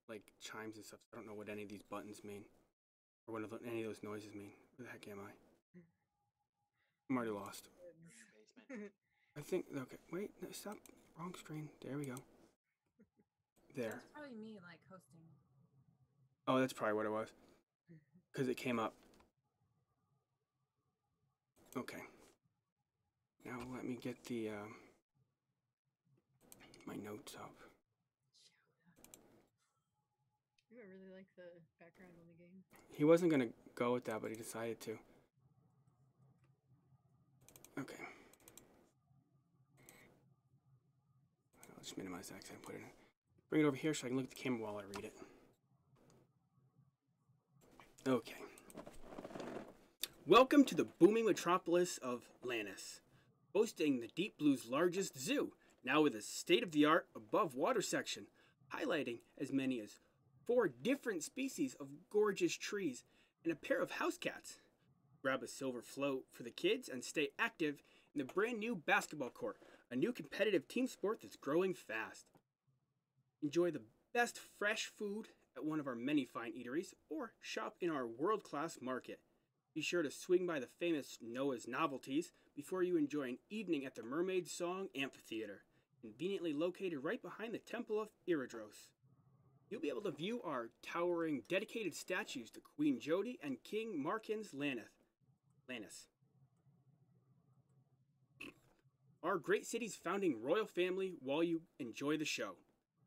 like chimes and stuff. So I don't know what any of these buttons mean or what any of those noises mean. Where the heck am I? I'm already lost. You're in your basement. I think. Okay, wait. No, stop. Wrong screen. There we go. There. That's probably me, like, hosting. Oh, that's probably what it was. Because it came up. Okay. Now let me get the my notes up. I really like the background on the game. He wasn't gonna go with that, but he decided to. Okay. I'll just minimize that because I put it in. Bring it over here so I can look at the camera while I read it. Okay. Welcome to the booming metropolis of Lannis, boasting the Deep Blue's largest zoo, now with a state-of-the-art above-water section, highlighting as many as 4 different species of gorgeous trees and a pair of house cats. Grab a silver float for the kids and stay active in the brand new basketball court, a new competitive team sport that's growing fast. Enjoy the best fresh food at one of our many fine eateries or shop in our world-class market. Be sure to swing by the famous Noah's Novelties before you enjoy an evening at the Mermaid Song Amphitheater, conveniently located right behind the Temple of Iridros. You'll be able to view our towering dedicated statues to Queen Jody and King Markins Lannis. Our great city's founding royal family while you enjoy the show.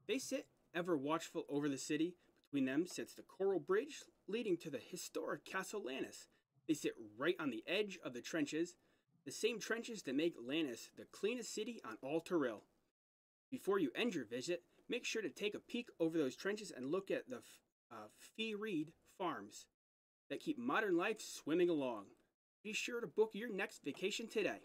They sit ever watchful over the city. Between them sits the coral bridge leading to the historic Castle Lannis. They sit right on the edge of the trenches, the same trenches that make Lannis the cleanest city on all Tyrell. Before you end your visit, make sure to take a peek over those trenches and look at the Fee Reed farms that keep modern life swimming along. Be sure to book your next vacation today.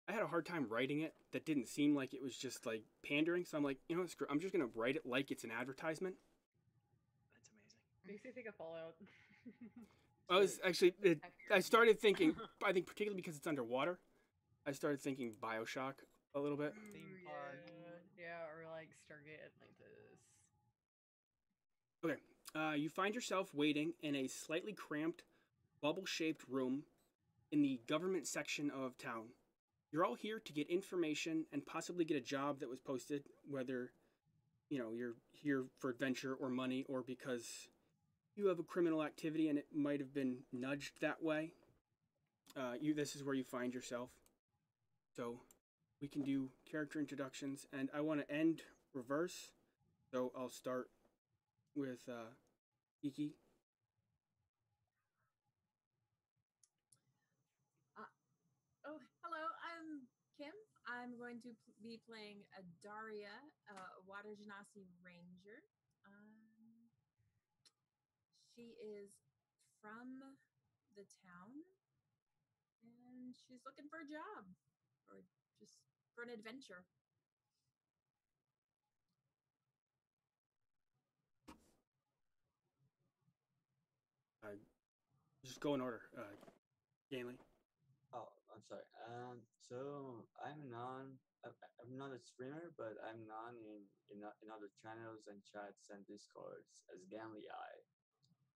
I had a hard time writing it. That didn't seem like it was just like pandering. So I'm like, you know what, screw, I'm just going to write it like it's an advertisement. That's amazing. Makes me think of Fallout. I was actually, I started thinking, I think particularly because it's underwater, I started thinking BioShock a little bit. Theme park. Yeah, or like Stargate Atlantis. Okay, you find yourself waiting in a slightly cramped, bubble-shaped room in the government section of town. You're all here to get information and possibly get a job that was posted, whether, you know, you're here for adventure or money or because you have a criminal activity and it might have been nudged that way. This is where you find yourself. So we can do character introductions, and I want to end reverse. So I'll start with Iki. Oh, hello, I'm Kim. I'm going to be playing a DARYA, a Water Genasi Ranger. She is from the town, and she's looking for a job, or just for an adventure. Just go in order. Ganley. Oh, I'm sorry. So I'm not a streamer, but I'm known in other channels and chats and discords as Gamli Eye,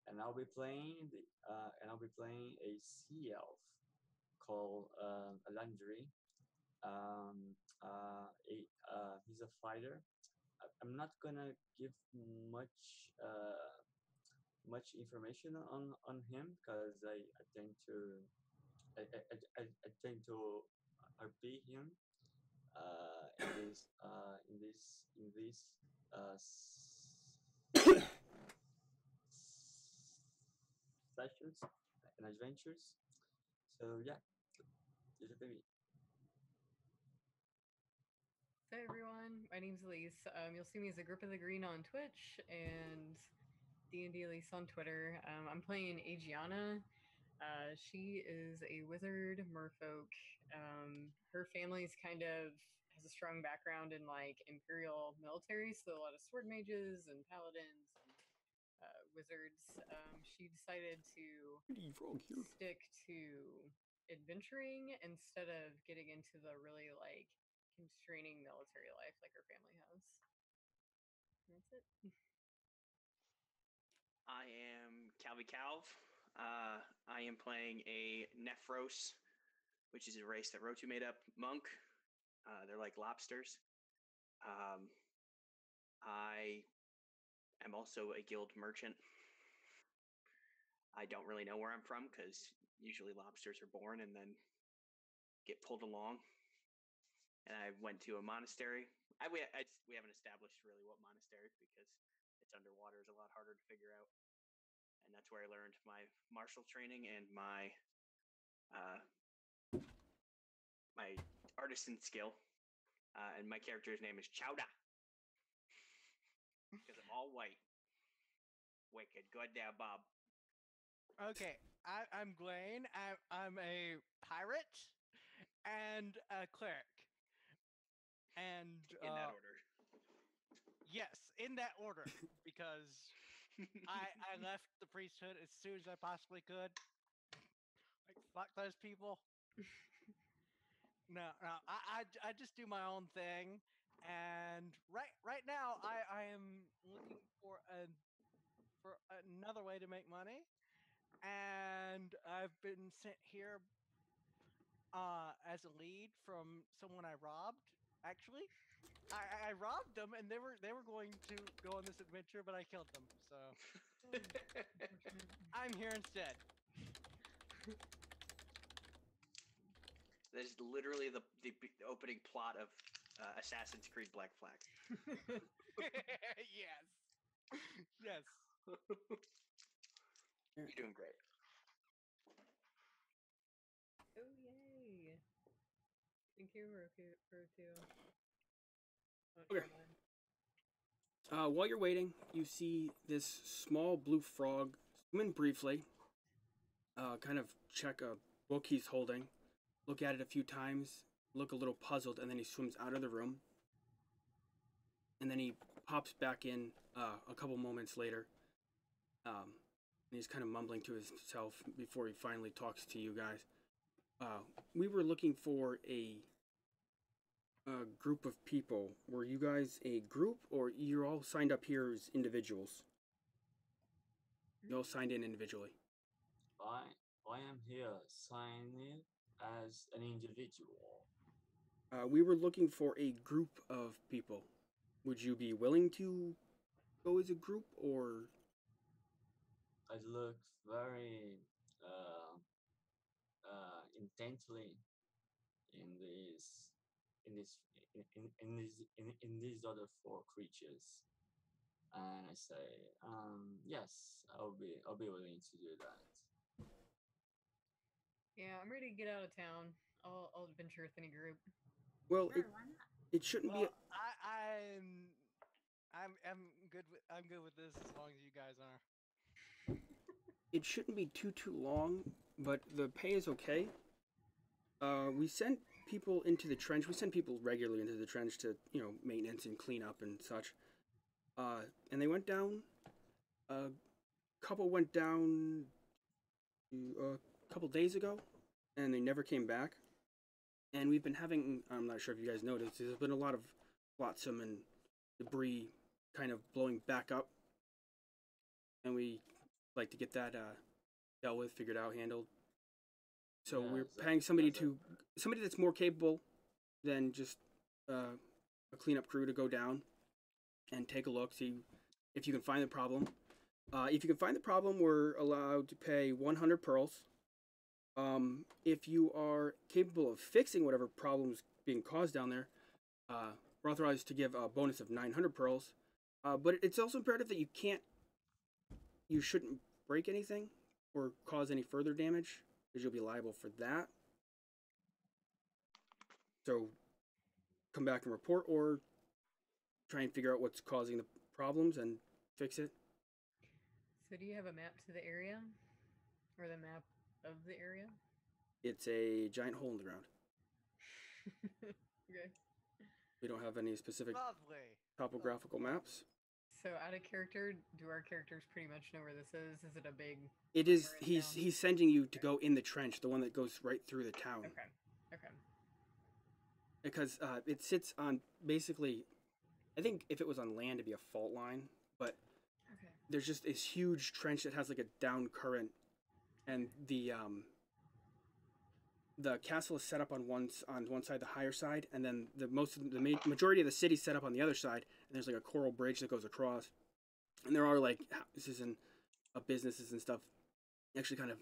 and I'll be playing a sea elf called Alandry. He's a fighter. I'm not gonna give much much information on him because I tend to I tend to RP him in this sessions and adventures. So yeah, this is baby. Hey everyone, my name's Elise. You'll see me as a Grip of the Green on Twitch and D&D Elise on Twitter. I'm playing AGEANNA. She is a wizard merfolk. Her family's kind of has a strong background in like imperial military, so a lot of sword mages and paladins and wizards. She decided to stick to adventuring instead of getting into the really like constraining military life like her family has. it. I am Calvi Calv. I am playing a Nephros, which is a race that Rotu made up monk. They're like lobsters. I am also a guild merchant. I don't really know where I'm from because usually lobsters are born and then get pulled along. And I went to a monastery. We haven't established really what monastery because it's underwater is a lot harder to figure out. And that's where I learned my martial training and my my artisan skill. And my character's name is CHOWDAH because I'm all white. Wicked. Good there, Bob. Okay, I'm Glenn. I'm a pirate and a cleric. And In that order. yes, in that order, because I left the priesthood as soon as I possibly could. Like fuck those people. No, I just do my own thing, and right now I am looking for another way to make money, and I've been sent here as a lead from someone I robbed. Actually, I robbed them, and they were going to go on this adventure, but I killed them. So I'm here instead. That is literally the opening plot of Assassin's Creed Black Flag. Yes. Yes. You're doing great. Oh yay! Thank you, Roku. Oh, Okay. never mind. While you're waiting, you see this small blue frog swim in briefly, kind of check a book he's holding, look at it a few times, look a little puzzled, and then he swims out of the room. And then he pops back in a couple moments later. And he's kind of mumbling to himself before he finally talks to you guys. We were looking for a group of people. Were you guys a group, or you're all signed up here as individuals? You all signed in individually. I am here signing as an individual. We were looking for a group of people. Would you be willing to go as a group, or? I look very intently in these other four creatures, and I say, yes, I'll be willing to do that. Yeah, I'm ready to get out of town. I'll adventure with any group. Well, Sure, why not? it shouldn't be. Well, I'm good with this as long as you guys are. It shouldn't be too long, but the pay is okay. We send people into the trench. We send people regularly into the trench to, maintenance and clean up and such. And they went down. A couple went down a couple days ago, and they never came back. And we've been having, I'm not sure if you guys noticed, there's been a lot of flotsam and debris kind of blowing back up. And we like to get that dealt with, figured out, handled. So Yeah, we're paying somebody that's somebody that's more capable than just a cleanup crew to go down and take a look, see if you can find the problem. If you can find the problem, we're allowed to pay 100 pearls. If you are capable of fixing whatever problems being caused down there, we're authorized to give a bonus of 900 pearls. But it's also imperative that you shouldn't break anything or cause any further damage, because you'll be liable for that. So come back and report, or try and figure out what's causing the problems and fix it. So, do you have a map to the area, or the map of the area? It's a giant hole in the ground. Okay. We don't have any specific Lovely. topographical maps. So, out of character, do our characters pretty much know where this is? Is it a big? It is. river in town? He's sending you to go in the trench, the one that goes right through the town. Okay. Okay. Because it sits on basically I think if it was on land, it'd be a fault line, but Okay. there's just this huge trench that has like a down current, and the castle is set up on one side, the higher side, and then the majority of the city's set up on the other side, and there's like a coral bridge that goes across, and there are like houses and businesses and stuff actually kind of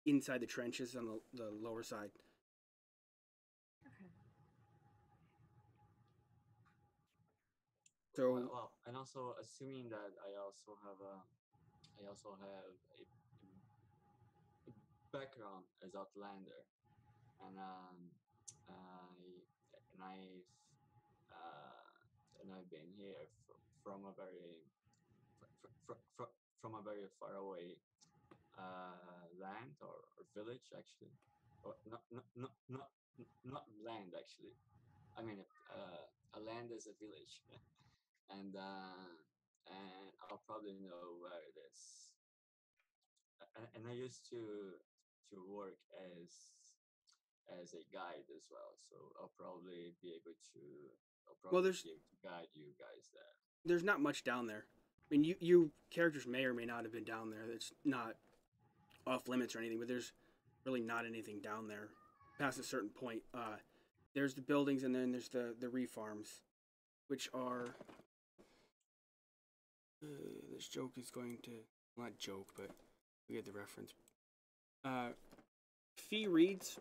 inside the trenches on the lower side. Okay. So Well, and also assuming that I also have a background as Outlander, and and I've and I've been here from a very from a very far away land or village actually, or not land actually. I mean, a land is a village, and I'll probably know where it is. And I used to work as a guide as well, so I'll probably be able to there's be able to guide you guys there. there's not much down there. I mean, you characters may or may not have been down there. It's not off limits or anything, but there's really not anything down there past a certain point. There's the buildings, and then there's the reef farms, which are. This joke is going to not joke, but we get the reference. Fee reeds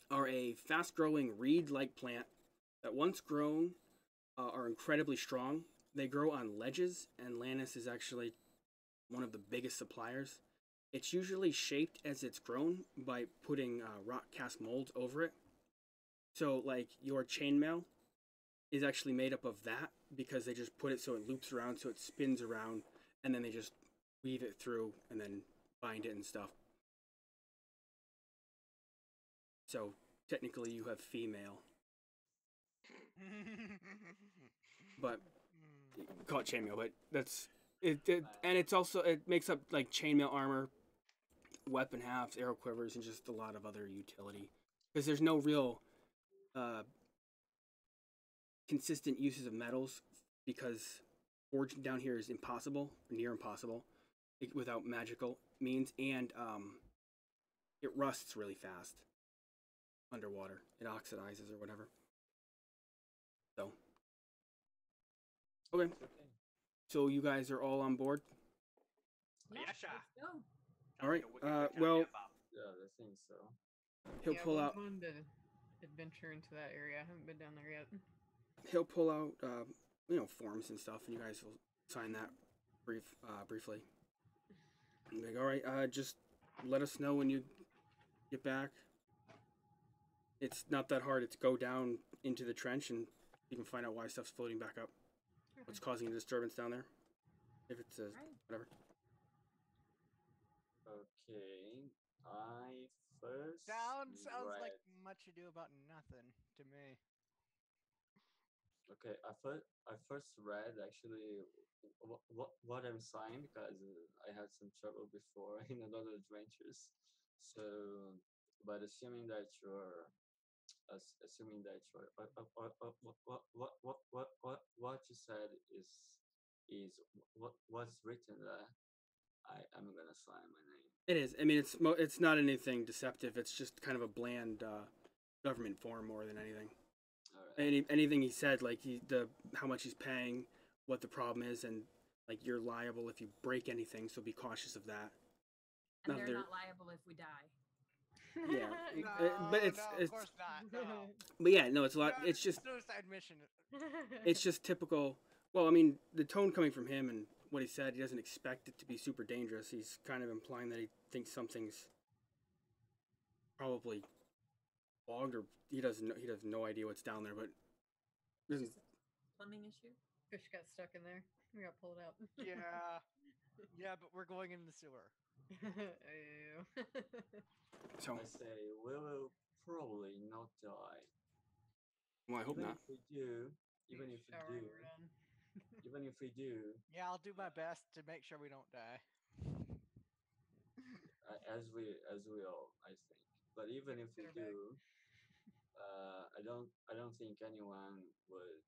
are a fast-growing reed-like plant that, once grown, are incredibly strong. They grow on ledges, and Lannis is actually one of the biggest suppliers. It's usually shaped as it's grown by putting rock cast molds over it. So, like, your chainmail is actually made up of that, because they just put it so it loops around, so it spins around, and then they just weave it through and then bind it and stuff. So technically you have female, but call it chainmail, but that's it, and it's also, it makes up like chainmail armor, weapon halves, arrow quivers, and just a lot of other utility, because there's no real consistent uses of metals, because forging down here is impossible, near impossible, without magical means, and it rusts really fast underwater. It oxidizes or whatever. So, okay. So you guys are all on board? Yeah, Yasha. let's go. All right. Sounds like a wicked Well, Yeah, I think so. he'll pull I out. wanted to adventure into that area. I haven't been down there yet. He'll pull out, forms and stuff, and you guys will sign that briefly. And like, all right. Just let us know when you get back. It's not that hard. It's go down into the trench, and you can find out why stuff's floating back up. What's causing a disturbance down there? If it's whatever. Okay, I first Sounds read. like much ado about nothing to me. Okay, I first read actually what I'm signing, because I had some trouble before in another adventures. So, but assuming that you're what you said is what's written there, I'm gonna sign my name. It is. I mean, it's not anything deceptive. It's just kind of a bland government form more than anything. All right. Anything he said, like how much he's paying, what the problem is, and like you're liable if you break anything. So be cautious of that. And Not they're there- not liable if we die. Yeah, No, but it's of course not. No. but yeah, no, it's a lot. Yeah, It's just suicide mission. it's just typical. Well, I mean, the tone coming from him and what he said, he doesn't expect it to be super dangerous. He's kind of implying that he thinks something's probably bogged, or he doesn't know. He has no idea what's down there, but It's just a plumbing issue. Fish got stuck in there. We got pulled out. Yeah, but we're going in the sewer. Ew. so. I say we will probably not die. Well, I hope Even not. if we do, even Take a if we shower do, when we're done. even if we do, Yeah, I'll do my best to make sure we don't die. as we all, I think. But even if we Get her back. do, I don't think anyone would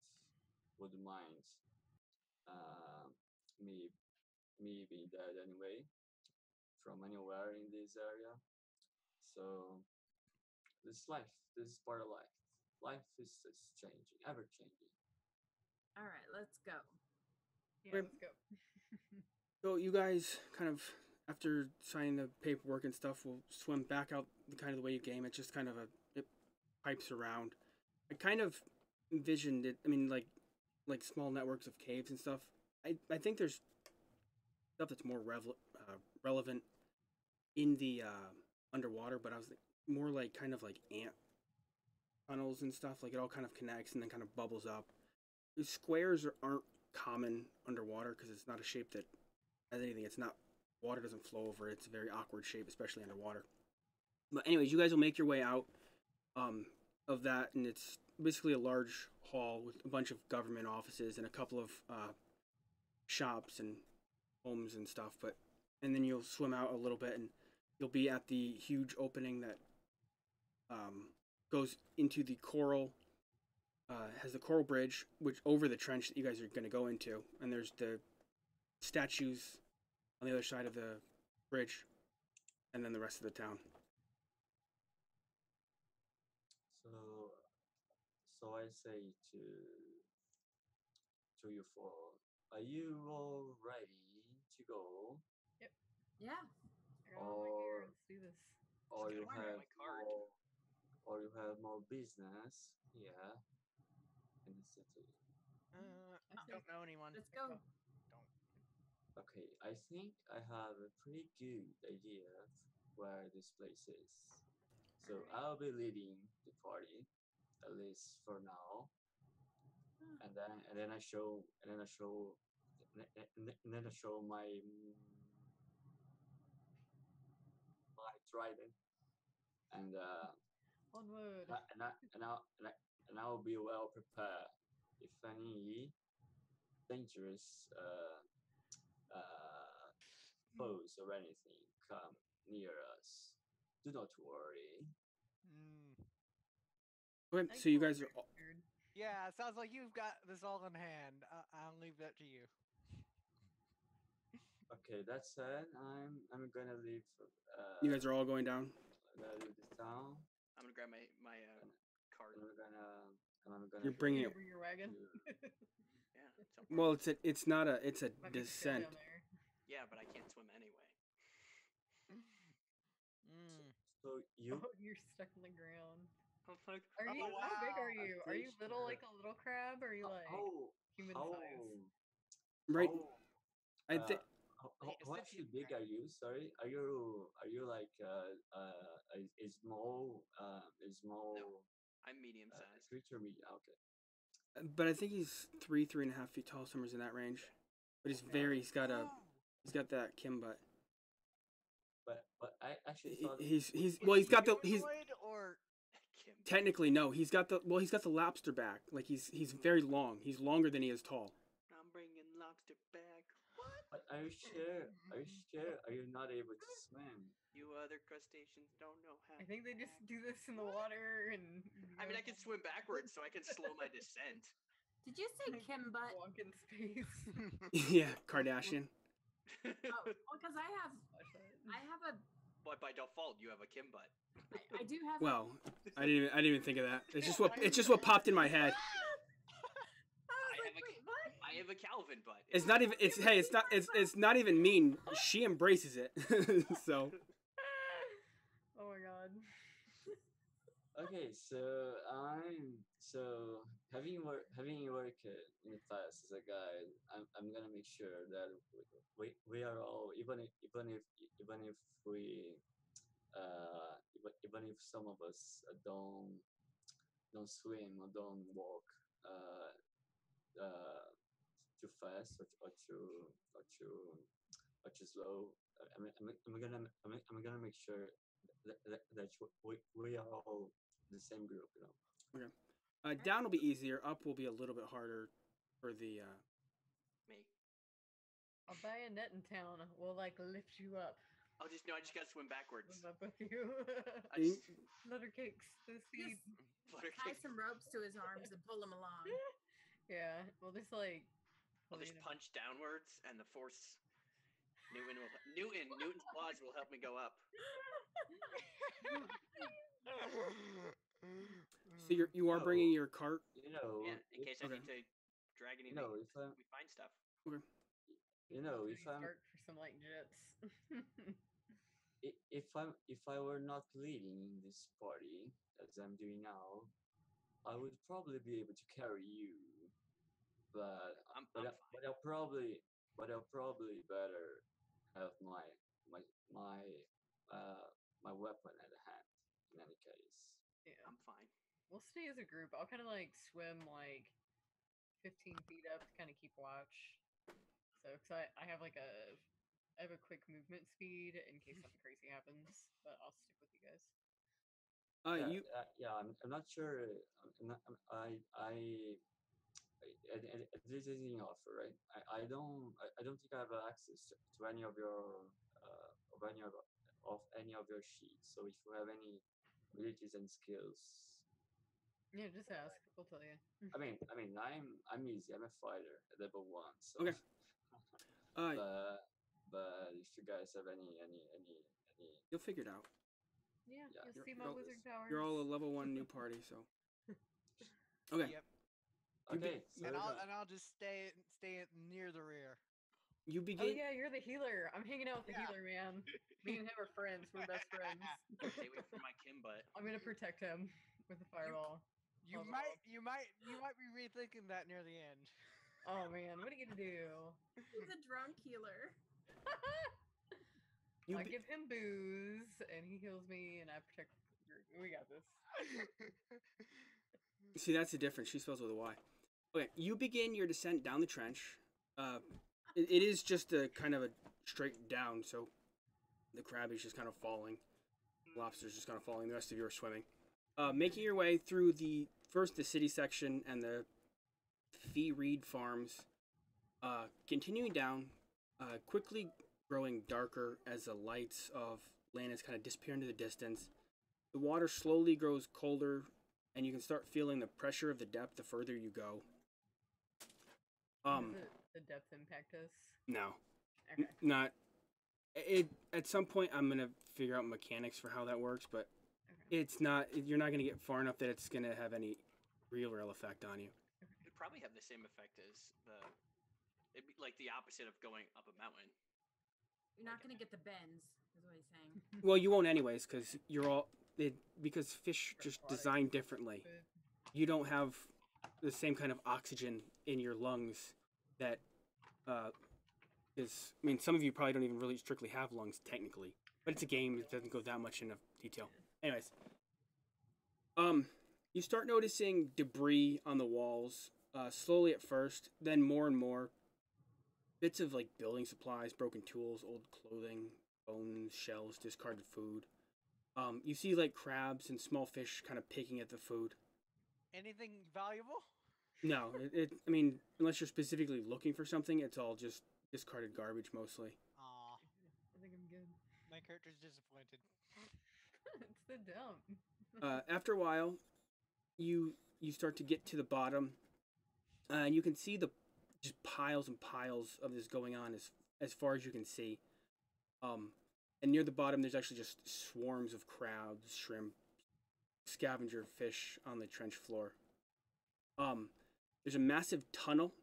would mind uh, me me being dead anyway from anywhere in this area. So this is life. This is part of life. Life is changing, ever changing. All right, let's go. Yeah, Wait. let's go. So you guys kind of, after signing the paperwork and stuff, will swim back out the kind of the way you game. It's just kind of it pipes around. I kind of envisioned it. I mean, like small networks of caves and stuff. I think there's stuff that's more relevant in the underwater, but I was more like kind of like ant tunnels and stuff. Like it all kind of connects and then kind of bubbles up. The squares aren't common underwater because it's not a shape that has anything. It's not, water doesn't flow over it. It's a very awkward shape, especially underwater. But anyways, you guys will make your way out of that, and it's basically a large hall with a bunch of government offices and a couple of shops and homes and stuff. And then you'll swim out a little bit, and you'll be at the huge opening that goes into the coral. Has the coral bridge, which over the trench that you guys are going to go into, and there's the statues on the other side of the bridge, and then the rest of the town. So so I say to you four, are you all ready to go? Yeah. I got all my gear. Let's do this. Or gotta you figure out have my card. or you have more business here in the city? I don't know anyone. Let's go. Don't. Okay, I think I have a pretty good idea of where this place is. So Alright. I'll be leading the party, at least for now. And then I show my my trident, and Onward. and I'll be well prepared if any dangerous foes or anything come near us. Do not worry. Okay, I so you feel guys are very prepared. Yeah, it sounds like you've got this all in hand. I'll leave that to you. Okay, that said, I'm gonna leave. you guys are all going down. I'm gonna leave this town, I'm gonna grab my card. and I'm gonna. You're bringing You it. bring your wagon. Yeah. Well, it's not a, it's a Might be sail descent. down there. Yeah, but I can't swim anyway. So you Oh, you're stuck in the ground. I'm like, Are you? Oh, How big wow. are you? Are you little like a little crab? Or are you like human how size? Right. I uh, think how actually big are you? Sorry, are you like a small I'm medium sized. creature? Okay. but I think he's 3.5 feet tall, somewhere in that range. But he's very, he's got that Kim butt. But I actually thought He's well, he's got the, he's Humanoid or Kim. technically no, he's got the, well, he's got the lobster back. Like he's very long. He's longer than he is tall. I'm bringing lobster back. What? But are you sure? Are you sure? Are you not able to swim? You other crustaceans don't know how. I think they just do this in the water and. I mean, I can swim backwards, so I can slow my descent. Did you say Kim butt? Walk in space. Yeah, Kardashian. Oh, because I have a, But by default, you have a Kim butt. I do have. Well, I didn't even think of that. It's just what popped in my head. I was like, wait, what? I have a Calvin butt. It's not even. It's not even mean. She embraces it. So. Oh my god. Okay, so having worked in the past as a guide, I'm gonna make sure that we are all, even if we even if some of us don't swim or don't walk too fast or too slow. I'm gonna make sure that we are all the same group, you know. Okay. Down will be easier. Up will be a little bit harder for the. Me. I'll buy a net in town. We'll like lift you up. I just gotta swim backwards. Swim up with you. I just, Butter cakes. The seed. Tie some ropes to his arms and pull him along. Yeah, we'll just like. I'll pull just you to- punch downwards, and the force. Newton's laws will help me go up. So you are Oh, bringing your cart. you know, Yeah, in case I Okay. need to drag anything, you know, if I'm, we find stuff. Okay. you know, Tony Stark for some like jets. if I were not leading this party as I'm doing now, I would probably be able to carry you. But I'm but fine. I'll probably better have my my my weapon at hand in any case. Yeah, I'm fine. we'll stay as a group. I'll kind of like swim like 15 feet up to kind of keep watch. So, because I have like I have a quick movement speed in case something crazy happens, but I'll stick with you guys. You Yeah. I'm not sure. This is in offer, right? I don't think I have access to any of your any of your sheets. So if you have any abilities and skills, Yeah, just ask. We'll tell you. I'm easy. I'm a fighter at level 1. So okay? Uh, but if you guys have any you'll figure it out. Yeah, Yeah, you'll you're- see you're my all- wizard powers. You're all a level 1 new party, so. Okay. Yep. okay, so And I'll just stay near the rear. You Oh begin. yeah, you're the healer. I'm hanging out with the Yeah. healer, man. Me and him are friends. We're best friends. Stay away from my Kim butt. I'm gonna protect him with the fireball. You might be rethinking that near the end. Oh man, what are you gonna do? He's a drunk healer. You I be- give him booze, and he heals me, and I protect the group. We got this. See, that's the difference. She spells with a Y. Okay, you begin your descent down the trench. It is just a kind of a straight down, so the crab is just kind of falling. Lobster's just kind of falling. The rest of you are swimming. Making your way through the city section and the fee reed farms. Continuing down, quickly growing darker as the lights of Lannis kind of disappear into the distance. The water slowly grows colder, and you can start feeling the pressure of the depth the further you go. Does the depth impact us? No, Okay. not. It at some point I'm gonna figure out mechanics for how that works, but Okay. it's not. You're not gonna get far enough that it's gonna have any real effect on you. It'd probably have the same effect as it'd be like the opposite of going up a mountain. You're not gonna get the bends, is what he's saying. Well, you won't anyways, because you're all because fish just Aquatic. designed differently. You don't have the same kind of oxygen in your lungs that is. I mean, some of you probably don't even really strictly have lungs technically, but it's a game. It doesn't go that much into detail. Anyways, you start noticing debris on the walls. Slowly at first, then more and more. Bits of like building supplies, broken tools, old clothing, bones, shells, discarded food. You see like crabs and small fish kind of picking at the food. Anything valuable? No, I mean, unless you're specifically looking for something, it's all just discarded garbage mostly. Aw, I think I'm good. my character's disappointed. It's the dump. After a while, you start to get to the bottom, and you can see the just piles and piles of this going on as far as you can see. And near the bottom, there's actually just swarms of crabs, shrimp, scavenger fish on the trench floor. There's a massive tunnel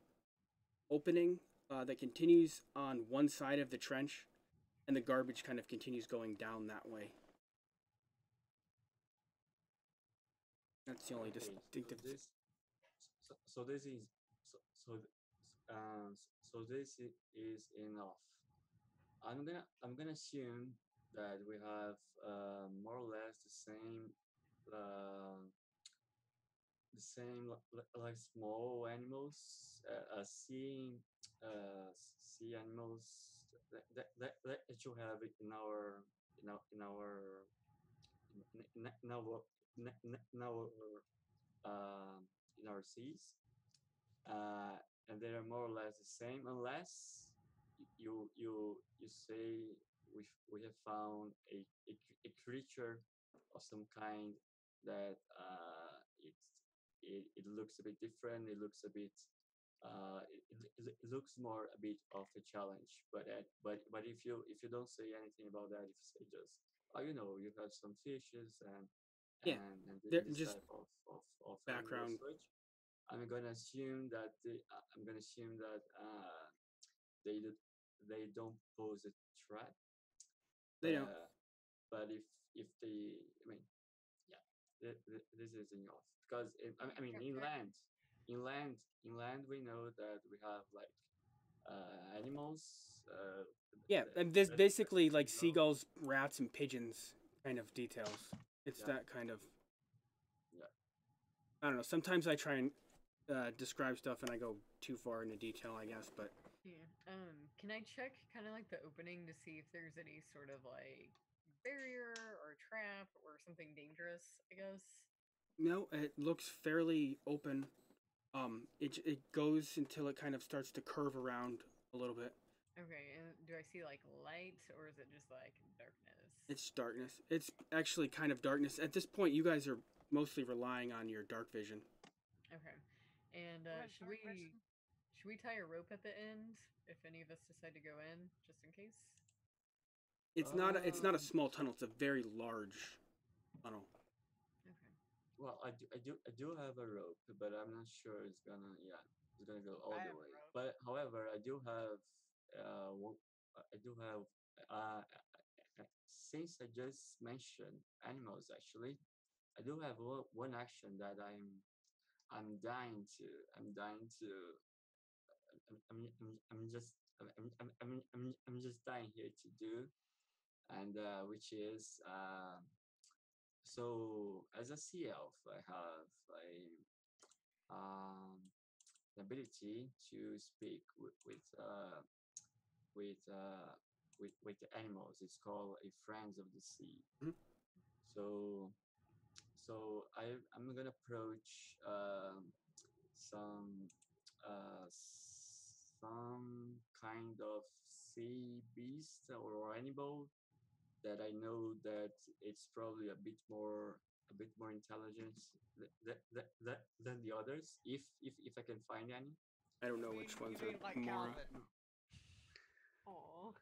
opening that continues on one side of the trench, and the garbage kind of continues going down that way. That's the only okay, distinctive. so this is so so so this is enough. I'm gonna assume that we have more or less like small animals, sea animals that you have in our in our in our seas, and they are more or less the same, unless you say we have found a creature of some kind that it looks a bit different. It looks a bit it looks more a bit of a challenge. But if you don't say anything about that, if you say just you know, you have some fishes Yeah, and they're this just type of animal background. switch, I'm gonna assume that they do- they don't pose a threat. They don't. But if they, I mean, yeah, this is enough because I mean inland we know that we have like animals. Yeah, That, and this that, basically like you know, seagulls, rats, and pigeons kind of details. It's yeah, that kind of. yeah. I don't know. Sometimes I try and describe stuff and I go too far into detail, I guess. But Yeah. Can I check kind of like the opening to see if there's any sort of like barrier or trap or something dangerous, I guess? no, it looks fairly open. It goes until it kind of starts to curve around a little bit. Okay, and do I see like light or is it just like darkness? It's darkness. It's actually kind of darkness. At this point, you guys are mostly relying on your dark vision. Okay. And Go ahead, should dark we vision. should we tie a rope at the end if any of us decide to go in, just in case? It's not a Um, small tunnel. It's a very large tunnel. Okay. well, I do have a rope, but I'm not sure it's gonna go all I the have a way. rope. But however, I do have since I just mentioned animals actually, I do have one action that I'm dying to I'm dying to I'm just I'm just dying here to do, and which is so as a sea elf, I have the ability to speak with with the animals. It's called a friends of the sea. Mhm. So I'm gonna approach some some kind of sea beast or animal that I know that it's probably a bit more intelligent than the others, if I can find any. I don't know You mean which ones you mean are like more. Calvin? Aw.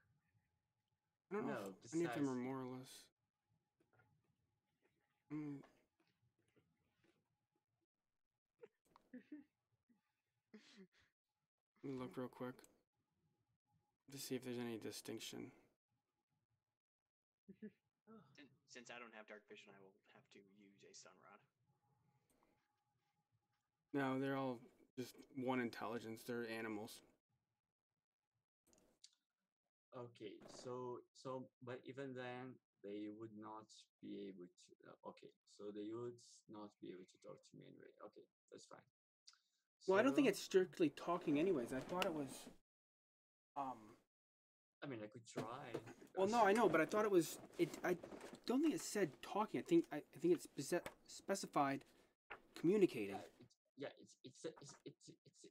I don't know No, if any of them are precisely. more or less. Mm, let me look real quick to see if there's any distinction. Since I don't have dark vision, I will have to use a sun rod. No, they're all just one intelligence. They're animals. Okay, but even then, they would not be able to. Okay, so they would not be able to talk to me anyway. Okay, that's fine. Well, I don't think So, it's strictly talking, anyways. I thought it was. Um. I mean, I could try Well, because no, I know, but I thought it was. I don't think it said talking. I think it's specified communicating.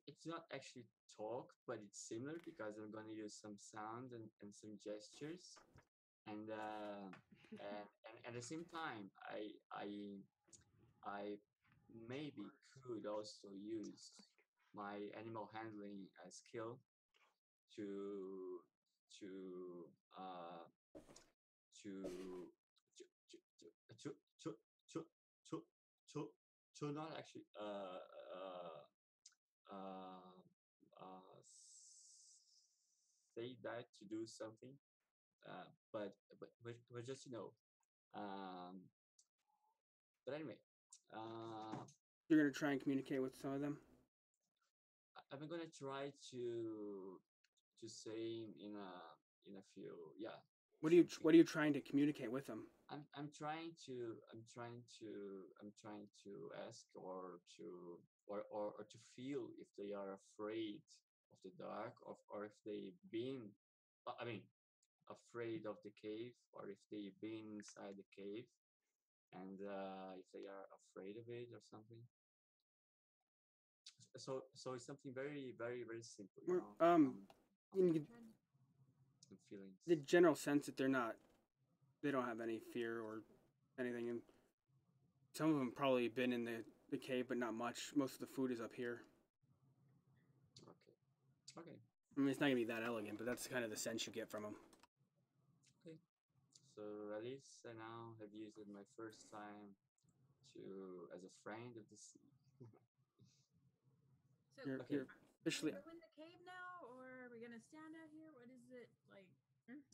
it's not actually talk, but it's similar because I'm gonna use some sound and some gestures, and and at the same time, I maybe could also use my animal handling skill to to uh to to to to to to to to, to not actually uh, uh, say that to do something, but just um, but anyway, uh, You're gonna try and communicate with some of them. I'm gonna try to say in a few, yeah, something. What are you trying to communicate with them? I'm trying to ask or to feel if they are afraid of the dark, or if they've been I mean afraid of the cave, or if they've been inside the cave, and if they are afraid of it or something. So it's something very simple, Or, you can- some feelings. the general sense that they don't have any fear or anything, and some of them probably been in the the cave, but not much. Most of the food is up here. Okay. Okay. I mean, it's not gonna be that elegant, but that's kind of the sense you get from them. Okay. So at least I now have used it my first time to as a friend of the sea. So You're Okay. officially. Can we go in the cave now, or are we gonna stand out here? What is it like?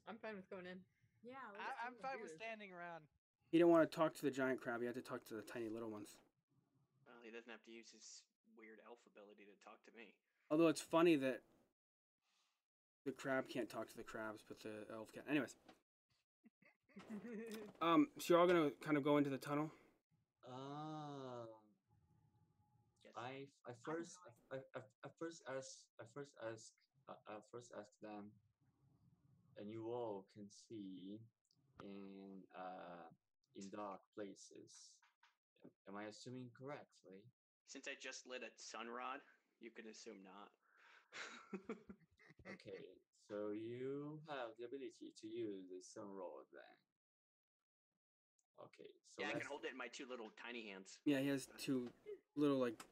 I'm fine with going in. Yeah, I'm fine do with this. standing around. You don't want to talk to the giant crab. You have to talk to the tiny little ones. Well, he doesn't have to use his weird elf ability to talk to me. Although it's funny that the crab can't talk to the crabs, but the elf can. Anyways, so you're all gonna kind of go into the tunnel. Yes. I first ask them, and you all can see in dark places. Am I assuming correctly? Since I just lit a sun rod, you can assume not. Okay, so you have the ability to use the sun rod then. Okay, so Yeah, I let's can hold it in my two little tiny hands. Yeah, he has two little, like,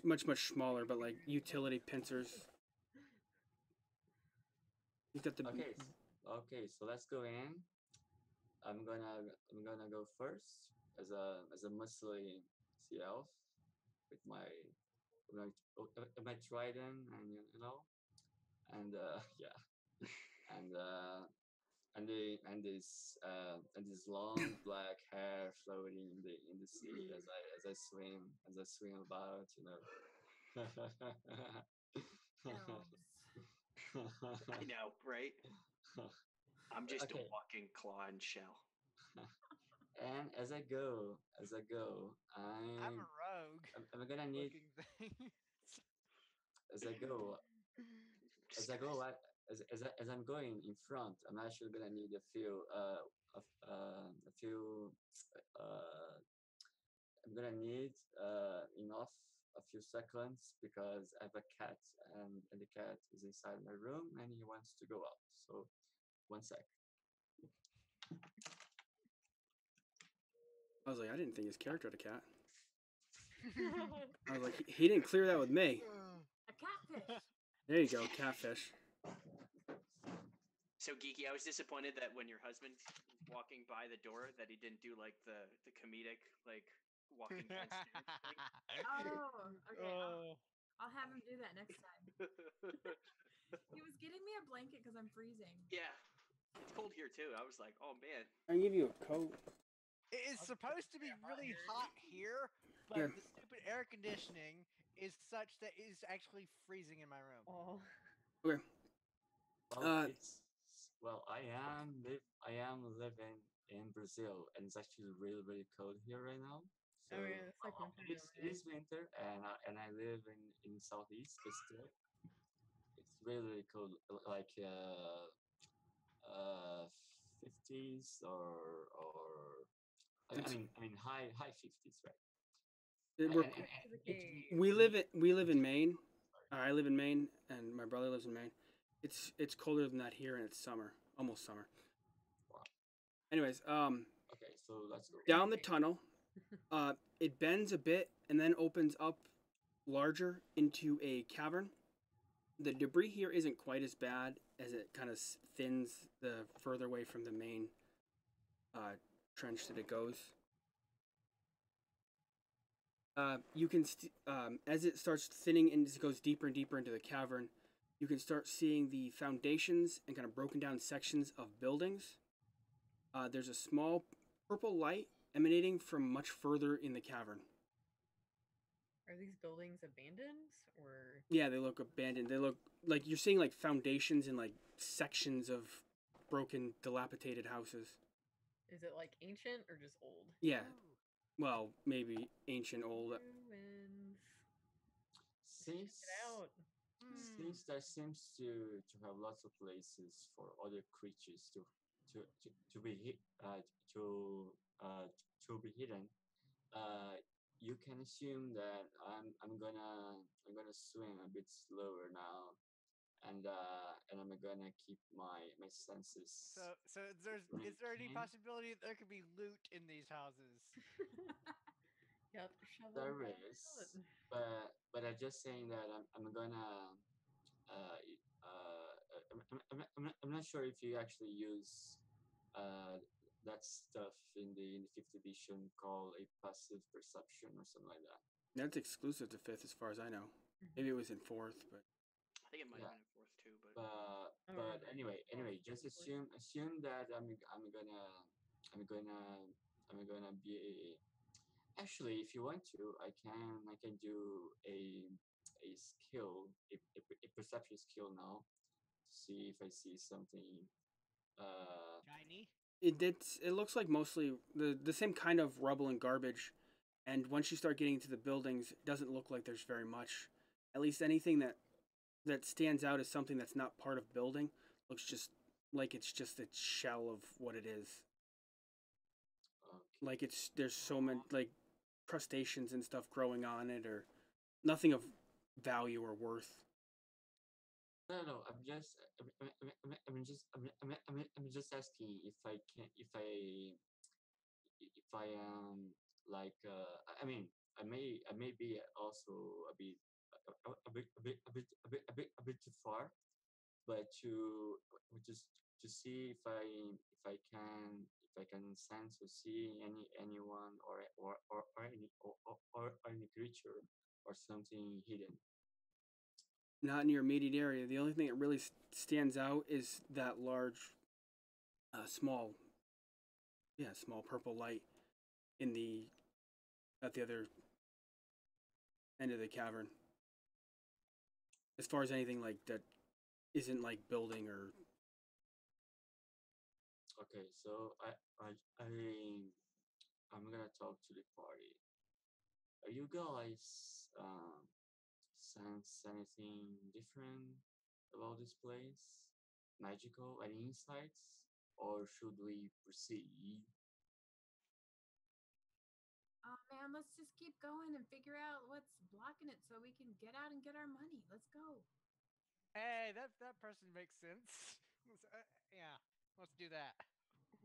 much smaller, but like utility pincers. He's got the. Okay, so let's go in. I'm gonna go first as a muscly sea elf with my trident and you know and yeah and this long black hair floating in the sea as I swim about, you know. I know, right? I'm just a Okay. walking claw and shell. And as I go, I'm a rogue. I'm gonna need Looking thing. as I go as I go I, as I'm going in front, I'm actually gonna need a few uh I'm gonna need enough a few seconds because I have a cat and the cat is inside my room and he wants to go out. So 1 sec. I was like, I didn't think his character had a cat. I was like, he didn't clear that with me. A catfish. There you go, catfish. So Geeky, I was disappointed that when your husband was walking by the door that he didn't do like the comedic like walking downstairs thing. Oh, okay. I'll have him do that next time. He was getting me a blanket because I'm freezing. Yeah. It's cold here too. I was like, oh man. I can give you a coat. It is supposed to be really hot here, but Yeah. the stupid air conditioning is such that it is actually freezing in my room. Oh. Okay. Well, I am living in Brazil and it's actually really cold here right now. So Oh yeah, it's like winter. it is winter and I live in southeast, but still it's really cold, like 50s or I mean high 50s, right? We live in Maine. I live in Maine, and my brother lives in Maine. It's colder than that here, and it's summer, almost summer. Wow. Anyways, okay, so let's go down the tunnel. It bends a bit and then opens up larger into a cavern. The debris here isn't quite as bad as it kind of thins the further away from the main trench that it goes. You can, as it starts thinning and as it goes deeper and deeper into the cavern, you can start seeing the foundations and kind of broken down sections of buildings. There's a small purple light emanating from much further in the cavern. Are these buildings abandoned or? Yeah, they look abandoned. They look like you're seeing like foundations and like sections of broken, dilapidated houses. Is it like ancient or just old? Yeah. Well, maybe ancient, old. Ruins. Since there seems to have lots of places for other creatures to be be hidden, you can assume that I'm gonna swim a bit slower now, and I'm gonna keep my senses. So is there any possibility that there could be loot in these houses? Got the shovel. There got the is, pellet. but I'm just saying that I'm gonna I'm not sure if you actually use uh, that stuff in the fifth edition called a passive perception or something like that. That's exclusive to fifth, as far as I know. Maybe it was in fourth, but I think it might Yeah. have been in fourth too, but But anyway, just assume that I'm gonna I'm gonna be actually, if you want to, I can do a skill a perception skill now to see if I see something. Shiny. it looks like mostly the same kind of rubble and garbage. And once you start getting into the buildings, it doesn't look like there's very much. At least anything that stands out as something that's not part of building looks just like it's just a shell of what it is. Okay. Like there's so many like crustaceans and stuff growing on it, or nothing of value or worth. No. I'm just asking if I am like I may be also a bit a bit too far, but to see if I can sense or see anyone or any creature or something hidden. Not in your immediate area. The only thing that really stands out is that large, small, small purple light in the at the other end of the cavern. As far as anything like that isn't like building or Okay, so I I'm gonna talk to the party. Are you guys sense anything different about this place? Magical? Any insights? Or should we proceed? Oh man, let's just keep going and figure out what's blocking it so we can get out and get our money. Let's go. Hey, that person makes sense. Yeah, let's do that.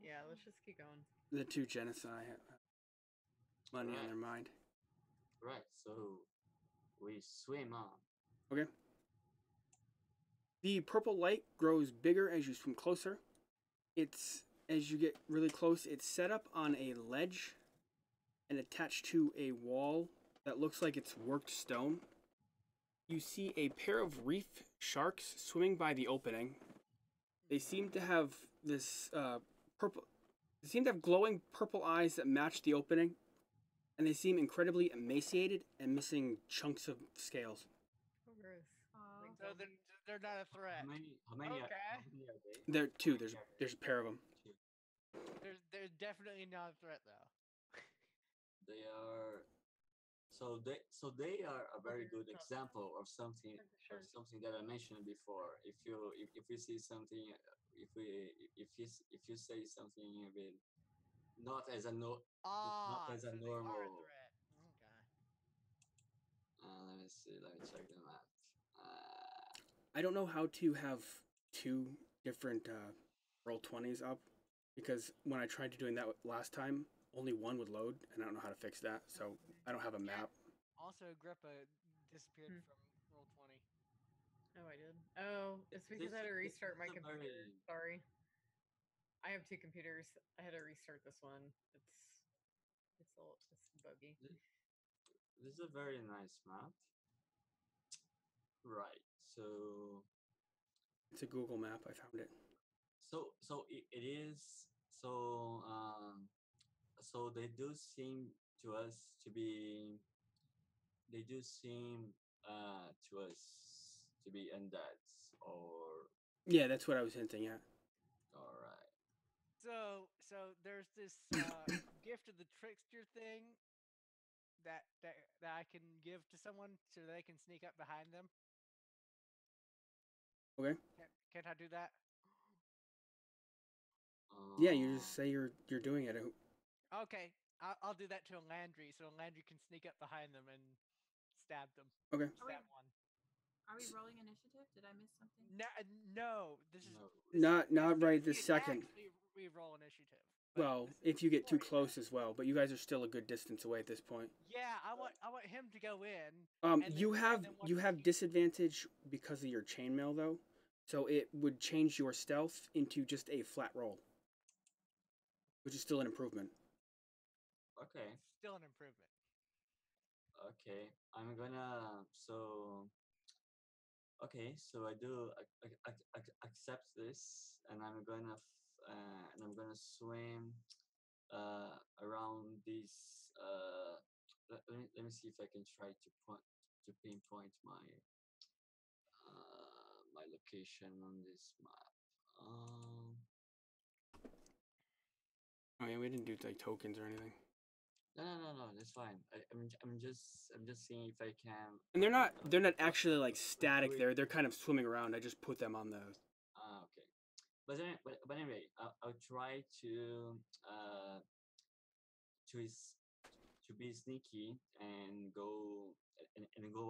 Yeah, let's just keep going. the two genocide have money on Right, their mind. right. So we swim on. Okay. The purple light grows bigger as you swim closer. It's as you get really close, it's set up on a ledge and attached to a wall that looks like it's worked stone. You see a pair of reef sharks swimming by the opening. They seem to have this purple. They seem to have glowing purple eyes that match the opening, and they seem incredibly emaciated and missing chunks of scales. Oh, gross. Oh. Like So they're not a threat. Okay. How many are they? There two. There's a pair of them. Two. They're definitely not a threat though. They are so they are a very good example of something that I mentioned before. If you see something, if you say something a bit not as a no not Ah, as so a they are a normal. threat. Okay. Let me see. Let me check the map. I don't know how to have two different roll 20s up because when I tried to doing that last time, only one would load, and I don't know how to fix that. So I don't have a map. Also, Grippa disappeared Hmm. from roll 20. Oh, I did. Oh, it's because I had to restart my This is a computer. very Sorry. I have two computers. I had to restart this one. It's buggy. this is a very nice map. Right. It's a Google map. I found it. It is so they do seem to us to be they do seem to us to be undeads or Yeah, that's what I was hinting at. all right. So there's this gift of the trickster thing that I can give to someone so they can sneak up behind them. Okay. Can't I do that? Yeah, you just say you're doing it. Okay, I'll do that to Landry so Landry can sneak up behind them and stab them. Okay. Stab one. Are we rolling initiative? Did I miss something? No, no. This is No. Not after right this he second. attacks, we roll initiative. Well, if you get too close as well, but you guys are still a good distance away at this point. Yeah, I want him to go in. You have once you have disadvantage because of your chainmail though, so it would change your stealth into just a flat roll, which is still an improvement. Okay. Still an improvement. Okay. I'm gonna okay, so I do accept this, and I'm gonna swim around this. Let me see if I can try to pinpoint my location on this map. Oh yeah, we didn't do like tokens or anything. No, that's fine. I'm just seeing if I can. And they're not actually like static there. They're kind of swimming around. I just put them on the. Okay. But anyway, I'll try to is to be sneaky and go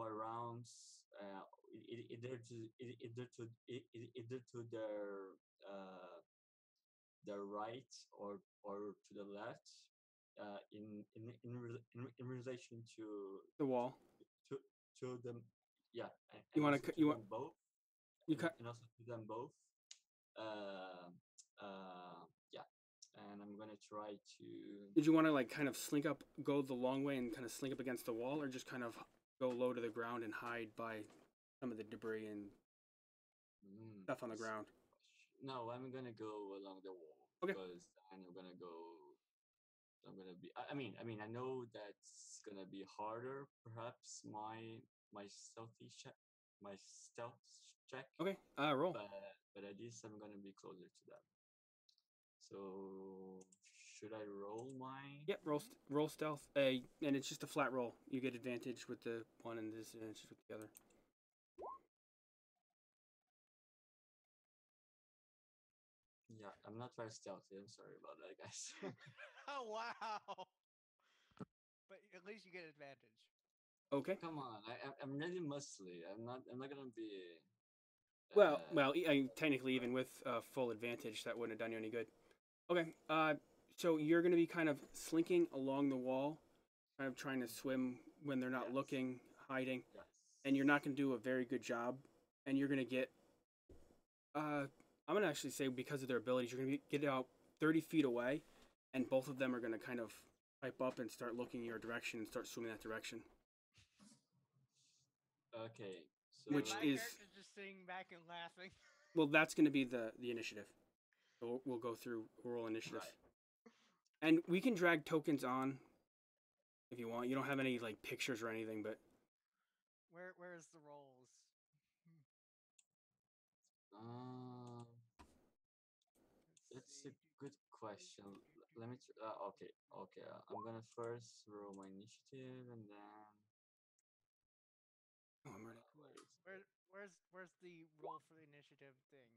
around either to the right or to the left in relation to The wall. to them, yeah, You want to you want them both you cut. and also to them both. Yeah, and I'm gonna try to. Did you want to like kind of slink up, go the long way, and kind of slink up against the wall, or just kind of go low to the ground and hide by some of the debris and stuff on the ground? No, I'm gonna go along the wall. Okay. Because I'm gonna go. I'm gonna be. I know that's gonna be harder. Perhaps my stealth check. Okay. Roll. But at least I'm gonna be closer to them. So should I roll my? Yep. Roll stealth. And it's just a flat roll. You get advantage with the one and disadvantage with the other. Yeah, I'm not very stealthy. I'm sorry about that, guys. Oh wow! But at least you get advantage. Okay. Come on, I'm really muscly. I'm not gonna be. Well, technically, even with full advantage, that wouldn't have done you any good. Okay. So you're going to be kind of slinking along the wall, kind of trying to swim when they're not looking, hiding, and you're not going to do a very good job. And you're going to get. I'm going to actually say because of their abilities, you're going to get out 30 feet away, and both of them are going to kind of pipe up and start looking your direction and start swimming that direction. Okay. So Which my is character's just sitting back and laughing. well, that's going to be the initiative. So we'll go through roll initiative, and we can drag tokens on if you want. You don't have any like pictures or anything, but Where's the rolls? That's a good question. Let me. Okay. I'm gonna first roll my initiative and then. oh, I'm ready. Where's the roll for the initiative thing?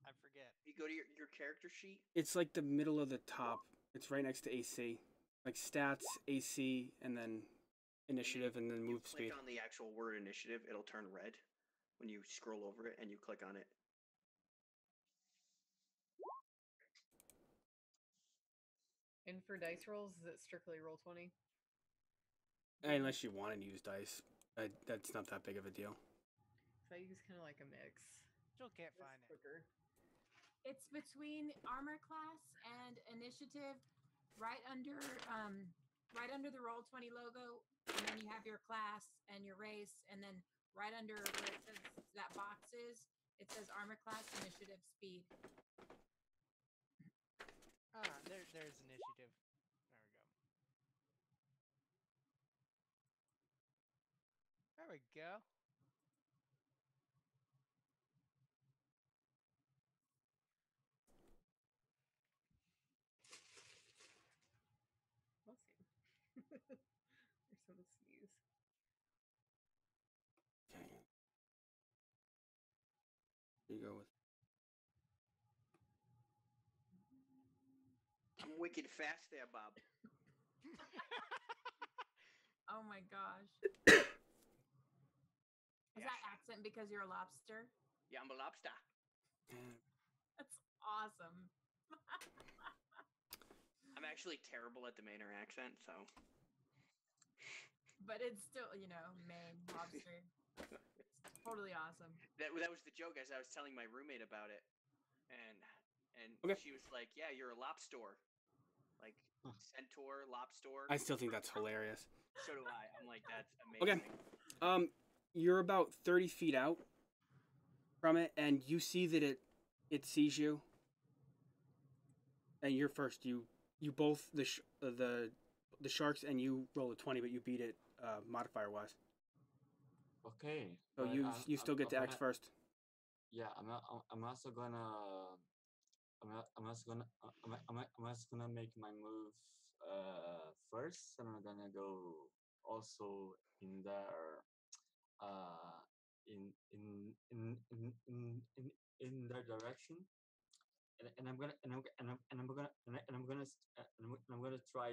I forget. You go to your character sheet. It's like the middle of the top. It's right next to AC, like stats, AC, and then initiative, and then move speed. Click on the actual word initiative. It'll turn red when you scroll over it and you click on it. And for dice rolls, is it strictly roll 20? Unless you want to use dice, that's not that big of a deal. So I use kind of like a mix. Still can't find it. Quicker. It's between armor class and initiative, right under the Roll20 logo, and then you have your class and your race, and then right under where it says that box is, it says armor class, initiative, speed. There's initiative. There we go. Bless you. There's some sneeze. Okay. Here you go with. I'm wicked fast there, Bob. Oh my gosh. Is that accent because you're a lobster? Yeah, I'm a lobster. That's awesome. I'm actually terrible at the Mainer accent, so. But it's still, you know, Maine lobster. It's totally awesome. That was the joke as I was telling my roommate about it, and Okay. she was like, "Yeah, you're a lobster, like centaur, lobster." I still think that's hilarious. So do I. I'm like, that's Okay. amazing. You're about 30 feet out from it, and you see that it sees you. And you're first. You both the sharks and you roll a 20, but you beat it modifier wise. Okay. So but you still get to act first. Yeah, I'm also gonna I'm also gonna make my move first, and I'm gonna go also in there in their direction, and I'm gonna and I'm and I'm and I'm gonna and I'm gonna and I'm gonna try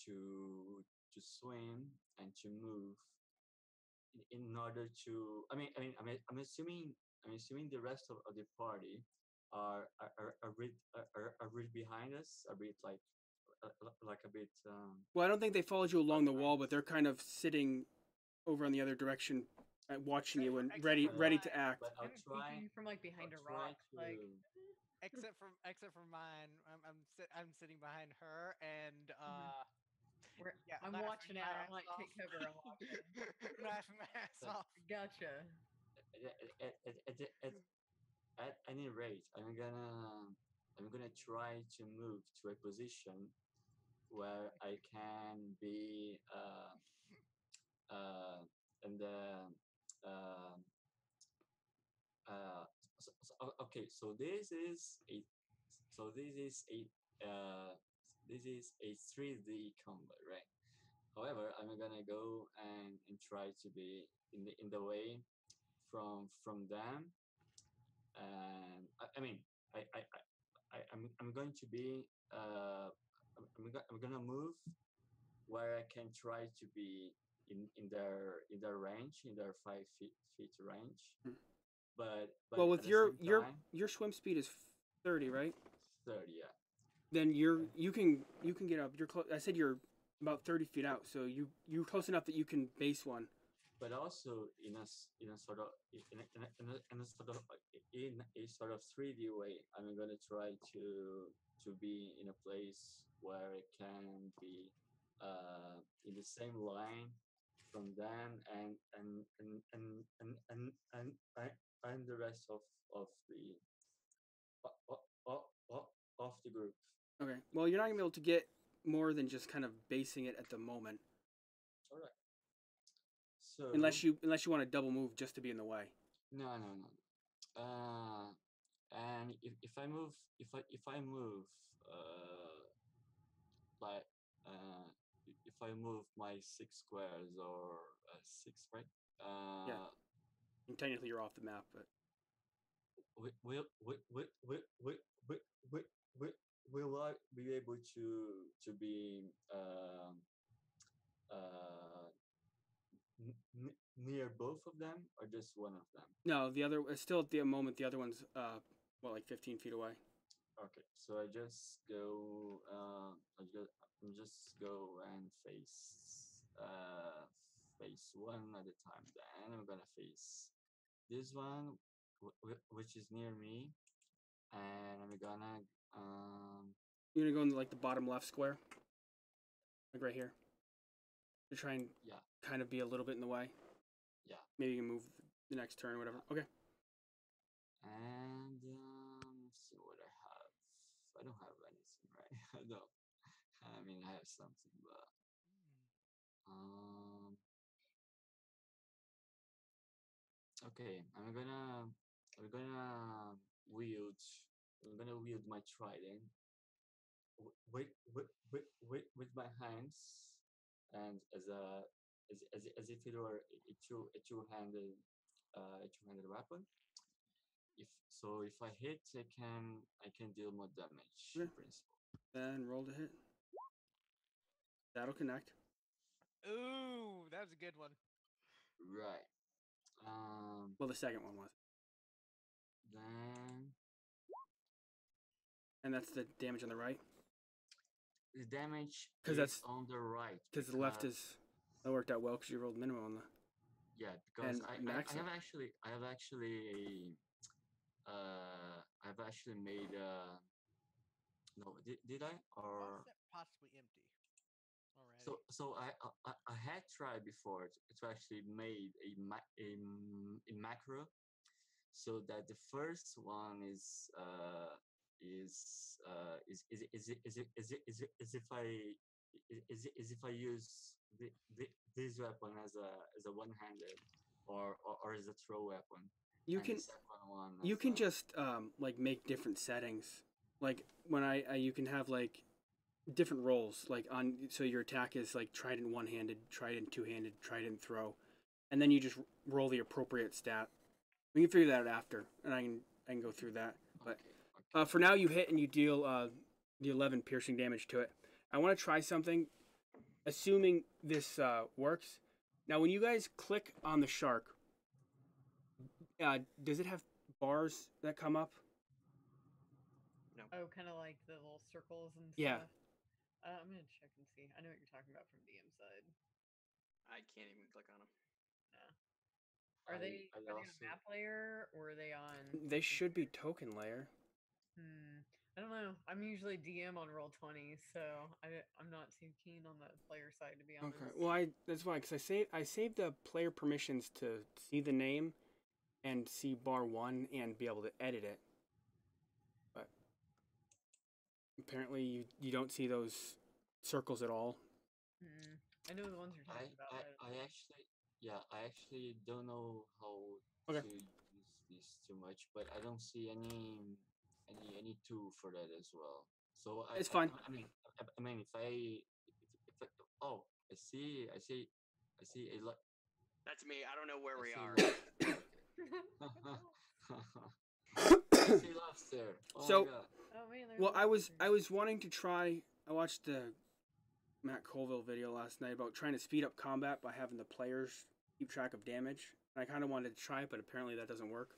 to swim and to move in order to I'm assuming the rest of the party are right behind us, a bit like a bit Well, I don't think they followed you along the wall, behind but us. they're kind of sitting over on the other direction, watching you and Except ready for to act. But I'll I'm try peeking from like behind a I'll try rock. Like, except for mine, I'm sitting behind her, and yeah, I'm laughing watching my out. ass I'm like, off. take cover. I'm watching. Laughing my ass But- off. Gotcha. at any rate, I'm gonna try to move to a position where I can be and okay. So uh this is a 3D combat, right? However, I'm gonna go and try to be in the way from them, and I mean I'm going to be I'm gonna move where I can try to be in their range, in their 5 feet range, but Well, at with the same time your swim speed is 30, right? 30, yeah. Then you can get up. You're close. I said you're about 30 feet out, so you're close enough that you can base one. But also in a sort of in a sort of in a sort of 3D way, I'm gonna try to be in a place where I can be in the same line from them and the rest of the of, of, of the group. Okay. Well, you're not gonna be able to get more than just kind of basing it at the moment, All right. So unless you want to double move just to be in the way. no. And if I move if I move like if I move my 6 squares or six, right? Yeah. And technically, you're off the map, but Will will will will I be able to be uh near both of them or just one of them? no, the other still at the moment. The other one's well, like 15 feet away. Okay, so I just go I just go and face one at a time. Then I'm gonna face this one, which is near me, and I'm gonna You're gonna go in like the bottom left square, like right here, to try and yeah kind of be a little bit in the way. yeah Maybe you can move the next turn or whatever. Okay. and let's see what I have. I don't have anything, right? I don't. I mean, I have something, but um okay, I'm gonna wield I'm gonna wield my trident with my hands, and as if it were a two-handed weapon. If I hit, I can deal more damage in Okay. principle. Then roll to hit. That'll connect. Ooh, that was a good one. Right. Well, the second one was. Then And that's the damage on the right? The damage 'Cause is that's- on the right. Because the left is... That worked out well because you rolled minimum on the... Yeah, because and I max it. have actually I've actually made no, did I, or Why is that possibly empty already? so I had tried before to actually made a macro, so that the first one is if I use this weapon as a one-handed or as a throw weapon. You and can... the second one You as can a- just like make different settings. Like when I you can have like different rolls. Like on so your attack is like trident one-handed, trident two-handed, trident throw, and then you just roll the appropriate stat. We can figure that out after, and I can go through that. But okay. for now, you hit and you deal the 11 piercing damage to it. I want to try something, assuming this works. Now, when you guys click on the shark, does it have bars that come up? No. Oh, kind of like the little circles and Yeah. stuff. I'm gonna check and see. I know what you're talking about from DM side. I can't even click on them. Are I- they I on a also- map layer or are they on? They should be token layer. I don't know. I'm usually DM on Roll20, so I'm not too keen on the player side, to be honest. Okay. Well, that's why, because I saved the player permissions to see the name and see bar 1 and be able to edit it. But apparently you don't see those circles at all. I know the ones you're talking about. I actually don't know how Okay. to use this too much, but I don't see any tool for that as well. So It's fine. I mean, if I oh, I see a lot. That's me. I don't know where I we see are. I see lobster. Oh So- my god. Oh man. there's Well, I was monsters. wanting to try. I watched the Matt Colville video last night about trying to speed up combat by having the players keep track of damage. And I kind of wanted to try it, but apparently that doesn't work.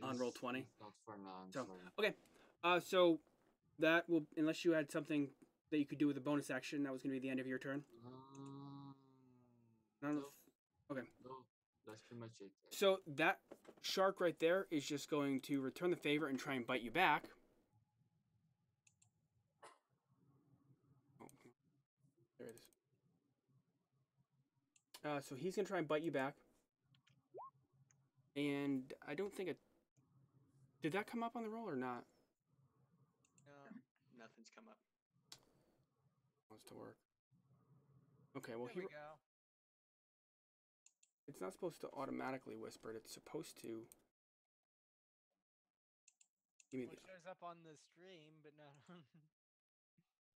On Roll20. It's not for now. I'm So sorry. okay, so that will, unless you had something that you could do with a bonus action, that was going to be the end of your turn. I don't know No, if- okay. no, that's pretty much it. So that shark right there is just going to return the favor and try and bite you back. Oh, there it is. So he's going to try and bite you back. And I don't think it... Did that come up on the roll or not? No. Nothing's come up. Wants to work. Okay, well, There we go. it's not supposed to automatically whisper it. It's supposed to... Give me Well, the... it shows up on the stream, but not on.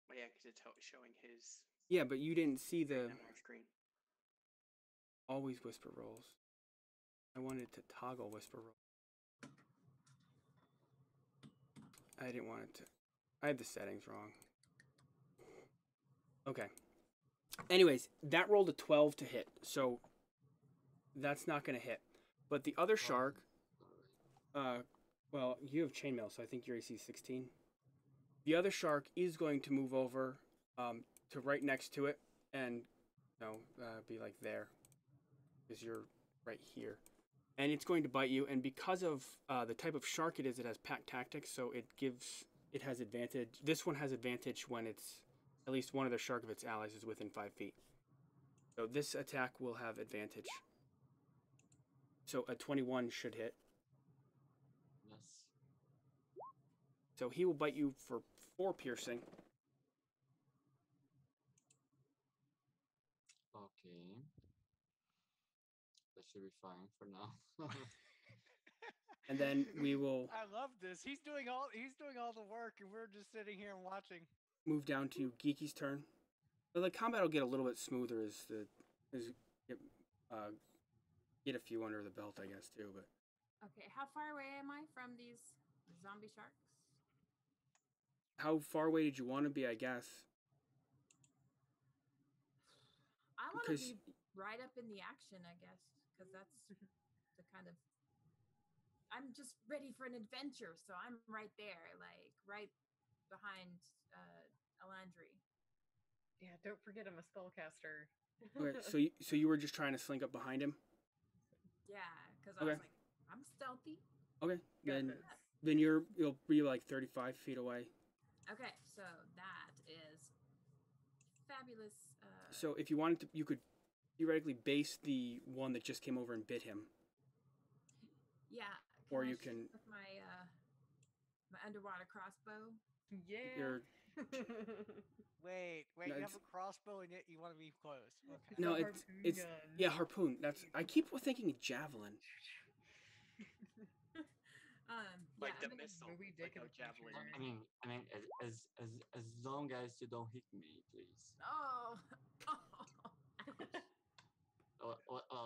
Well, yeah, because it's showing his Yeah, but you didn't see the name on our screen. always whisper rolls. I wanted to toggle whisper roll. I didn't want it to... I had the settings wrong. Okay. Anyways, that rolled a 12 to hit, so that's not going to hit. But the other shark... well, you have chainmail, so I think your AC is 16. The other shark is going to move over to right next to it and be like there. Because you're right here. And it's going to bite you, and because of the type of shark it is, it has pack tactics, so it has advantage. This one has advantage when it's at least one of the shark of its allies is within 5 feet. So this attack will have advantage. So a 21 should hit. Yes. So he will bite you for 4 piercing. Okay. That should be fine for now. And then we will I love this. He's doing all the work, and we're just sitting here and watching. move down to Geeky's turn. But the combat will get a little bit smoother as get a few under the belt, I guess, too. But Okay, how far away am I from these zombie sharks? how far away did you want to be, I guess? I want to Because- be right up in the action, I guess, because that's the kind of I'm just ready for an adventure, so I'm right there, like right behind Alandry. Yeah, don't forget I'm a spellcaster. Okay, so you were just trying to slink up behind him. Yeah, because I Okay. was like, I'm stealthy. Okay, Got then this. you'll be like 35 feet away. Okay, so that is fabulous. So if you wanted to, you could theoretically base the one that just came over and bit him. Yeah, Or I you shoot can- with my my underwater crossbow. Yeah. You're Wait, No, you have it's- a crossbow and yet you want to be close. Okay. no, a it's harpoon it's gun. yeah, harpoon. That's I keep thinking javelin. Like Yeah, the missile. movie Like Dick of how the javelin. Future. I mean, as long as you don't hit me, please. oh,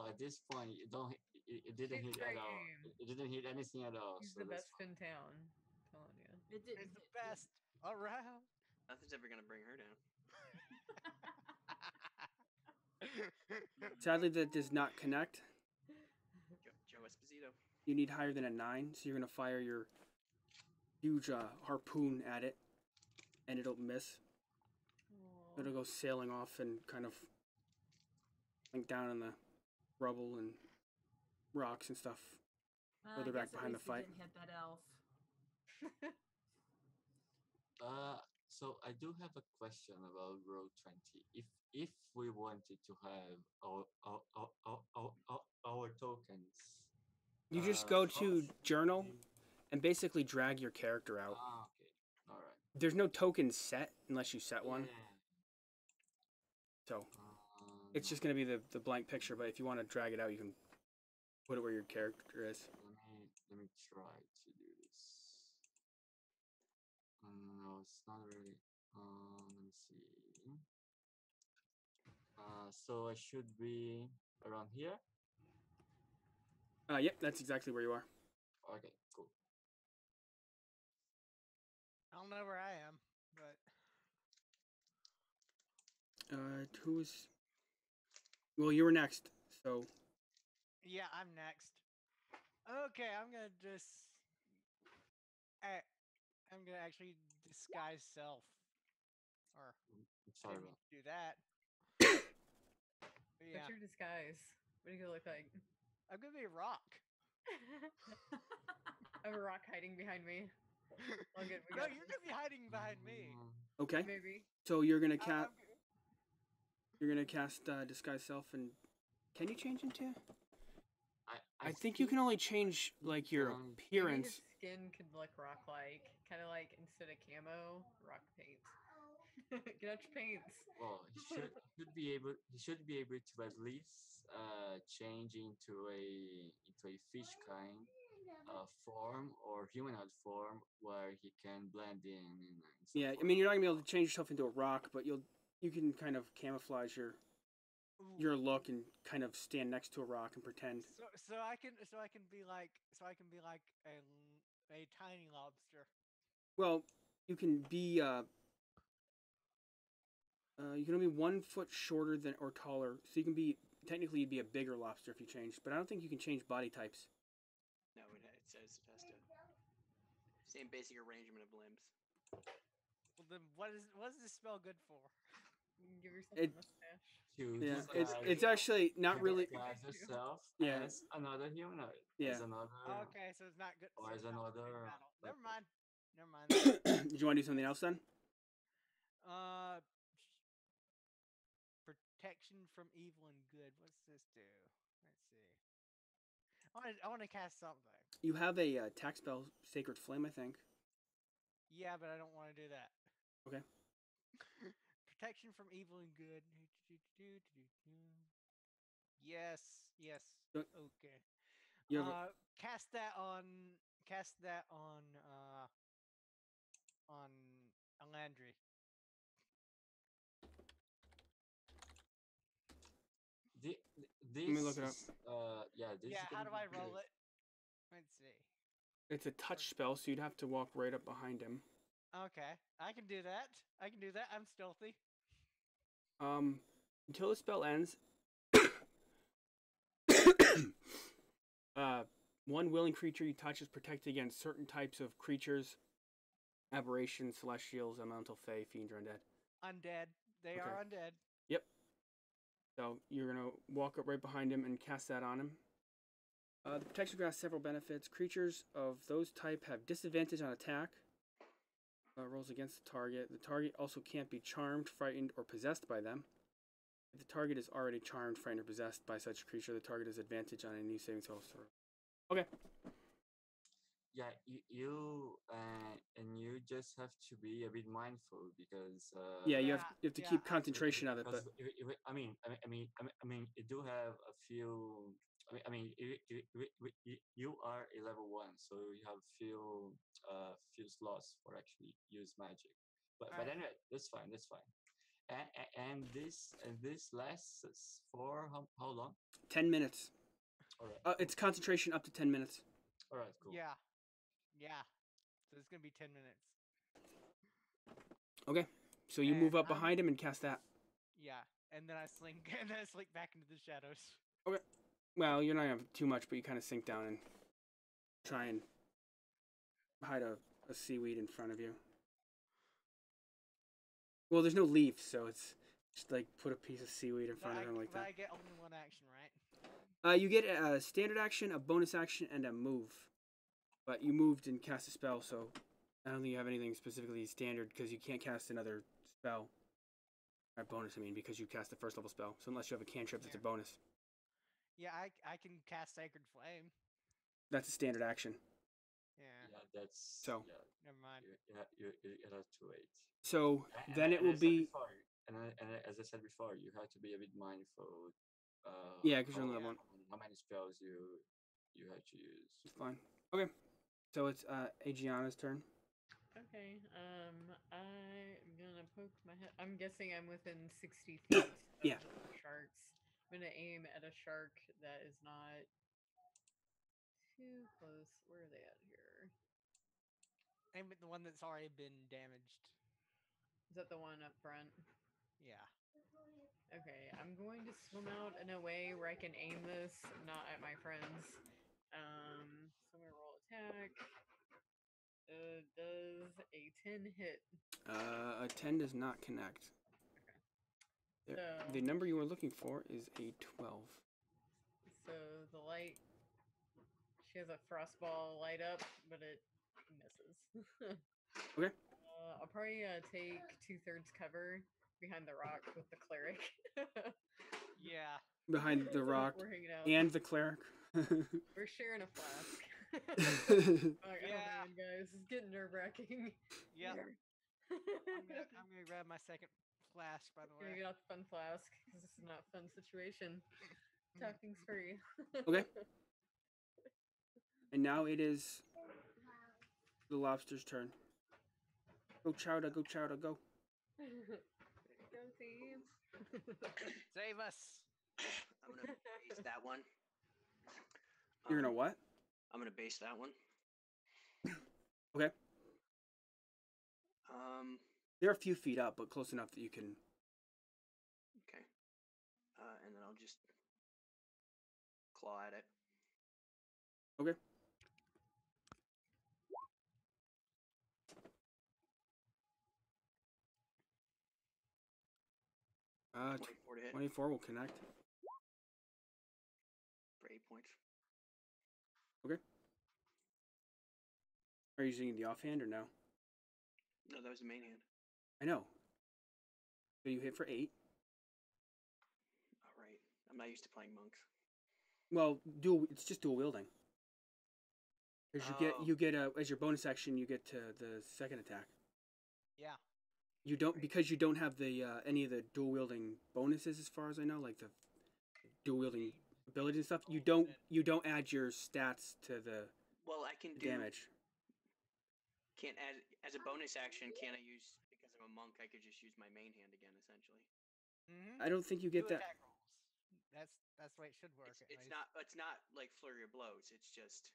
At this point, you don't. It didn't She's hit at all. great. It didn't hit anything at all. He's So the that's best in town. Telling you. it didn't. It's the best around. Nothing's ever gonna bring her down. Sadly, that does not connect. Joe Esposito. You need higher than a 9, so you're gonna fire your huge harpoon at it, and it'll miss. Aw. It'll go sailing off and kind of sink down in the rubble and rocks and stuff. Further I back guess at behind the least we fight. didn't hit that elf. So I do have a question about row 20. If we wanted to have our tokens, You just go how to should journal we- and basically drag your character out. Okay, all right. There's no token set unless you set one, Yeah. so it's just gonna be the blank picture. But if you want to drag it out, you can put it where your character is. Let me try to do this. No, it's not really. Let me see. So I should be around here. Yep, that's exactly where you are. Okay, cool. I don't know where I am, but Who's? Well, you were next, so yeah, I'm next. Okay, I'm gonna just. I'm gonna actually disguise self, or I'm sorry maybe about. do that. But yeah, What's your disguise? What do you look like? I'm gonna be a rock. I have a rock hiding behind me. All good. We No, got you're this. gonna be hiding behind me. okay. Maybe. So you're gonna I- cast. You're gonna cast disguise self, and can you change into? I think you can only change like your Um, Maybe appearance. his skin could look rock-like, kind of like instead of camo, rock paint. Get out your paints. Well, he should be able to at least change into a fish kind form or humanoid form where he can blend in. And so Yeah, I forth. mean you're not gonna be able to change yourself into a rock, but you can kind of camouflage Ooh. your look and kind of stand next to a rock and pretend. So I can be like a tiny lobster. Well, you can be you can only be 1 foot shorter than or taller, so you can be technically you'd be a bigger lobster if you changed. But I don't think you can change body types. No, it says it has to. Same basic arrangement of limbs. Well, then what is this spell good for? You can give yourself It- a mustache. To Yeah, disguise- it's actually not to really. disguise yourself Yeah. as another humanoid. Yeah. As another. Okay, so it's not good. Or so as it's not good in another battle. Never weapon. mind. Never mind. Did you want to do something else then? Protection from evil and good. What's this do? Let's see. I want to cast something. You have a attack spell, Sacred Flame, I think. Yeah, but I don't want to do that. Okay. Protection from evil and good. Yes. Don't- Okay. You have a, Cast that on Alandry. This me look it up. is, yeah, this Yeah, is how gonna do I be roll good. it? Let's see. it's a touch spell, so you'd have to walk right up behind him. Okay, I can do that. I'm stealthy. Until the spell ends, One willing creature you touch is protected against certain types of creatures, aberrations, celestials, elemental, fae, fiends, or undead. Undead. They Okay. are undead. Yep. So you're gonna walk up right behind him and cast that on him. The protection graph has several benefits. Creatures of those type have disadvantage on attack. Rolls against the target. The target also can't be charmed, frightened, or possessed by them. If the target is already charmed, frightened, or possessed by such a creature, the target has advantage on any saving throws. Okay. Yeah, and you just have to be a bit mindful because Yeah, you Yeah, have to yeah, keep I- concentration of it, because but you do have a few. You are a level 1, so you have few slots for actually use magic. But Alright. anyway, that's fine. That's fine. And this lasts for how long? 10 minutes. All right. It's concentration up to 10 minutes. All right. Cool. Yeah. Yeah. So it's gonna be 10 minutes. Okay. So you And move up I'm- behind him and cast that. Yeah. And then I slink and then I slink back into the shadows. Okay. Well, you're not gonna have too much, but you kind of sink down and try and hide a seaweed in front of you. Well, there's no leaves, so it's just like put a piece of seaweed in front of him like But that. I get only one action, right? You get a standard action, a bonus action, and a move. But you moved and cast a spell, so I don't think you have anything specifically standard because you can't cast another spell. Or bonus, I mean, because you cast a first level spell. So unless you have a cantrip that's a bonus. Yeah, I can cast Sacred Flame. That's a standard action. Yeah. Yeah, that's So. Yeah, Never mind. you have to wait. So And- then and it will as I said be... before, and as I said before, you have to be a bit mindful. Yeah, because you're on how- level 1. How many spells you have to use. It's fine. Okay. So it's Agianna's turn. Okay, I'm gonna poke my head. I'm guessing I'm within 60 feet of Yeah. the sharks. I'm gonna aim at a shark that is not too close. Where are they at here? Aim at the one that's already been damaged. Is that the one up front? Yeah. Okay, I'm going to swim out in a way where I can aim this, not at my friends. So I'm gonna roll attack. Does a 10 hit? A 10 does not connect. So The number you were looking for is a 12. So the light, she has a frost ball light up, but it misses. Okay. I'll probably take 2/3 cover behind the rock with the cleric. Yeah. Behind the rock We're hanging out. and the cleric. We're sharing a flask. Like, Yeah. oh man, guys, it's getting nerve-wracking. Yep. Here. I'm gonna grab my second flask, by the Gonna way. get out the fun flask because this is not a fun situation. Talking's free. Okay. And now it is the lobster's turn. Go Chowdah, go Chowdah, go. Go team. Save us. I'm gonna base that one. You're gonna what? I'm gonna base that one. Okay. They're a few feet up, but close enough that you can... Okay. And then I'll just claw at it. Okay. Uh, 24 to hit 24 will connect. for 8 points. Are you using the offhand or no? No, that was the main hand. I know. So you hit for 8. All right. I'm not used to playing monks. Well, it's just dual wielding. Because you get as your bonus action, you get to the second attack. Yeah. You don't, because you don't have the any of the dual wielding bonuses, as far as I know, like the dual wielding abilities and stuff. You don't add your stats to the Well, I can do damage. Can't add as a bonus action. Can I use, because I'm a monk? I could just use my main hand again, essentially. Mm-hmm. I don't think you get that. Attack rolls. That's the way it should work. It's not. It's not like flurry of blows. It's just.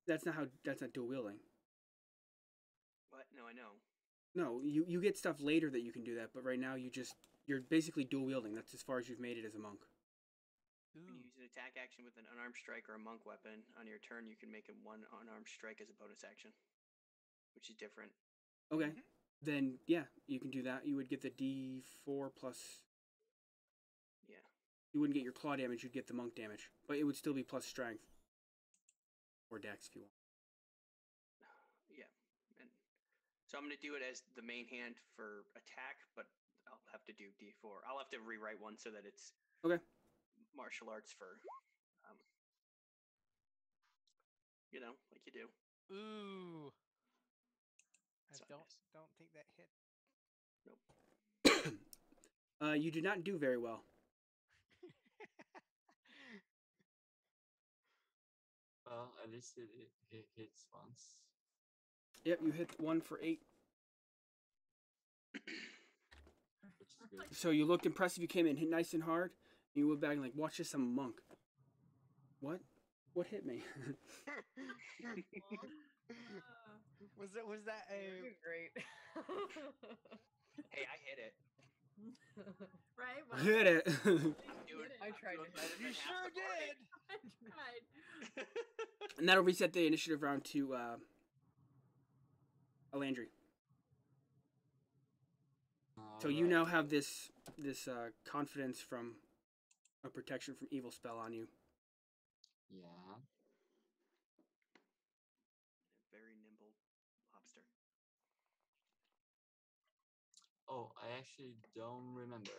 That's not dual wielding. What? No, I know. No, you get stuff later that you can do that, but right now you're basically dual wielding. That's as far as you've made it as a monk. When you use an attack action with an unarmed strike or a monk weapon, on your turn you can make a one unarmed strike as a bonus action, which is different. Okay. Then, yeah, you can do that. You would get the D4 plus... Yeah. You wouldn't get your claw damage, you'd get the monk damage. But it would still be plus strength. Or dex if you want. Yeah. And so I'm going to do it as the main hand for attack, but I'll have to do D4. I'll have to rewrite one so that it's Okay. martial arts for, you know, like you do. Ooh. I So don't think that hit. Nope. You did not do very well. Well, at least it hits once. Yep, you hit 1 for 8. Which is good. So you looked impressive, you came in hit nice and hard, and you went back and like, watch this, I'm a monk. What? What hit me? Was that a You're doing great. Hey, I hit it. Right? I hit it. I tried to hit You sure did. I tried. And that'll reset the initiative round to Alandry. So you now have this confidence from a protection from evil spell on you. Yeah. Very nimble lobster. Oh, I actually don't remember.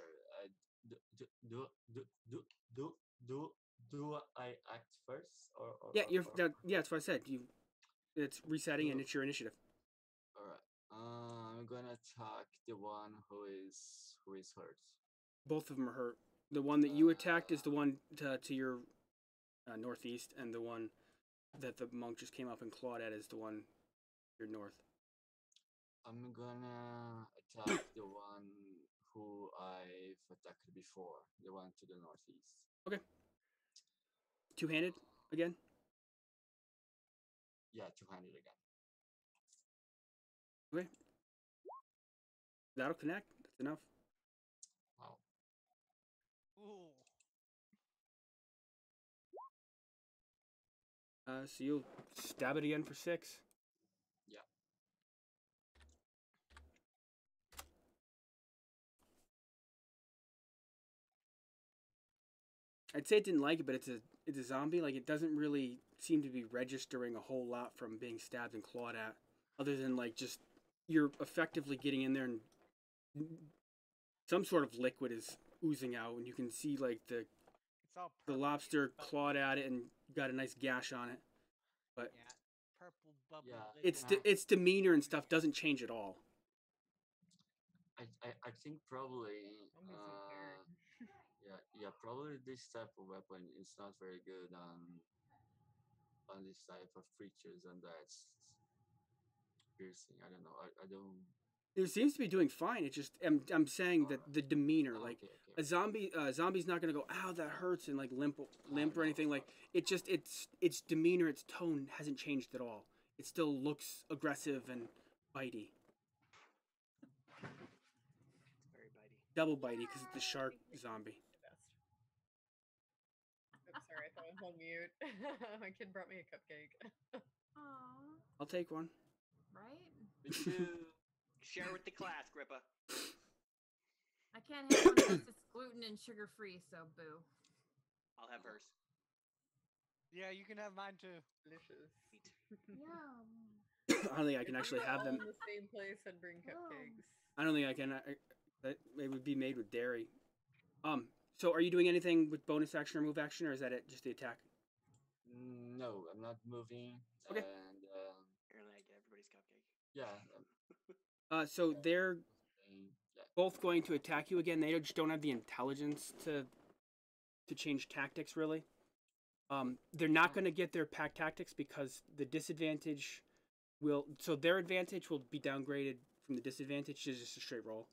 Do I act first or Yeah, or- yeah, that's what I said. It's resetting and So- it's your initiative. All right. I'm gonna attack the one who is hurt. Both of them are hurt. The one that you attacked is the one to your northeast, and the one that the monk just came up and clawed at is the one your north. I'm gonna attack the one who I've attacked before, the one to the northeast. Okay. Two-handed again? Yeah, two-handed again. Okay. That'll connect. That's enough. Wow. Ooh. So you'll stab it again for 6. Yeah. I'd say it didn't like it, but it's a zombie. Like, it doesn't really seem to be registering a whole lot from being stabbed and clawed at, other than like just you're effectively getting in there and some sort of liquid is oozing out, and you can see like the It's all the purple, lobster bubbly. clawed at it and got a nice gash on it. But Yeah, purple bubbly. Yeah. liquid. its demeanor and stuff doesn't change at all. I think probably Zombies don't care. yeah, probably this type of weapon is not very good on this type of creatures, and that's piercing. I don't know. I don't. It seems to be doing fine. It just I'm saying that the demeanor, like Okay. a zombie's not gonna go, ow, that hurts, and like limp or anything. Like it just its demeanor, its tone hasn't changed at all. It still looks aggressive and bitey, It's very bitey. double bitey because it's the shark zombie. The best. Oops, sorry, I thought I was on mute. My kid brought me a cupcake. Aww. I'll take one. Right? Me too. Share with the class, Grippa. I can't have one unless it's gluten and sugar free, so boo. I'll have hers. Yeah, you can have mine too. Delicious. Yeah. I don't think I can actually have them. In the same place and bring cupcakes. I don't think I can. It would be made with dairy. So are you doing anything with bonus action or move action, or is that it? Just the attack? No, I'm not moving. Okay. And Apparently, I get everybody's cupcake. yeah. So they're Yeah. both going to attack you again. They just don't have the intelligence to change tactics, really. They're not going to get their pack tactics because the disadvantage will... So their advantage will be downgraded from the disadvantage to just a straight roll.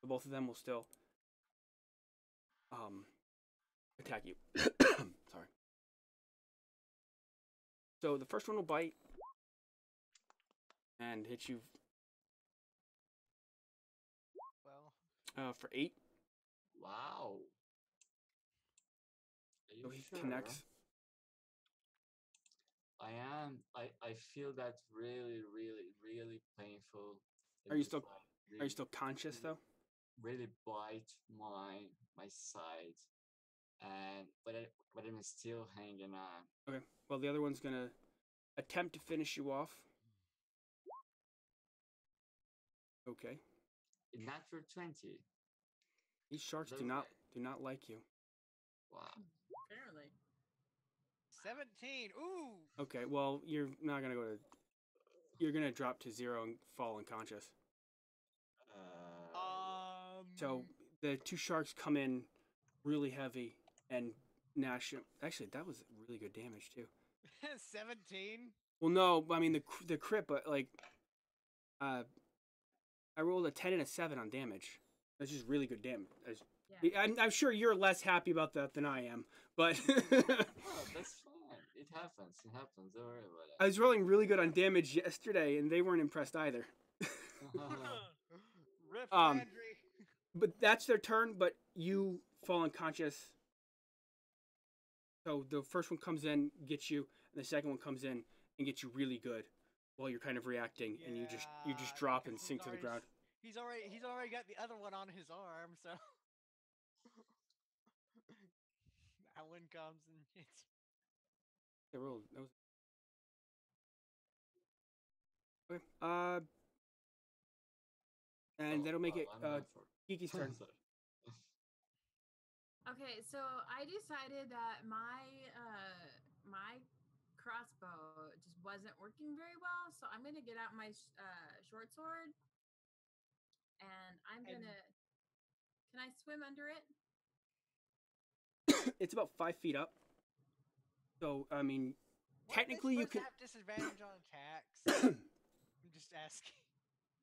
But both of them will still attack you. Sorry. So the first one will bite and hit you Well, for 8. Wow. you So he sure? connects. I feel that really, really, really painful. It Are you just still like are you still conscious though? really bite my side, and but I'm still hanging on. Okay. Well, the other one's gonna attempt to finish you off. Okay. Natural 20. These sharks Those do not like you. Wow. Apparently. 17. Ooh. Okay. Well, you're not gonna go to. You're gonna drop to 0 and fall unconscious. So the two sharks come in really heavy and gnash him. Actually, that was really good damage too. 17. Well, no, I mean the crit, but like, I rolled a 10 and a 7 on damage. That's just really good damage. Yeah. I'm sure you're less happy about that than I am, but Oh, that's fine. It happens. It happens. Don't worry about I was rolling really good on damage yesterday, and they weren't impressed either. it. Rip Um, Landry. But that's their turn. But you fall unconscious. So the first one comes in, gets you, and the second one comes in and gets you really good, while you're kind of reacting, and you just drop and because sink to the ground. He's already got the other one on his arm, so that one comes and hits. They rolled. That was... Okay. And that'll make it Kiki's turn. Okay, so I decided that my crossbow just wasn't working very well, so I'm gonna get out my short sword, and I'm gonna. Can I swim under it? It's about 5 feet up. So I mean, Weren't technically they you supposed can. to have disadvantage on attacks. I'm just asking.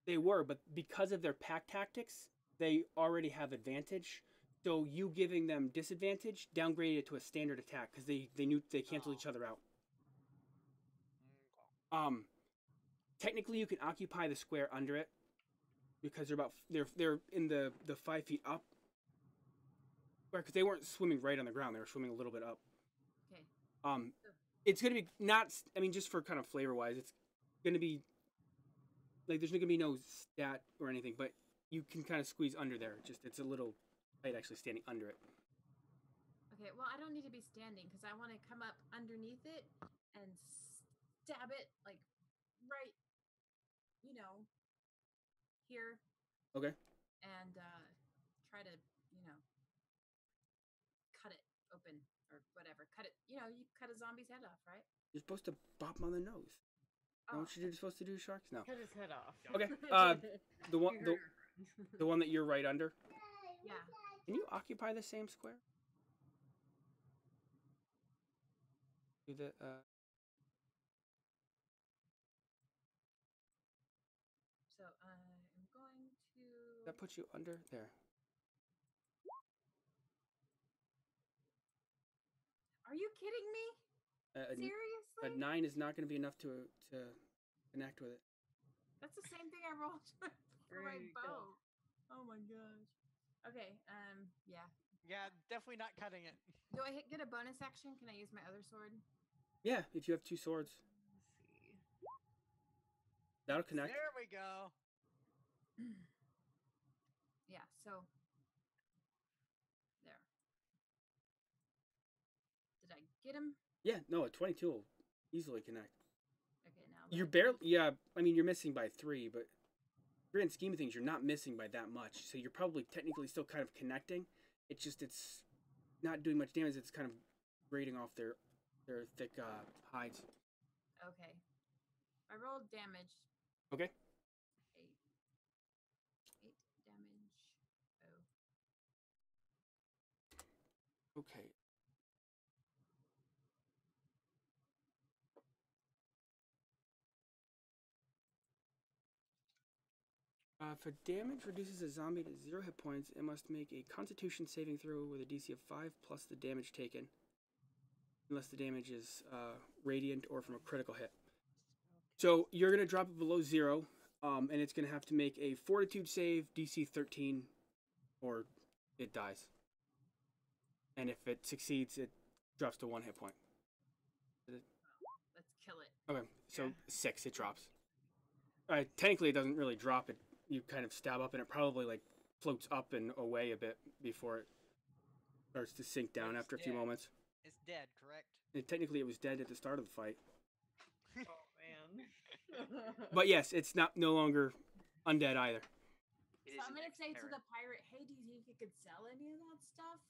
They were, but because of their pack tactics, they already have advantage. So you giving them disadvantage downgraded it to a standard attack because they knew they cancel each other out. Technically you can occupy the square under it because they're in the 5 feet up. Because they weren't swimming right on the ground; they were swimming a little bit up. Okay. It's gonna be not. I mean, just for kind of flavor wise, it's gonna be like there's gonna be no stat or anything, but you can kind of squeeze under there. Just it's a little tight actually standing under it. Okay. Well, I don't need to be standing because I want to come up underneath it and stab it like right, here. Okay. And try to, cut it open or whatever. Cut it. You cut a zombie's head off, right? You're supposed to bop him on the nose. Know what you're supposed to do, sharks? No. Cut his head off. Okay. The one that you're right under. Yeah. Can you occupy the same square? Do the So I'm going to. that puts you under there. Are you kidding me? Seriously? A 9 is not going to be enough to connect with it. That's the same thing I rolled for my bow. Oh my gosh. Okay. Yeah. Yeah, definitely not cutting it. Do I get a bonus action? Can I use my other sword? Yeah, if you have 2 swords. Let's see. That'll connect. There we go. Yeah, so there. Did I get him? Yeah, no, a 22 will easily connect. Okay, now You're barely, yeah, I mean, you're missing by 3, but grand scheme of things, you're not missing by that much. So you're probably technically still kind of connecting. It's just, it's not doing much damage. It's kind of grating off their thick hides. Okay. I rolled damage. Okay. 8 damage. Oh. Okay. If a damage reduces a zombie to 0 hit points, it must make a Constitution saving throw with a DC of 5 plus the damage taken, unless the damage is radiant or from a critical hit. So you're going to drop it below 0, and it's going to have to make a Fortitude save, DC 13, or it dies. And if it succeeds, Drops to 1 hit point. Let's kill it. Okay, so Yeah. 6, it drops. Technically, it doesn't really drop. You kind of stab up, and it probably like floats up and away a bit before it starts to sink down It's after a few dead. moments. It's dead, correct? And technically, it was dead at the start of the fight. Oh man. But yes, it's no longer undead either. It So is I'm an gonna say to ex-parent. the pirate, hey, do you think you could sell any of that stuff?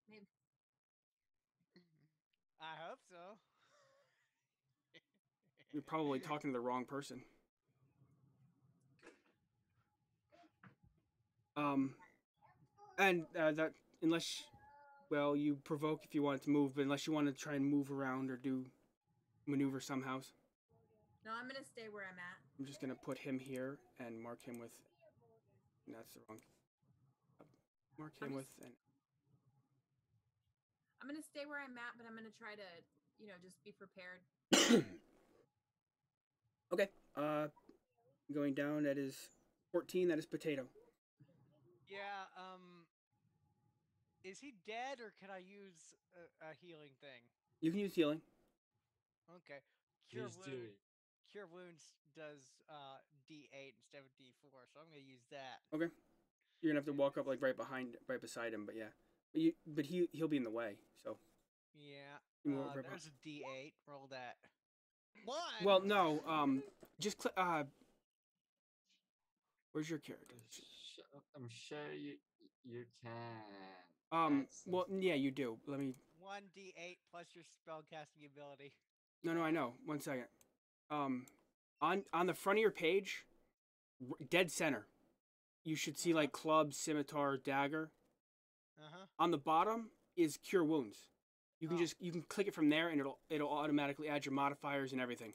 Maybe. I hope so. You're probably talking to the wrong person. And that unless, well, you provoke if you want it to move, but unless you want to try and move around or do maneuver somehow. No, I'm gonna stay where I'm at. I'm just gonna put him here and mark him with. That's the wrong. Mark him with an. I'm gonna stay where I'm at, but I'm gonna try to, just be prepared. Okay. Going down. That is 14. That is potato. Yeah. Is he dead, or can I use a healing thing? You can use healing. Okay. Please do. Cure wounds does D8 instead of D4, so I'm gonna use that. Okay. You're gonna have to walk up like right beside him, but yeah. But he'll be in the way. So. Yeah. You can go right There's a D8. Roll that. 1. Well, no. Just click. Where's your character? I'm sure you can. Well, yeah, you do. Let me. 1d8 plus your spellcasting ability. No, I know. 1 second. On the front of your page, dead center, you should see like club, scimitar, dagger. On the bottom is cure wounds. You can you can click it from there, and it'll automatically add your modifiers and everything.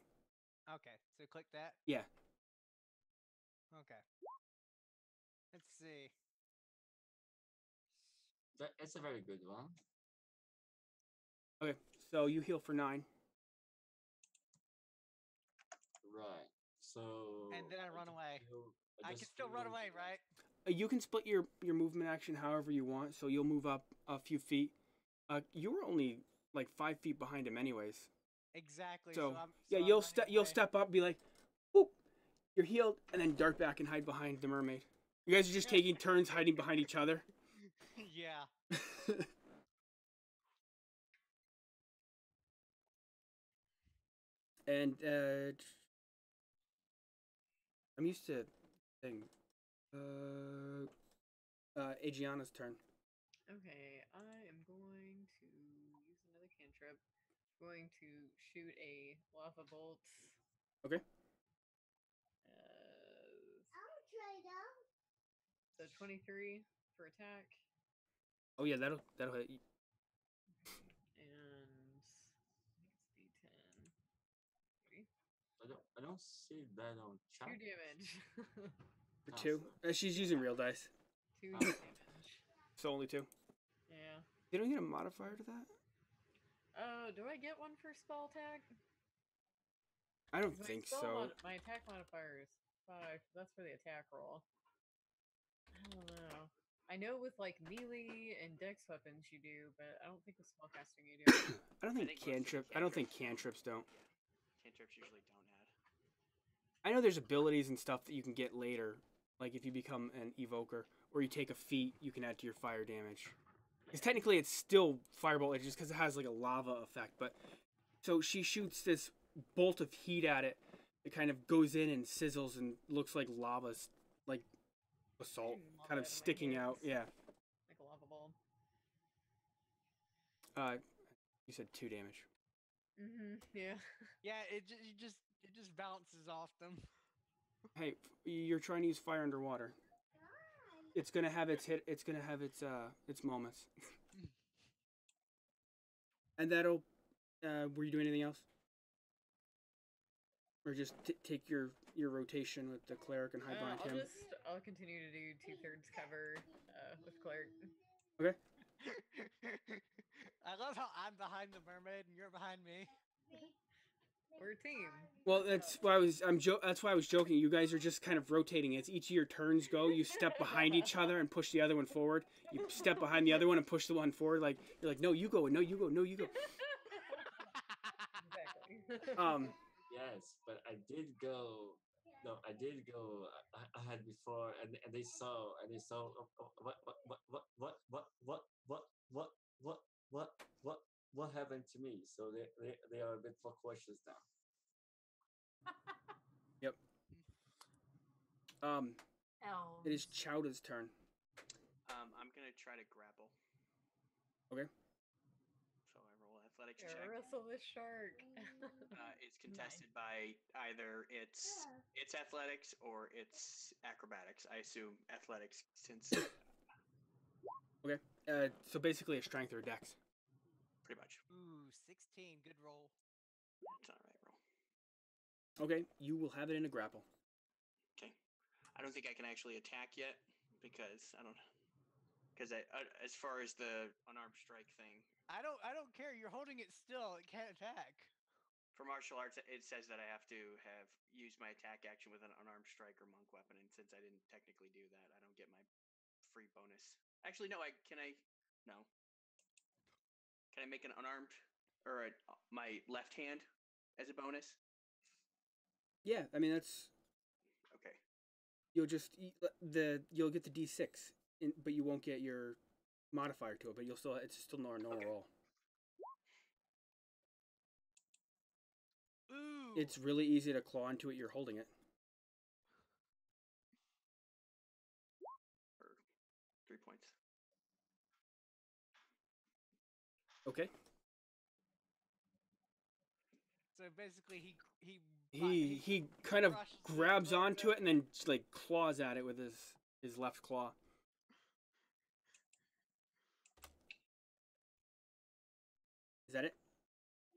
Okay, so click that. Yeah. Okay. Let's see. It's a very good one. Okay, so you heal for 9. Right. So. And then I run away. I can just still run feel- away, right? You can split your movement action however you want, so you'll move up a few feet. You were only like 5 feet behind him, anyways. Exactly. So, I'm you'll running you'll away. step up, be like, "Whoop, you're healed," and then dart back and hide behind the mermaid. You guys are just taking turns hiding behind each other. Yeah. And I'm used to thing. AGEANNA's turn. Okay, I am going to use another cantrip. I'm going to shoot a lava bolt. Okay. So 23 for attack. Oh yeah, that'll hit. And next D10. I don't see that on chat. 2 damage. For 2. She's using real dice, 2 damage. so only 2. Yeah. You don't get a modifier to that? Do I get one for spell attack? I don't 'Cause think my so. my attack modifier is 5. That's for the attack roll. I don't know. I know with like melee and dex weapons you do, but I don't think with spellcasting you do. I don't think think most of the I don't think cantrips don't. Cantrips usually don't add. I know there's abilities and stuff that you can get later, like if you become an evoker or you take a feat, you can add to your fire damage. Because technically it's still firebolt, it's just because it has like a lava effect. But so she shoots this bolt of heat at it. It kind of goes in and sizzles and looks like lava's like basalt, kind of sticking out. Yeah. Like a lava ball. You said 2 damage. Yeah. Yeah, it just bounces off them. Hey, you're trying to use fire underwater. It's gonna have its hit. It's gonna have its moments. And that'll. Were you doing anything else? Or just take your rotation with the cleric and hide behind him? I'll continue to do 2/3 cover with cleric. Okay. I love how I'm behind the mermaid and you're behind me. We're a team. Well, that's why that's why I was joking. You guys are just kind of rotating. It's each of your turns go. You step behind each other and push the other one forward. You step behind the other one and push the one forward. Like you're like, no, you go, no, you go, no, you go. Exactly. Yes, but I did go. No, I did go. I had before, and they saw what what what what what happened to me. So they are a bit more cautious now. Yep. It is Elves. Chowdah's turn. I'm gonna try to grapple. Okay. So I roll athletics Yeah, check. wrestle this shark. It's contested by either its athletics or its acrobatics. I assume athletics, since Okay. So basically a strength or a dex. pretty much. Ooh, 16. Good roll. It's not right roll. Okay. You will have it in a grapple. Okay. I don't think I can actually attack yet because I don't. Because as far as the unarmed strike thing, I don't care. You're holding it still. It can't attack. for martial arts, it says that I have to have used my attack action with an unarmed strike or monk weapon, and since I didn't technically do that, I don't get my free bonus. Actually, no. No. Can I make an unarmed or my left hand as a bonus? Yeah. I mean that's Okay. you'll just you'll get the d6, but you won't get your modifier to it. But it's still normal Okay. roll. Ooh. It's really easy to claw into it. You're holding it. For 3 points. Okay. So basically, He kind of crushes it, grabs throws onto it and then just, like claws at it with his left claw. Is that it?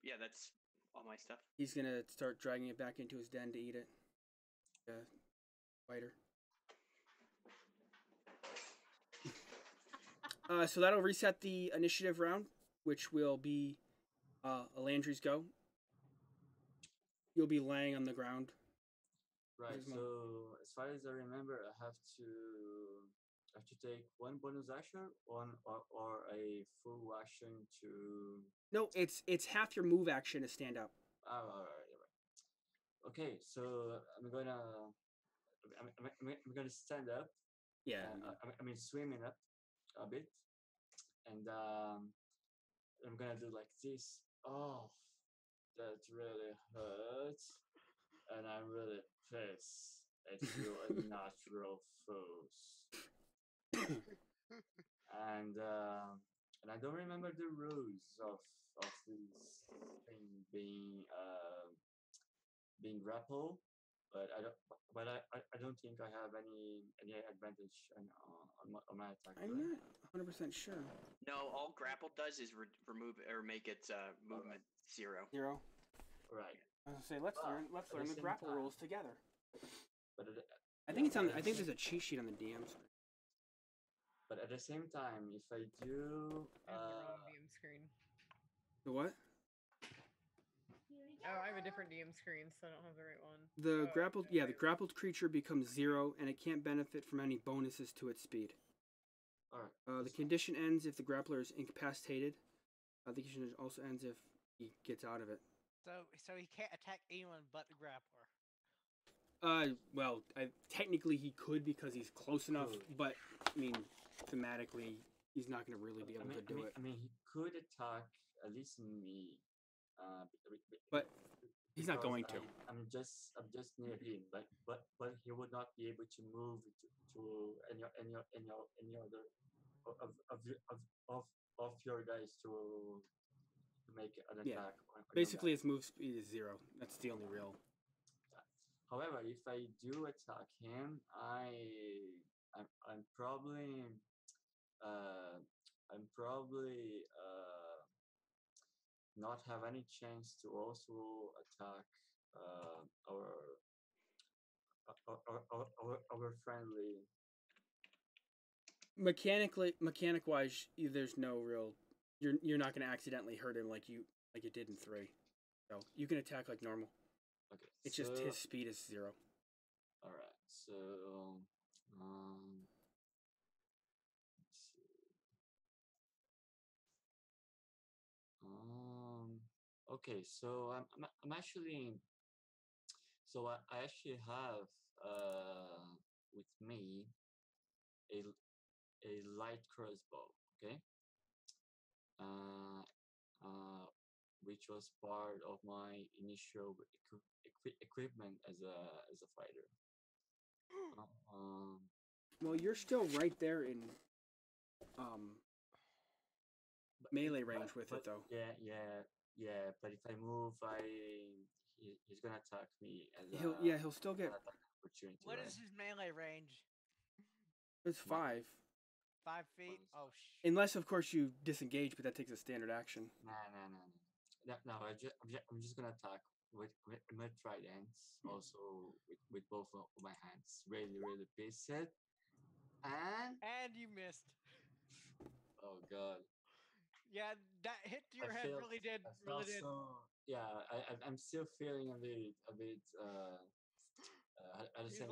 Yeah, that's all my stuff. He's gonna start dragging it back into his den to eat it. Spider. So that'll reset the initiative round, which will be Alandry's go. You'll be laying on the ground. Right. This is So as far as I remember, I have to take one bonus action, or a full action to. No, it's half your move action to stand up. Oh, all right. Okay, so I'm gonna stand up. Yeah. I mean swimming up a bit, and I'm gonna do like this. Oh, that really hurts, and I'm really pissed at your unnatural foes. And I don't remember the rules of this thing being grappled, but I don't think I have any advantage on my attack. I'm Right? not 100% sure. No, all grapple does is remove or make its movement 0. 0. Right. I was gonna say let's at learn the the same grapple time- rules together. But I think it's on. I think there's a cheat sheet on the DM screen. But at the same time, if I do, I have the wrong DM screen. The what? Oh, I have a different DM screen, so I don't have the right one. The Oh, grappled. no, Yeah, the wait. grappled creature becomes 0, and it can't benefit from any bonuses to its speed. all right. The condition ends if the grappler is incapacitated. The condition also ends if he gets out of it. So he can't attack anyone but the grappler. Well, technically he could because he's close enough, Could. but I mean, thematically, he's not going to really be able to do it. I mean, he could attack at least me, But he's not going to. I'm just near him, but he would not be able to move to any other of your guys to make an attack. Yeah. on your Basically, guys. his move speed is 0. That's the only real. However, if I do attack him, I'm probably not have any chance to also attack our friendly. Mechanic wise, there's no real. You're not going to accidentally hurt him like you did in 3. So you can attack like normal. Okay. It's just his speed is 0. All right. So let's see. Okay. So I'm actually. So I actually have with me a a light crossbow. Okay. Uh, which was part of my initial equipment as a fighter. Um, Well, you're still right there in um, melee range with it, though. Yeah. But if I move, he's gonna attack me as He'll still get. an attack opportunity. What right? is his melee range? It's 5, 5 feet? Oh, unless of course you disengage, but that takes a standard action. No. No, I'm just gonna attack with my tridents, also with both of my hands. Really pissed. And you missed. oh god. Yeah, that hit to your head really did. Really did. Yeah, I'm still feeling a bit how to say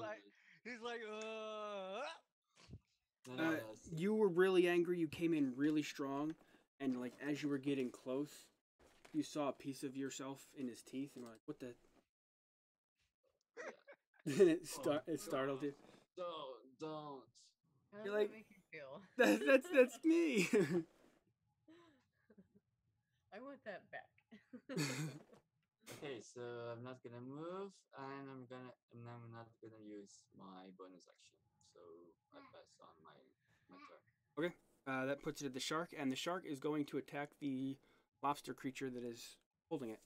He's like, no, You were really angry. You came in really strong, and like as you were getting close, you saw a piece of yourself in his teeth, and were like, "What the?" yeah. And it startled you. Don't. How You're does like- that make you feel? That's me. I want that back. Okay, so I'm not gonna move, and I'm not gonna use my bonus action. So I pass on my turn. Okay, that puts it at the shark, and the shark is going to attack the lobster creature that is holding it.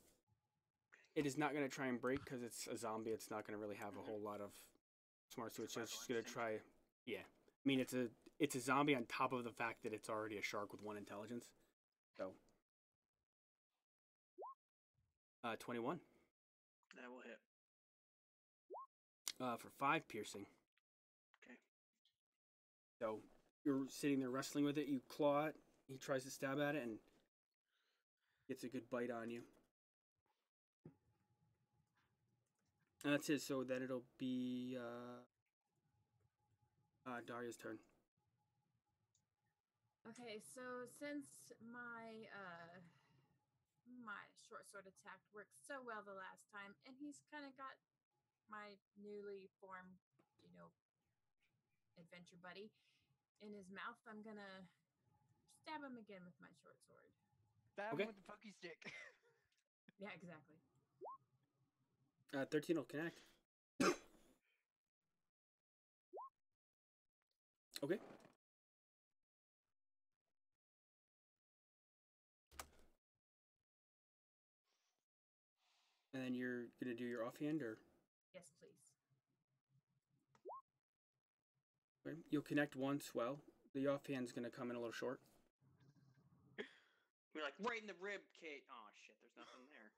It is not going to try and break because it's a zombie. It's not going to really have a whole lot of smart, so it's just going to try. Yeah, I mean it's a zombie on top of the fact that it's already a shark with 1 intelligence. So, 21. That will hit. For 5 piercing. Okay. So you're sitting there wrestling with it. You claw it. He tries to stab at it and gets a good bite on you. And that's it. So then it'll be Darya's turn. Okay, so since my my short sword attack worked so well the last time, and he's kind of got my newly formed, adventure buddy in his mouth, I'm gonna stab him again with my short sword. stab Okay. him with the pokey stick. Yeah, exactly. 13 will connect. Okay. And then you're gonna do your offhand, or Yes, please. okay. You'll connect once. Well, the offhand's gonna come in a little short. We're like right in the rib cage. Oh shit! There's nothing there.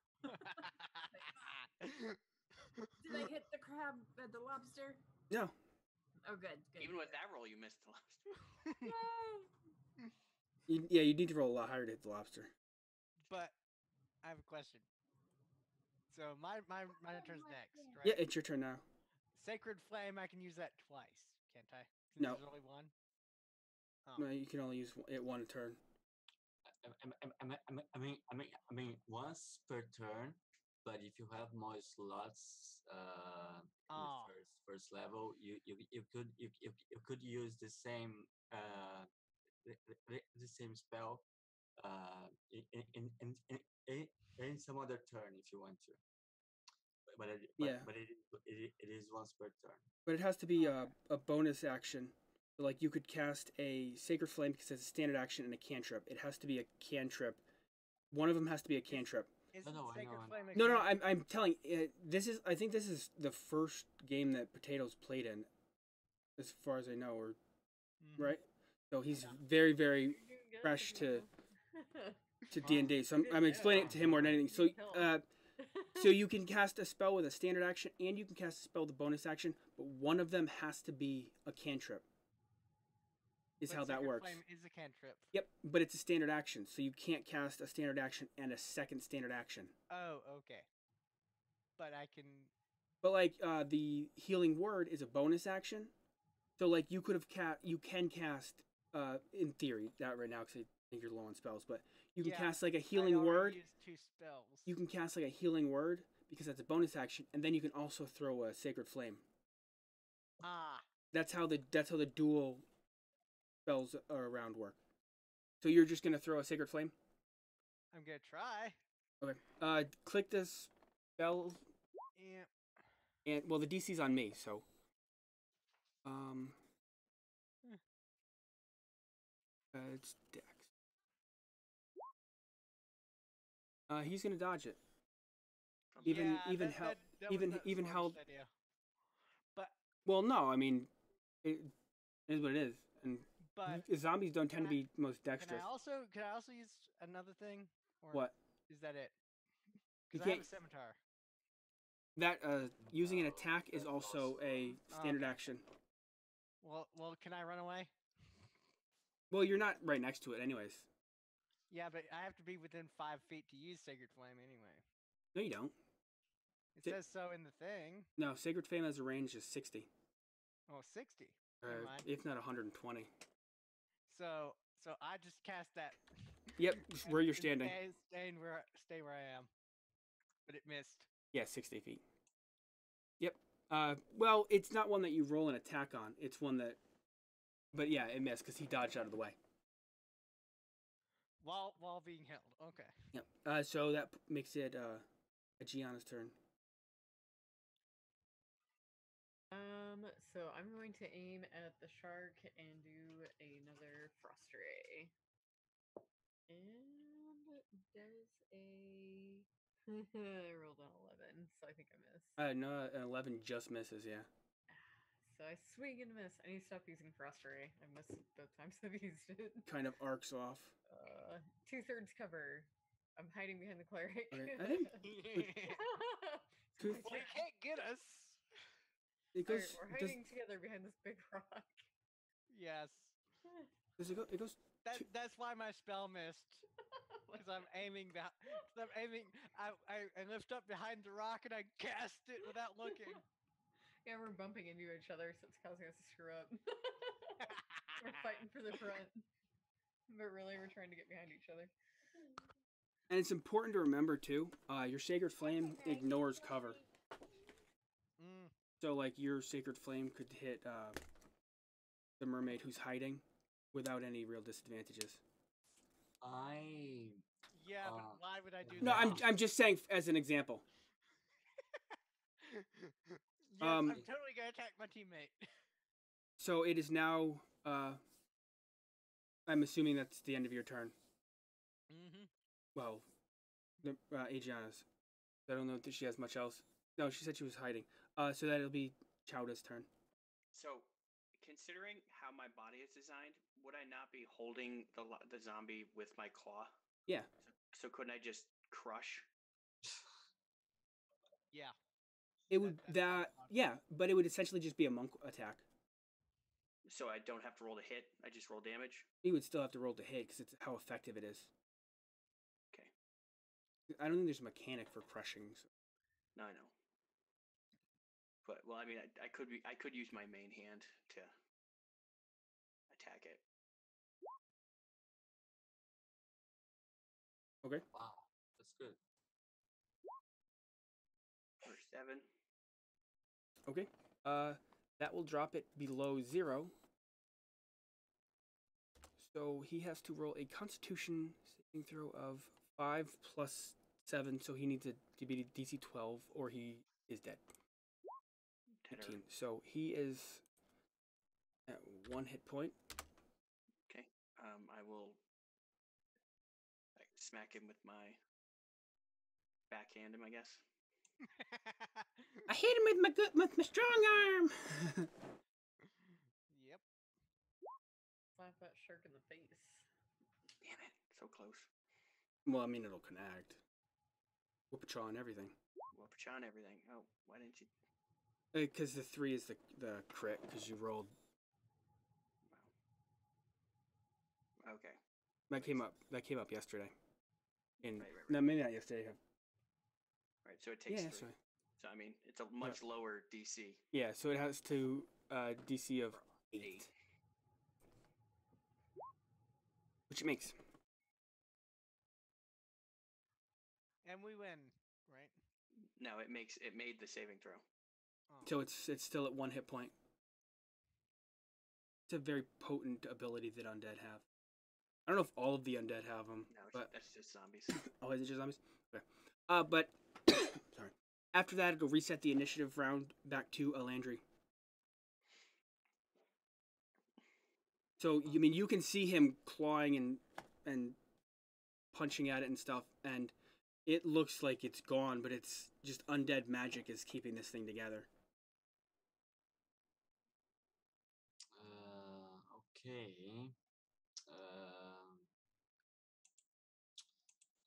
Did I hit the crab, the lobster? No. Oh, good. Even with that roll, you missed the lobster. Yay! You need to roll a lot higher to hit the lobster. But I have a question. So my turn's next, right? Yeah, it's your turn now. Sacred Flame, I can use that twice, can't I? Since No. There's only one. Oh. No, you can only use it 1 turn. I mean once per turn, but if you have more slots in the first level, you could use the same the same spell in some other turn if you want to. But it is once per turn. But it has to be a bonus action. So, like you could cast a Sacred Flame because it's a standard action and a cantrip. It has to be a cantrip. One of them has to be a cantrip. Isn't No, I Sacred know. Flame a No, cantrip? I'm telling. This is. I think this is the first game that Potatoes played in, as far as I know, or Mhm. right. So he's very, very You're doing good, fresh you to know. D&D. So I'm explaining it to him more than anything. So so you can cast a spell with a standard action, and you can cast a spell with a bonus action, but one of them has to be a cantrip. is But how that Sacred works. Flame is a cantrip. Yep, but it's a standard action, so you can't cast a standard action and a second standard action. Oh, okay. But I can. But like the healing word is a bonus action, so like you can cast in theory not right now because I think you're low on spells, but you can cast like a healing I already word. used 2 spells. You can cast like a healing word because that's a bonus action, and then you can also throw a sacred flame. Ah. That's how the dual spells around work. So you're just gonna throw a sacred flame? I'm gonna try. Okay. Click this spell, Yeah. and well, the DC's on me, so it's Dex. He's gonna dodge it. Even how. Idea. But Well, no, I mean, it is what it is, and but zombies don't tend to be most can dexterous. I also use another thing? Or What? is that it? You Because I have can't. a scimitar. That using an attack is also a standard action. Well, can I run away? Well, you're not right next to it, anyways. Yeah, but I have to be within 5 feet to use Sacred Flame anyway. No, you don't. It says so in the thing. No, Sacred Flame has a range of 60. Oh, 60. Never mind. If not 120. So I just cast that. Yep, just where you're standing. Stay where I am. But it missed. Yeah, 60 feet. Yep. Well, it's not one that you roll an attack on. It's one that. But yeah, it missed because he dodged out of the way. While being held. Okay. Yep. So that makes it AGEANNA's turn. So I'm going to aim at the shark and do another frost ray. And does a I rolled an 11, so I think I missed. No, an 11 just misses, yeah. So I swing and miss. I need to stop using frost ray. I missed both times I've used it. Kind of arcs off. 2/3 cover. I'm hiding behind the cleric. Okay, I think Well, he can't get us. it goes. We're hiding together behind this big rock. Yes. Does it go? It goes. That's why my spell missed. Because I'm aiming down. I lift up behind the rock and I cast it without looking. Yeah, we're bumping into each other, so it's causing us to screw up. We're fighting for the front. But really, we're trying to get behind each other. And it's important to remember, too, your Sacred Flame ignores cover. So, like, your Sacred Flame could hit the mermaid who's hiding without any real disadvantages. Yeah, but why would I do No, that? I'm just saying as an example. Yes, I'm totally gonna attack my teammate. So it is now. I'm assuming that's the end of your turn. Mm-hmm. Well, AGEANNA's. I don't know if she has much else. No, she said she was hiding. So that'll be CHOWDAH's turn. So, considering how my body is designed, would I not be holding the zombie with my claw? Yeah. So couldn't I just crush? Yeah. It would yeah, but it would essentially just be a monk attack. So I don't have to roll to hit. I just roll damage. You would still have to roll to hit because it's how effective it is. Okay. I don't think there's a mechanic for crushing. So. No, I know. But well, I mean, I could use my main hand to attack it. Okay. Wow, that's good. For 7. Okay. That will drop it below 0. So he has to roll a Constitution saving throw of 5 plus 7. So he needs to be DC 12, or he is dead. 15. So he is at 1 hit point. Okay. I will smack him with my backhand him, I guess. I hit him with my strong arm. Yep. Slap that shark in the face. Damn it! So close. Well, I mean, it'll connect. Whoop-a-chaw and everything. Whoop-a-chaw and everything. Oh, why didn't you? Because the 3 is the crit, because you rolled. Okay. That came up. That came up yesterday. In Right. no, maybe not yesterday. Right. So it takes Yeah, 3. sorry. So I mean, it's a much lower DC. Yeah, so it has to DC of 8. 8. Which it makes. And we win, right? No, it made the saving throw. Oh. So it's still at 1 hit point. It's a very potent ability that undead have. I don't know if all of the undead have them. No, but that's just zombies. oh, is it just zombies? Okay. But sorry. After that, it'll reset the initiative round back to Alandry. So you mean you can see him clawing and punching at it and stuff, and it looks like it's gone, but it's just undead magic is keeping this thing together. Okay.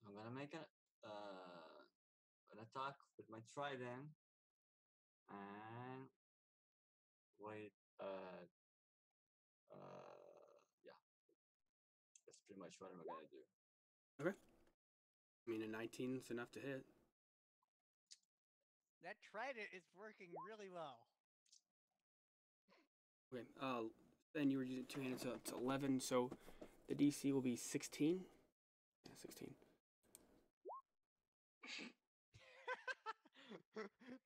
I'm gonna make an attack with my trident, and wait. Yeah, that's pretty much what I'm gonna do. Okay. I mean, a 19 is enough to hit. That trident is working really well. Okay. Then you were using 2 handed, so it's 11. So the DC will be 16. Yeah, 16.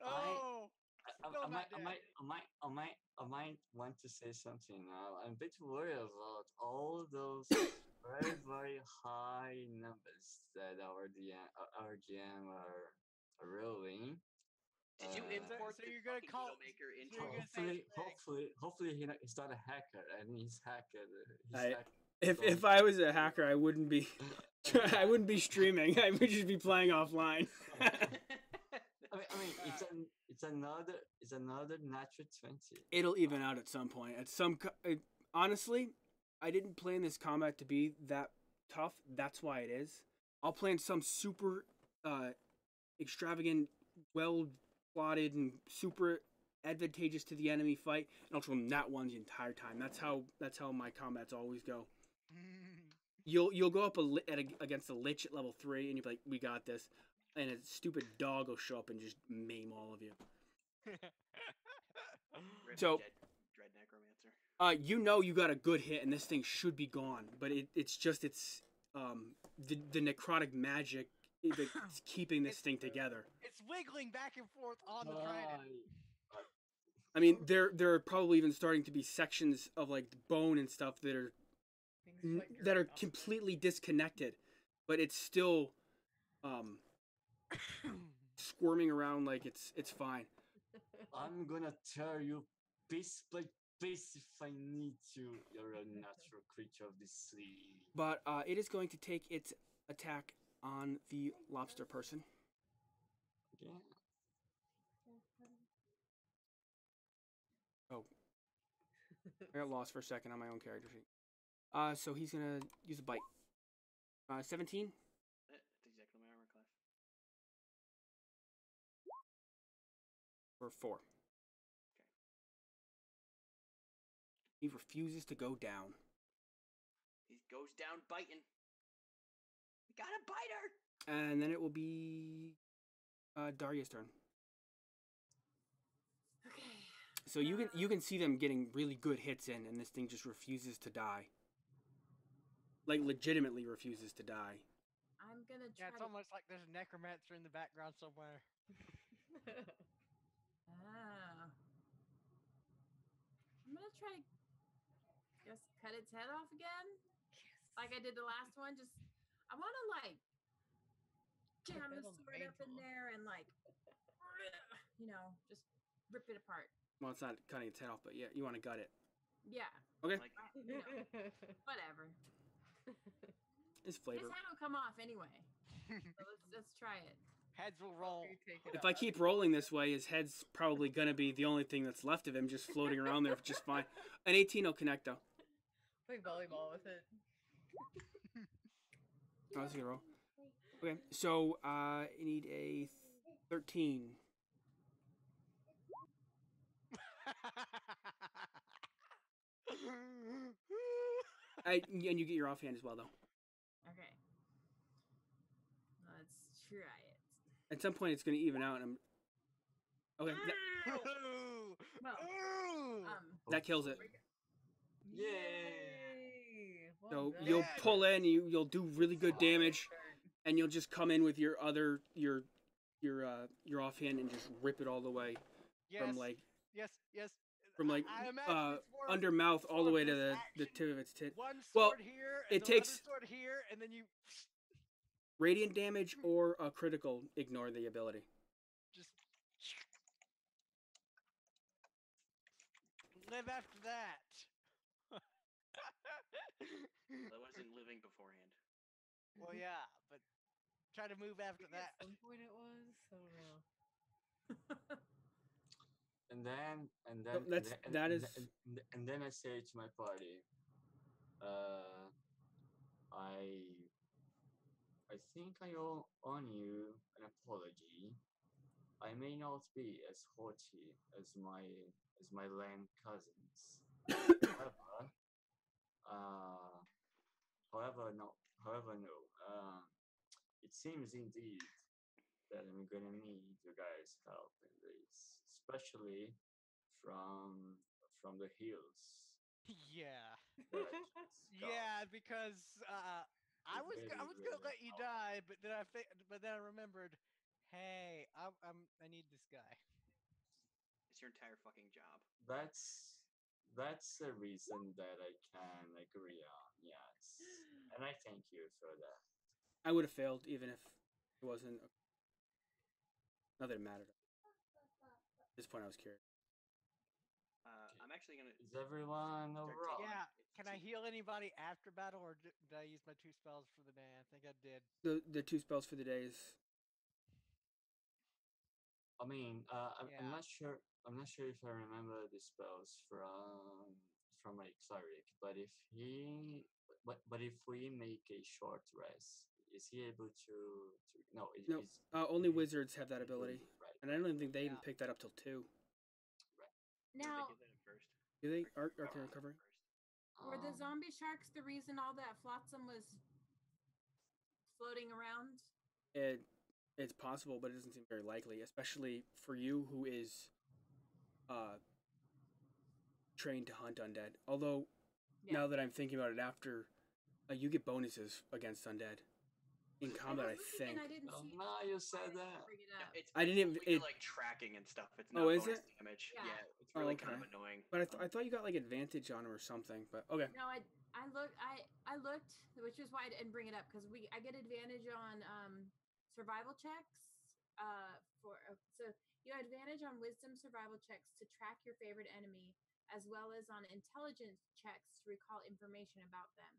Oh, I might want to say something now. I'm a bit worried about all those very, very high numbers that our GM are rolling. Did you import so the you're gonna fucking call- Widowmaker into so you're gonna say Hopefully he's not a hacker and he's hacked. If I was a hacker, I wouldn't be I wouldn't be streaming. I would just be playing offline. I mean, it's another natural 20. It'll even out at some point. Honestly, I didn't plan this combat to be that tough. That's why it is. I'll plan some super extravagant, well plotted and super advantageous to the enemy fight, and I'll throw nat ones the entire time. That's how my combats always go. You'll go up against a lich at level 3, and you'll be like, "We got this," and a stupid dog will show up and just maim all of you. So, Dread Necromancer. you got a good hit, and this thing should be gone, but it's the necrotic magic that's keeping this thing together. It's wiggling back and forth on the trident. I mean, there are probably even starting to be sections of like the bone and stuff that are completely disconnected, but it's still squirming around like it's fine. I'm gonna tear you piece by piece if I need to. You're a natural creature of the sea. But it is going to take its attack on the lobster person. Yeah. Oh. I got lost for a second on my own character sheet. So he's gonna use a bite. 17? That's exactly my armor class. For 4. Okay. He refuses to go down. He goes down biting. We gotta bite her! And then it will be Darya's turn. Okay. So you can see them getting really good hits in, and this thing just refuses to die. Like legitimately refuses to die. I'm gonna try. Yeah, it's almost like there's a necromancer in the background somewhere. Ah. I'm gonna try to just cut its head off again. Like I did the last one. I wanna like jam the sword up in there and like just rip it apart. Well, it's not cutting its head off, but yeah, you want to gut it. Yeah. Okay. Whatever. It's flavor. This head will come off anyway. So let's try it. Heads will roll. If I keep rolling this way, his head's probably gonna be the only thing that's left of him, just floating around there just fine. An 18 will connect though. Play volleyball with it. Oh, that's a good roll. Okay, so I need a 13. And you get your offhand as well, though. Okay. Let's try it. At some point, it's going to even out. And okay, Ooh. Well, Ooh. that kills it. Yay! Well So done. you'll Yeah. pull in, you'll do really good damage, and you'll just come in with your other your offhand and just rip it all the way Yes. from like Yes. from like I imagine it's more under mouth all the way to this the action. tip of its tit. One Well, sword here, and it the takes- other sword here, and then you Radiant damage or a critical, ignore the ability. just live after that. That wasn't living beforehand. Well, yeah, but try to move after Maybe that. At some point it was. I don't know. And then I say to my party, I think I owe on you an apology. I may not be as haughty as my land cousins. However, no. It seems indeed that I'm gonna need you guys' help in this, especially from the hills. Yeah. that I just got. Yeah, because I was very, gonna very let you die, but then I remembered, hey, I need this guy. It's your entire fucking job. That's a reason that I can agree on. Yes, and I thank you for that. I would have failed even if it wasn't. Not that it mattered. At this point, I was curious. I'm actually gonna. Is everyone overall? Yeah. Can I heal anybody after battle, or did I use my 2 spells for the day? I think I did. The 2 spells for the day is. I mean, I'm Yeah. not sure. I'm not sure if I remember the spells from my cleric, but if we make a short rest, is he able to no? No, only wizards have that ability, Right. and I don't even think they even Yeah. picked that up till 2. Now, They did that at first. Do they? Or Arcane recovery. were the Um, zombie sharks the reason all that flotsam was floating around? It's possible, but it doesn't seem very likely, especially for you who is trained to hunt undead. Although, now that I'm thinking about it, after you get bonuses against undead in combat, I was looking think. and I didn't oh, see no, you said that. bring it Yeah, up. it's I didn't only it- like tracking and stuff. It's Oh, not is bonus it? damage. Yeah. Yeah, it's really kind of okay. annoying. But I thought you got like advantage on them or something. But okay. No, I looked, which is why I didn't bring it up because I get advantage on survival checks. So you have advantage on wisdom survival checks to track your favorite enemy, as well as on intelligence checks to recall information about them.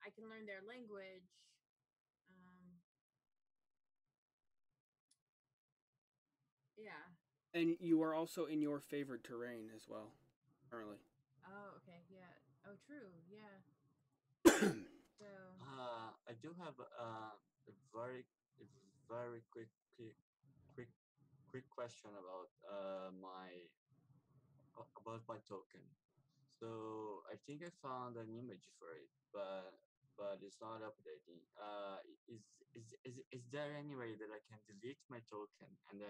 I can learn their language. Yeah. And you are also in your favored terrain as well, currently. Oh, okay. Yeah. Oh, true. Yeah. So. I do have a very quick question about my token. So I think I found an image for it, but it's not updating. Is there any way that I can delete my token and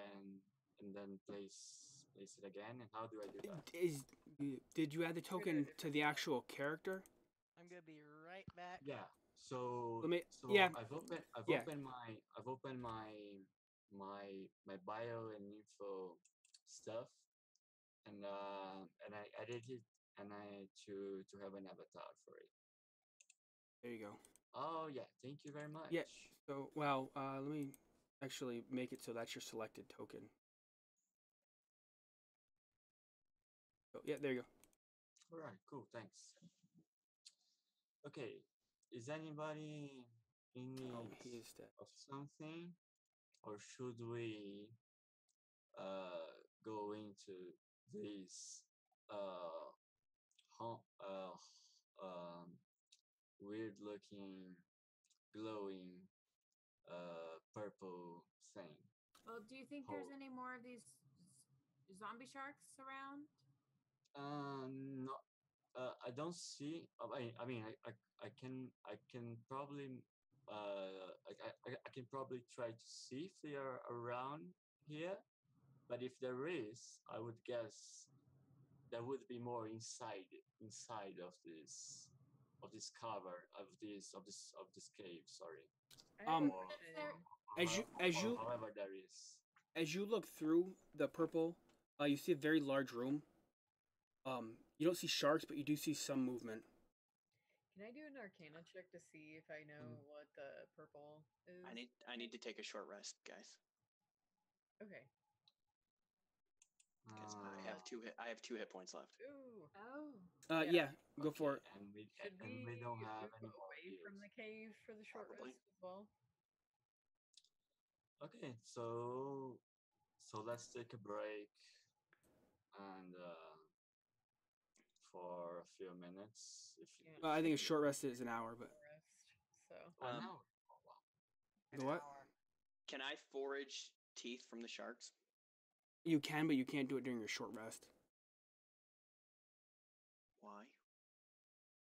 then place it again? And how do I do that? Did you add the token to the actual character? I'm gonna be right back. Yeah. So yeah. I've opened my bio and info stuff, and I edited and I to have an avatar for it. There you go. Oh yeah, thank you very much. Yeah. So well, let me actually make it so that's your selected token. So yeah, there you go. All right, cool, thanks. Okay, is anybody in need He is dead. of something, or should we go into this weird looking glowing purple thing? Well, do you think there's any more of these zombie sharks around? Not I don't see. I can probably I can probably try to see if they are around here. But if there is, I would guess there would be more inside of this cover of this cave. Sorry. I have a Um, question. However there is. as you look through the purple, you see a very large room. You don't see sharks, but you do see some movement. Can I do an Arcana check to see if I know what the purple is? I need to take a short rest, guys, Okay. because I have 2 hit points left. Ooh. Oh. Yeah, go for it. And Should we don't have move any more away from the cave for the short Probably. rest as well? Okay, so let's take a break and for a few minutes. If you Yeah. I think a short rest is an hour, but Rest. So. an hour. Oh, wow. the what? Can I forage teeth from the sharks? You can, but you can't do it during your short rest Why?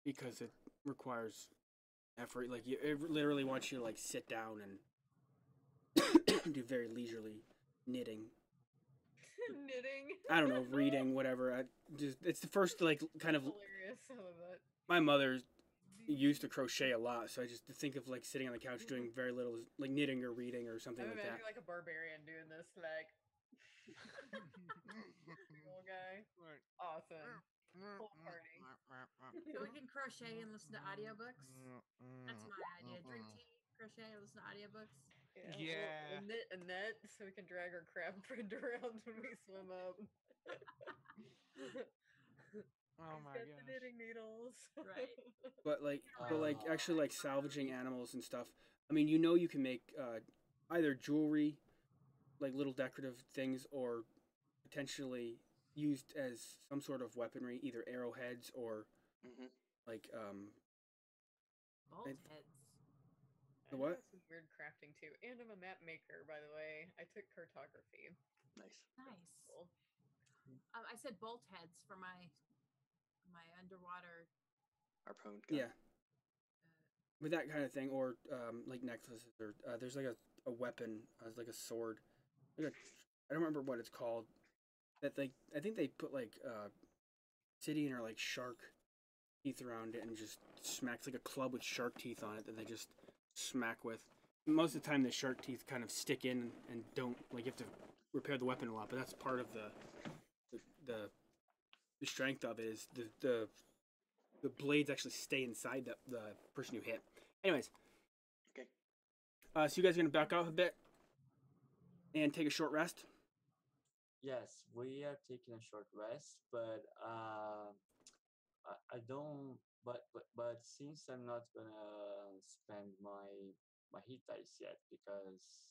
because it requires effort. Like it literally wants you to like sit down and do very leisurely knitting. Knitting. I don't know, reading, whatever. It's the first like kind of. Hilarious. I love that. My mother used to crochet a lot, so I just think of like sitting on the couch doing very little, like knitting or reading or something I'm like that. imagining like a barbarian doing this, like little guy. Awesome. Full party. So we can crochet and listen to audiobooks. That's my idea. Drink tea, crochet, and listen to audiobooks. Yeah. We'll knit a net so we can drag our crab friend around when we swim up. Oh my Get the gosh. knitting needles. Right. But like actually like salvaging animals and stuff. I mean, you can make either jewelry, like little decorative things, or potentially used as some sort of weaponry, either arrowheads or Mm-hmm. like Bolt I- heads. The what? I have some weird crafting too, and I'm a map maker, by the way. I took cartography. Nice. Nice. Cool. I said bolt heads for my underwater. Harpoon gun. yeah, with that kind of thing, or like necklaces, or there's like a weapon, like a sword, like I don't remember what it's called. That I think they put like obsidian or like shark teeth around it and just smacks like a club with shark teeth on it that they just smack with. Most of the time, the shark teeth kind of stick in and don't like you have to repair the weapon a lot. But that's part of the strength of it is the blades actually stay inside the person you hit. Anyways, Okay. So you guys are gonna back off a bit and take a short rest. Yes, we are taking a short rest, but I don't. But since I'm not gonna spend my hit dice yet because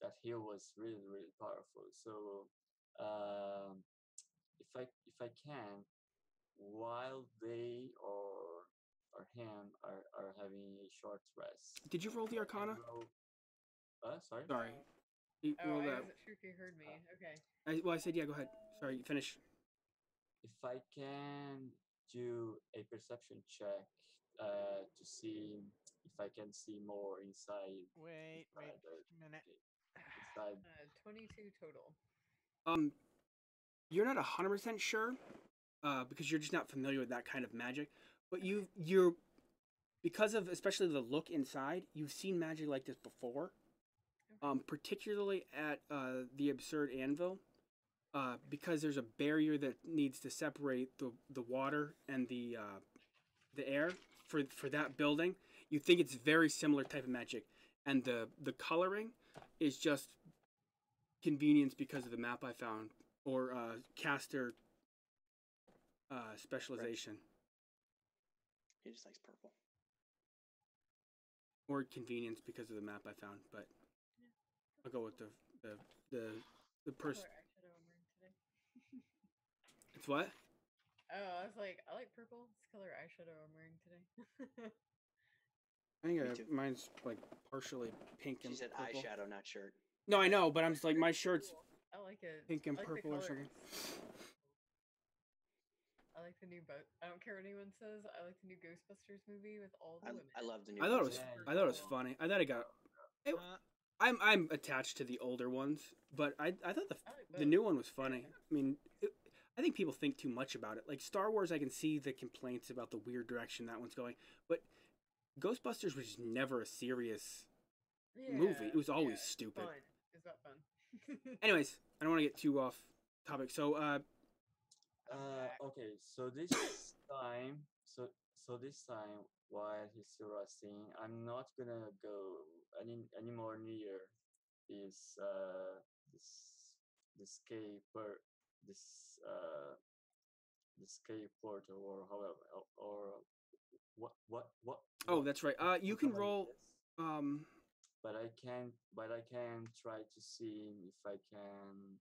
that heal was really powerful. So if I can, while they or him are having a short rest. Did you roll the I can Arcana? roll- Sorry. Sorry. You Oh, roll I that. wasn't sure if you heard me. Okay. I said yeah. Go ahead. Sorry, finish. If I can do a perception check to see if I can see more inside. Wait inside the, just a minute. inside. 22 total. You're not 100% sure, because you're just not familiar with that kind of magic. But you're because of especially the look inside, you've seen magic like this before. Particularly at the Absurd Anvil, because there's a barrier that needs to separate the water and the air for that building. You think it's very similar type of magic, and the coloring is just convenience because of the map I found or caster specialization He just likes purple. or convenience because of the map I found. But I'll go with the person. Color eyeshadow I'm wearing today. It's what? Oh, I was like, I like purple. It's color eyeshadow I'm wearing today. I think Me too. mine's like partially pink She and said purple. eyeshadow, not shirt. No, I know, but I'm just like my shirt's Cool. I like it. pink and I like the purple or colors. something. I like the new I don't care what anyone says. I like the new Ghostbusters movie with all the women. I love the new. I thought it was Yeah, I thought it was funny. I thought it got. It, Uh, I'm attached to the older ones, but I thought I like the both. new one was funny. I mean, I think people think too much about it. Like Star Wars, I can see the complaints about the weird direction that one's going, but Ghostbusters was just never a serious movie. It was always stupid. Fun. Is that fun? Anyways, I don't want to get too off topic. So, Okay, so this time, this time, while he's resting, I'm not gonna go any more near this this cave this this cave portal or however or what oh, that's right. You can whatever it roll. is. Um, But I can try to see if I can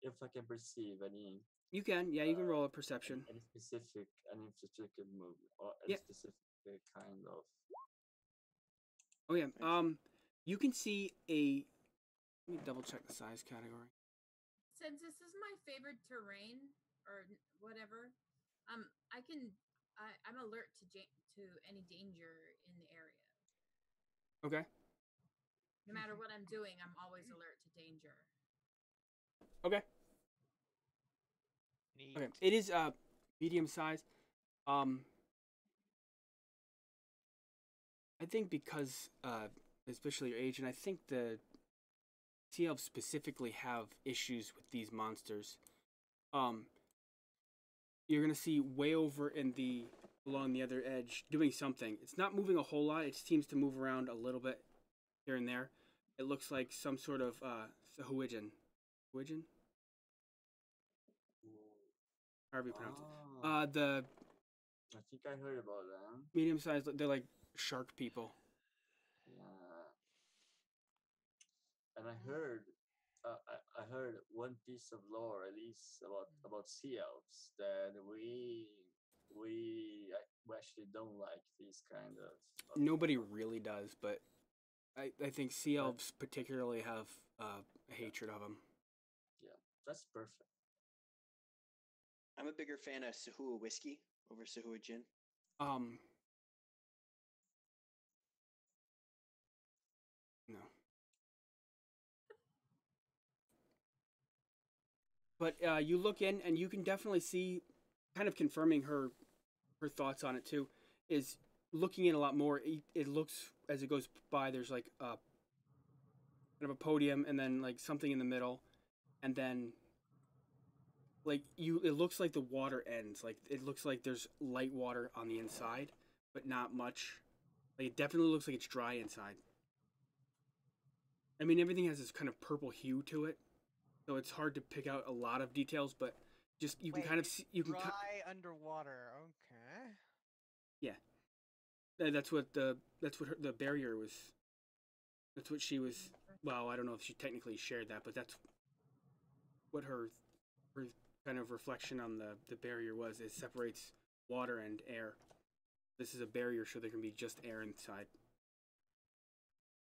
if I can perceive any you can. Yeah, you can roll a perception. any specific move or Yeah. any specific kind of. Oh yeah. You can see a. Let me double check the size category. Since this is my favorite terrain or whatever, I can I'm alert to any danger in the area. Okay. No matter what I'm doing, I'm always alert to danger. Okay. neat. Okay. It is medium size. Um, I think because especially your age, and I think the sea elves specifically have issues with these monsters. You're gonna see way over in the along the other edge doing something. It's not moving a whole lot. It seems to move around a little bit here and there. It looks like some sort of Sahuagin. Sahuagin? However you pronounce it. The I think I heard about them. medium sized, they're like shark people. Yeah, and I heard one piece of lore at least about sea elves that we actually don't like these kind of Nobody really does, but I think sea but elves particularly have a hatred of them. yeah, that's perfect. I'm a bigger fan of Sahua whiskey over Sahua gin. Um, no. But you look in, and you can definitely see, kind of confirming her thoughts on it too, is looking in a lot more. It looks as it goes by. There's like kind of a podium, and then like something in the middle, and then like you. It looks like the water ends. Like it looks like there's light water on the inside, but not much. Like it definitely looks like it's dry inside. I mean, everything has this kind of purple hue to it, so it's hard to pick out a lot of details. But just you can Wait, kind of see, you can dry underwater. Okay. yeah. That's what the barrier was. That's what she was. Well, I don't know if she technically shared that, but that's what her kind of reflection on the barrier was. It separates water and air. This is a barrier, so there can be just air inside.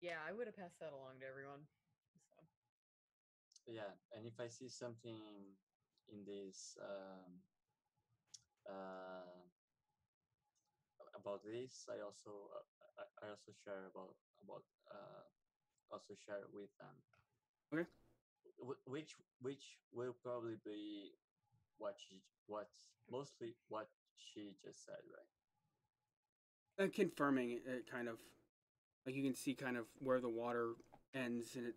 Yeah, I would have passed that along to everyone. So Yeah, and if I see something in this uh, about this, I also share about also share it with them. Okay. Which will probably be what mostly what she just said, right? Confirming it, kind of like you can see kind of where the water ends, and it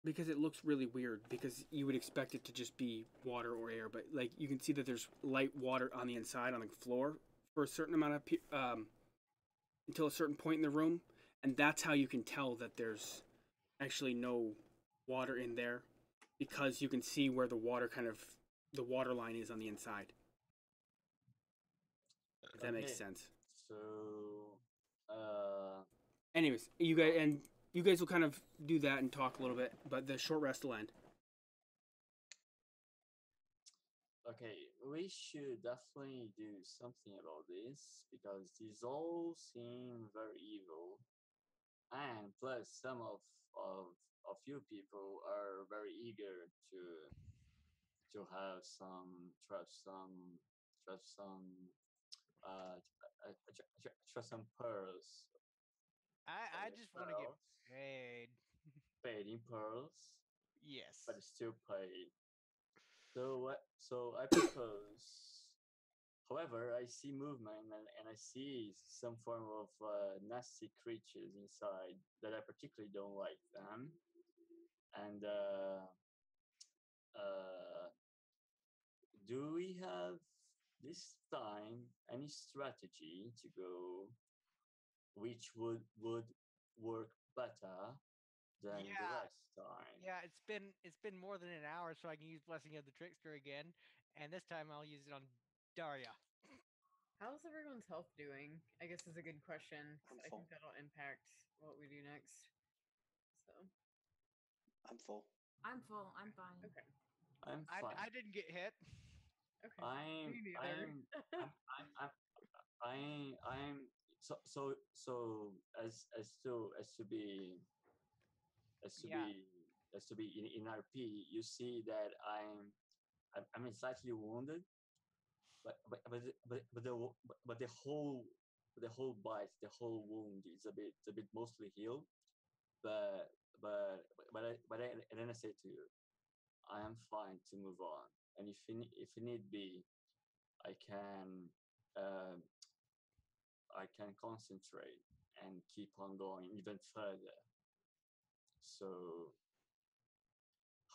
because it looks really weird because you would expect it to just be water or air, but like you can see that there's light water on the inside on the floor for a certain amount of until a certain point in the room, and that's how you can tell that there's actually no water in there because you can see where the water the water line is on the inside. If that makes Okay, sense. so uh, Anyways, you guys will kind of do that and talk a little bit, but the short rest will end. okay, we should definitely do something about this because these all seem very evil, and plus some of of you people are very eager to have uh, trust some pearls, I just want to get pearls, paid. paid in pearls, Yes. but still paid. So I propose. However, I see movement and I see some form of nasty creatures inside that I particularly don't like them. And uh, do we have this time any strategy to go which would work better than the Yeah. last time? Yeah, it's been more than an hour, so I can use Blessing of the Trickster again, and this time I'll use it on Darya. How's everyone's health doing? I guess is a good question. I'm 'Cause I full. think that'll impact what we do next. So, I'm full. I'm full. I'm fine. okay. I'm I fine. I didn't get hit. Okay. I'm Me neither. I'm so as to Yeah. be in RP, you see that I'm slightly wounded, but the whole bite, the whole wound is a bit mostly healed. But and then I say to you, I am fine to move on, and if you need be, I can uh, I can concentrate and keep on going even further. So,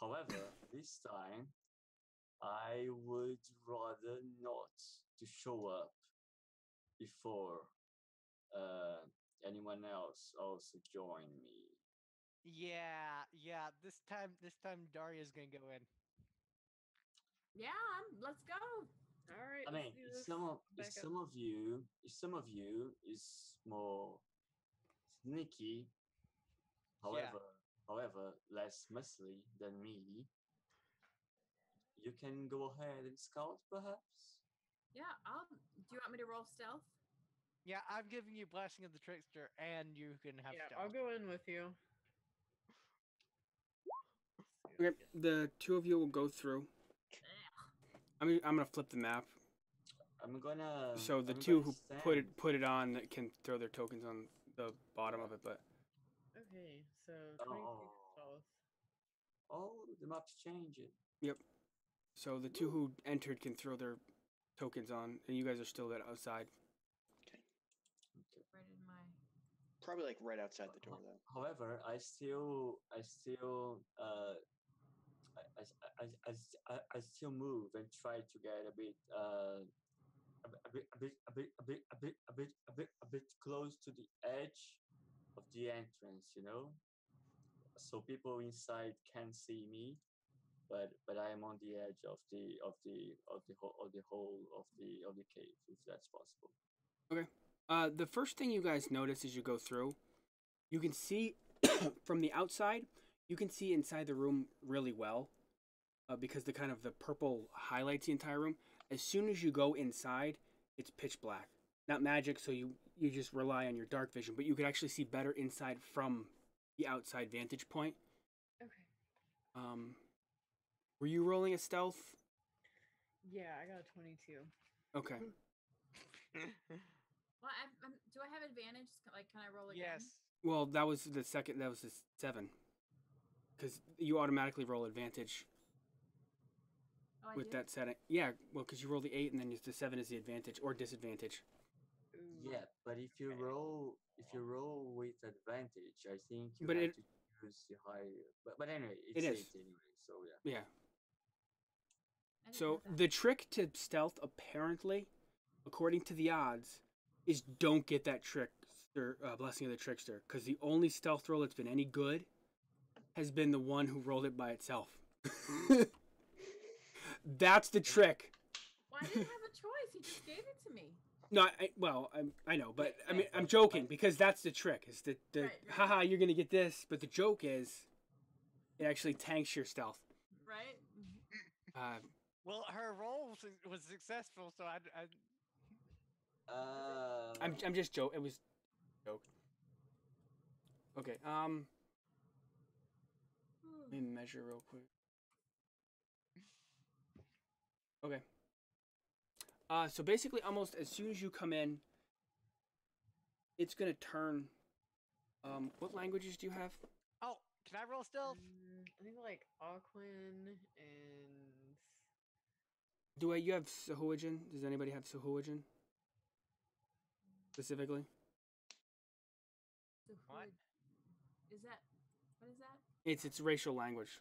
however, this time I would rather not to show up before uh, anyone else also join me. Yeah. This time Darya's gonna go in. Yeah, let's go. All right, I let's mean, do this. Back up. if some of you is more sneaky, Yeah. however less muscly than me, you can go ahead and scout perhaps. Yeah, do you want me to roll stealth? Yeah, I'm giving you Blessing of the Trickster, and you can have Yeah, stealth. I'll go in with you. Okay, the two of you will go through. I'm gonna flip the map. So the I'm two gonna who stand. put it on that can throw their tokens on the bottom of it, but Okay, so Oh, 22 stealth. oh, the map's changing. yep. So the two who entered can throw their tokens on, and you guys are still outside. Okay. Okay. Where did my Probably like right outside the door though. However, I still move and try to get a bit close to the edge of the entrance, you know, so people inside can see me, but I am on the edge of the cave, if that's possible. Okay. The first thing you guys notice as you go through, you can see from the outside, you can see inside the room really well, because the kind of the purple highlights the entire room. As soon as you go inside, it's pitch black. Not magic, so you just rely on your dark vision, but you could actually see better inside from the outside vantage point. Okay. Were you rolling a stealth? Yeah, I got a 22. Okay. Well, do I have advantage? Like, can I roll again? Yes. Well, that was the second. That was the 7. Because you automatically roll advantage Oh, I with do? that setting. Yeah, well, because you roll the 8 and then the 7 is the advantage or disadvantage. Ooh. Yeah, but if you roll with advantage, I think you But have it- to use the higher. But anyway, It it's is. 8 anyway, so yeah. Yeah. I didn't So know that. the trick to stealth, apparently, according to the odds, is don't get that Blessing of the Trickster, because the only stealth roll that's been any good has been the one who rolled it by itself. That's the trick. Well, I didn't have a choice. He just gave it to me. No, I know, but I mean, I'm joking because that's the trick. Is the Right. haha, you're gonna get this, but the joke is, it actually tanks your stealth. Right? Well, her roll was successful, so I'm just joke. It was joke. Okay. Let me measure real quick. Okay. So basically, almost as soon as you come in, it's gonna turn. What languages do you have? Oh, can I roll stealth? I think like Aquan and You have Sahuagin? Does anybody have Sahuagin? Specifically? So What? is that? What is that? It's racial language.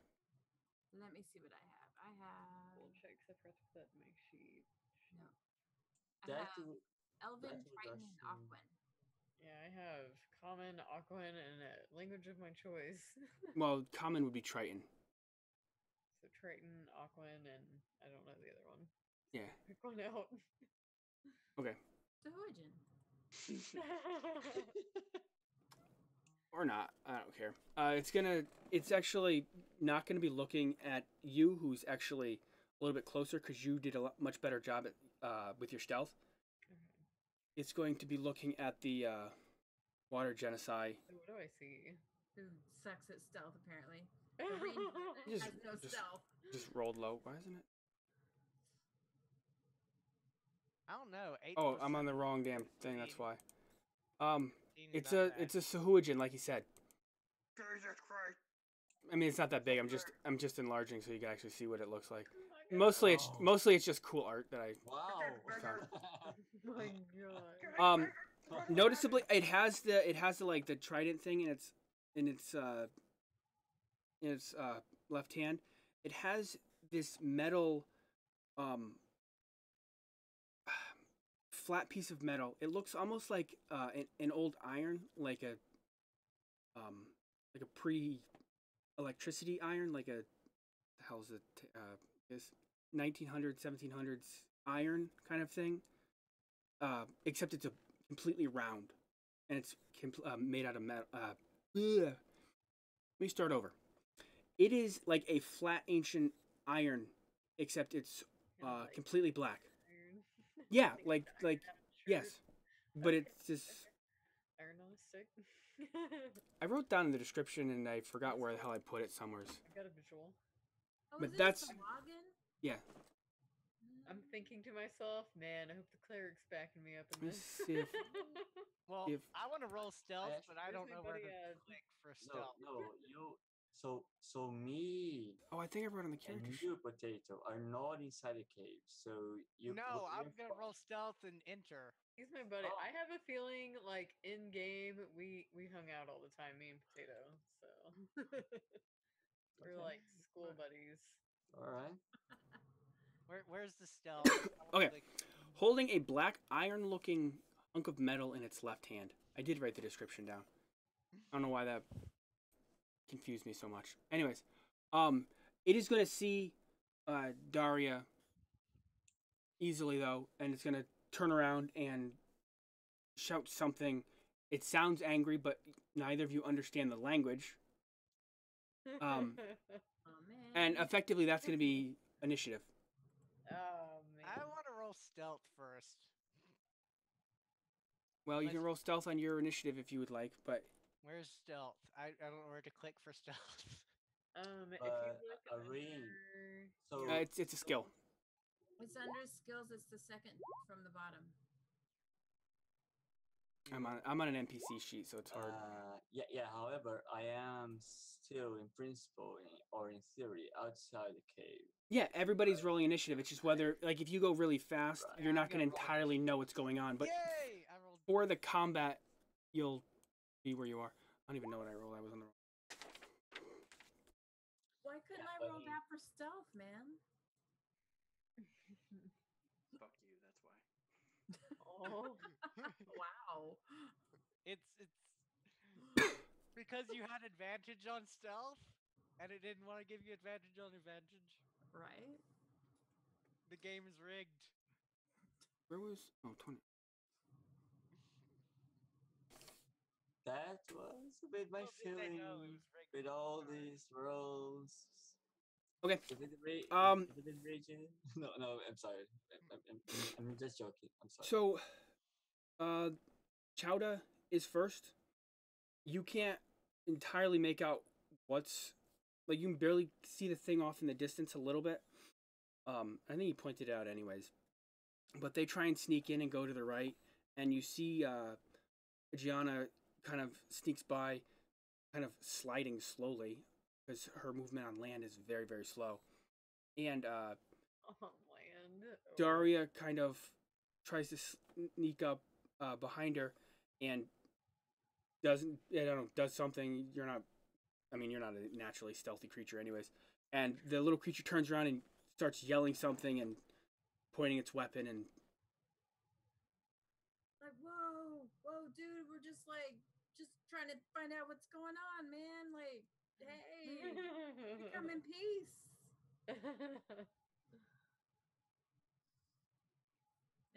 Let me see what I have. I have we'll check. 'Cause I forgot to put that in my sheet. no. I That have would Elven, that would Triton, and actually- Aquan. Yeah, I have Common, Aquan, and a language of my choice. Well, common would be Triton. So Triton, Aquan, and I don't know the other one. Yeah. Pick one out. Okay. Sahuagin. Or not. I don't care. It's actually not gonna be looking at you, who's actually a little bit closer, because you did a much better job at with your stealth. It's going to be looking at the water genocide. So what do I see? Who sucks at stealth apparently. Marine Just- has no just- stealth. Just rolled low. Why isn't it? I don't know. 8 Oh, plus I'm on the 7, wrong damn thing. That's 15. why. 15 is It's not a bad. it's a Sahuagin, like he said. Jesus Christ. I mean, it's not that big. I'm just enlarging so you can actually see what it looks like. Oh my god. Mostly it's just cool art that I Wow. found. Oh my god. Noticeably, it has the like the trident thing in its left hand. It has this metal flat piece of metal. It looks almost like an old iron, like a pre electricity iron, like a the hell's it is 1900s 1700s iron kind of thing. Except it's a completely round, and it's made out of metal. Let me start over. It is like a flat ancient iron, except it's Kinda like completely black. iron. Yeah, Like like the iron on a yes, shirt. but Okay, it's just. okay. Iron on a stick. I wrote down in the description, and I forgot where the hell I put it. Somewheres. I got a visual. Oh, But is it that's- a Sahuagin? Yeah. I'm thinking to myself, man, I hope the cleric's backing me up in Let me this. see if- Well, if- I want to roll stealth, actually- but I don't Where's know my where buddy to at? click for No, stealth. no, you. So me Oh, I think I wrote on the and character sheet. you, Potato, are not inside a cave. So you. No, I'm you're gonna roll stealth and enter. He's my buddy. Oh. I have a feeling like in game we hung out all the time, me and Potato. So we're Okay. like school buddies. All right. Where's the stealth? I wanna Okay. click- Holding a black iron-looking hunk of metal in its left hand. I did write the description down. I don't know why that confused me so much. Anyways, it is gonna see DARYA easily though, and it's gonna turn around and shout something. It sounds angry, but neither of you understand the language, Oh man. and effectively that's gonna be initiative. Oh I man. want to roll stealth first. Well, you can Let's- roll stealth on your initiative if you would like, but Where's stealth? I don't know where to click for stealth. If you But look a ring. under So it's a skill. It's under skills. It's the second from the bottom. I'm on an NPC sheet, so it's hard. yeah. However, I am still in principle or in theory outside the cave. Yeah, everybody's rolling initiative. It's just whether, like, if you go really fast, Right. you're not I'm going to gonna roll entirely know what's going on. But Yay! I rolled. for the combat, you'll be where you are. I don't even know what I rolled. I was on the wrong. Why couldn't Yeah, I but roll he- that for stealth, man? Fuck you, that's why. Oh, Wow. It's because you had advantage on stealth, and it didn't want to give you advantage on advantage. Right? The game is rigged. Where was? Oh, 20. That was a bit my Little did they feeling know it was rigged with from the all start. these rolls. Okay. If it raging? No, I'm sorry. I'm just joking. I'm sorry. So, Chowdah is first. You can't entirely make out what's like. You can barely see the thing off in the distance a little bit. I think he pointed it out anyways. But they try and sneak in and go to the right, and you see AGEANNA kind of sneaks by, kind of sliding slowly, because her movement on land is very, very slow. And On land. Oh. DARYA kind of tries to sneak up behind her, and does something. You're not a naturally stealthy creature, anyways. And the little creature turns around and starts yelling something and pointing its weapon and. Like, whoa, dude, we're just trying to find out what's going on, man. Like, hey, we come in peace.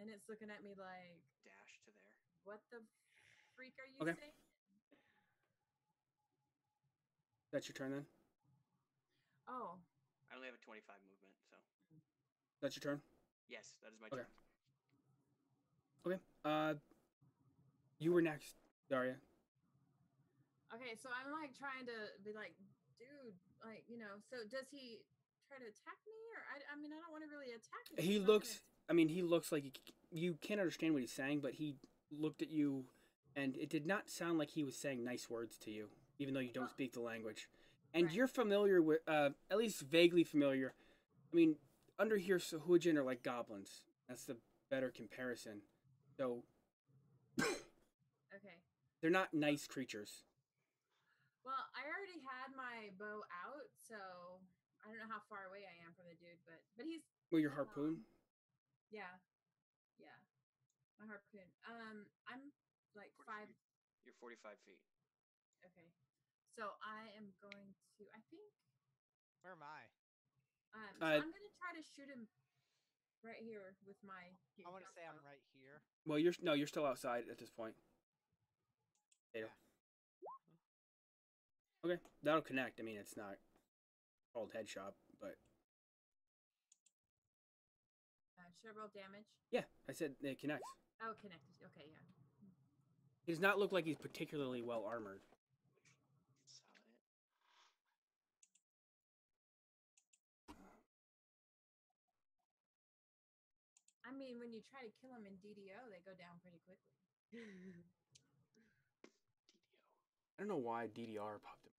And it's looking at me like, Dash to there. what the freak are you Okay. saying? That's your turn then? Oh, I only have a 25 movement, so That's your turn? yes, that is my Okay. turn. Okay. You were next, DARYA. okay. So I'm like trying to be like, dude, like, so does he try to attack me? Or I mean, I don't want to really attack him. He He's not looks, he looks like you can't understand what he's saying, but he looked at you, and it did not sound like he was saying nice words to you, even though you don't speak the language. And Right. you're familiar with, at least vaguely familiar. I mean, under here, Sahujin are like goblins. That's the better comparison. So, Okay. they're not nice creatures. Well, I already had my bow out, so I don't know how far away I am from the dude, but he's Well, your harpoon? yeah, my harpoon. I'm like 40 5. feet. You're 45 feet. Okay, so I am going to. I think. Where am I? So I'm gonna try to shoot him right here with my. I want to say I'm right here. Well, you're still outside at this point. Potato. Okay, that'll connect. I mean, it's not called headshot, but Should I roll damage? yeah, I said it connects. Oh, connected. Okay, yeah. He does not look like he's particularly well armored. Saw it. I mean, when you try to kill them in DDO, they go down pretty quickly. DDO. I don't know why DDR popped up.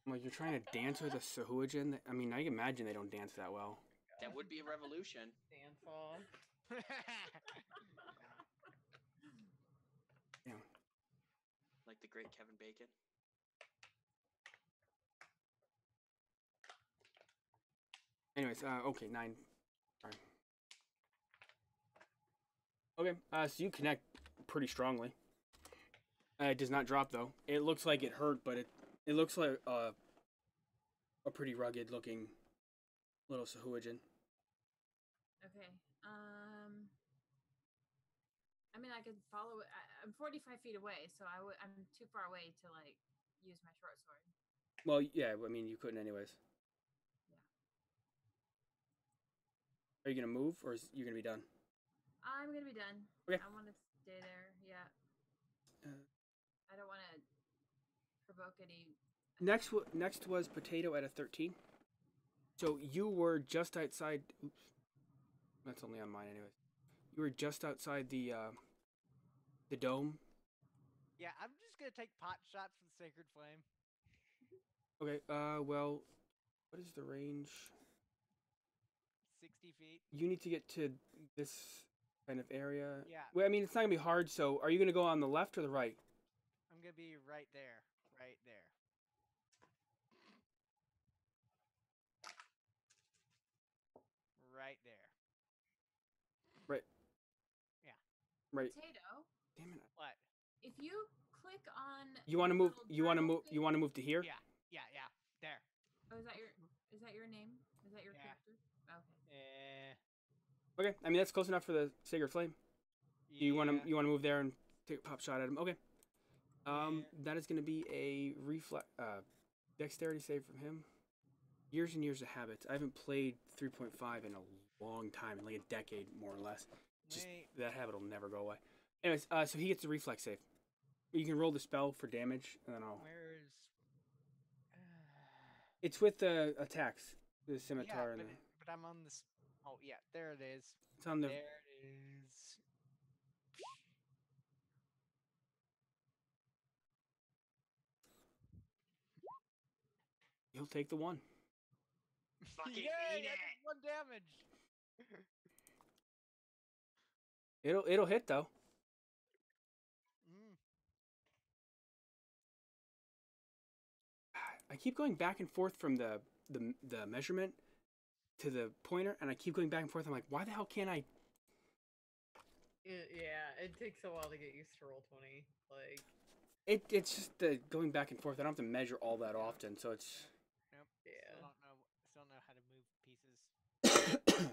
I'm like, you're trying to dance with a Sahujin? I mean, I can imagine they don't dance that well. That would be a revolution. Dance off. Yeah. Like the great Kevin Bacon. Anyways, okay, 9. Sorry. Okay, so you connect pretty strongly. It does not drop, though. It looks like it hurt, but it looks like a pretty rugged-looking little Sahujin. Okay. I mean, I could follow it. I'm 45 feet away, so I'm too far away to like use my short sword. Well, yeah, I mean, you couldn't anyways. Yeah. Are you gonna move, or is you gonna be done? I'm gonna be done. Okay. I want to stay there. Yeah. I don't want to provoke any. Next was Potato at a 13. So you were just outside. Oops, that's only on mine anyways. You were just outside the dome. Yeah, I'm just gonna take pot shots with Sacred Flame. Okay. Well, what is the range? 60 feet. You need to get to this kind of area. Yeah. Well, I mean, it's not gonna be hard. So, are you gonna go on the left or the right? I'm gonna be right there. Right there. Right there. Right. Yeah. Right. Potato. Damn it. What? If you click on. You want to the move? little You want to journal move? thing- You want to move to here? Yeah. There. Oh, is that your name? Is that your Yeah. character? Okay. Okay. I mean, that's close enough for the Sacred Flame. You want to move there and take a pop shot at him? Okay. That is going to be a dexterity save from him. Years and years of habits. I haven't played 3.5 in a long time, in like a decade more or less. Just that habit will never go away. Anyways, so he gets a reflex save. You can roll the spell for damage, and then I'll. Where is? It's with the attacks, the scimitar, Yeah, and but, the. but I'm on this. Oh yeah, there it is. It's on the. There it is. He'll take the 1. Fucking Yay! eat I it. did 1 damage. It'll hit though. Mm. I keep going back and forth from the measurement to the pointer, and I keep going back and forth. I'm like, why the hell can't I? Yeah, it takes a while to get used to Roll20. Like, It's just the going back and forth. I don't have to measure all that often, so it's. Nope. yeah. Still don't know how to move pieces.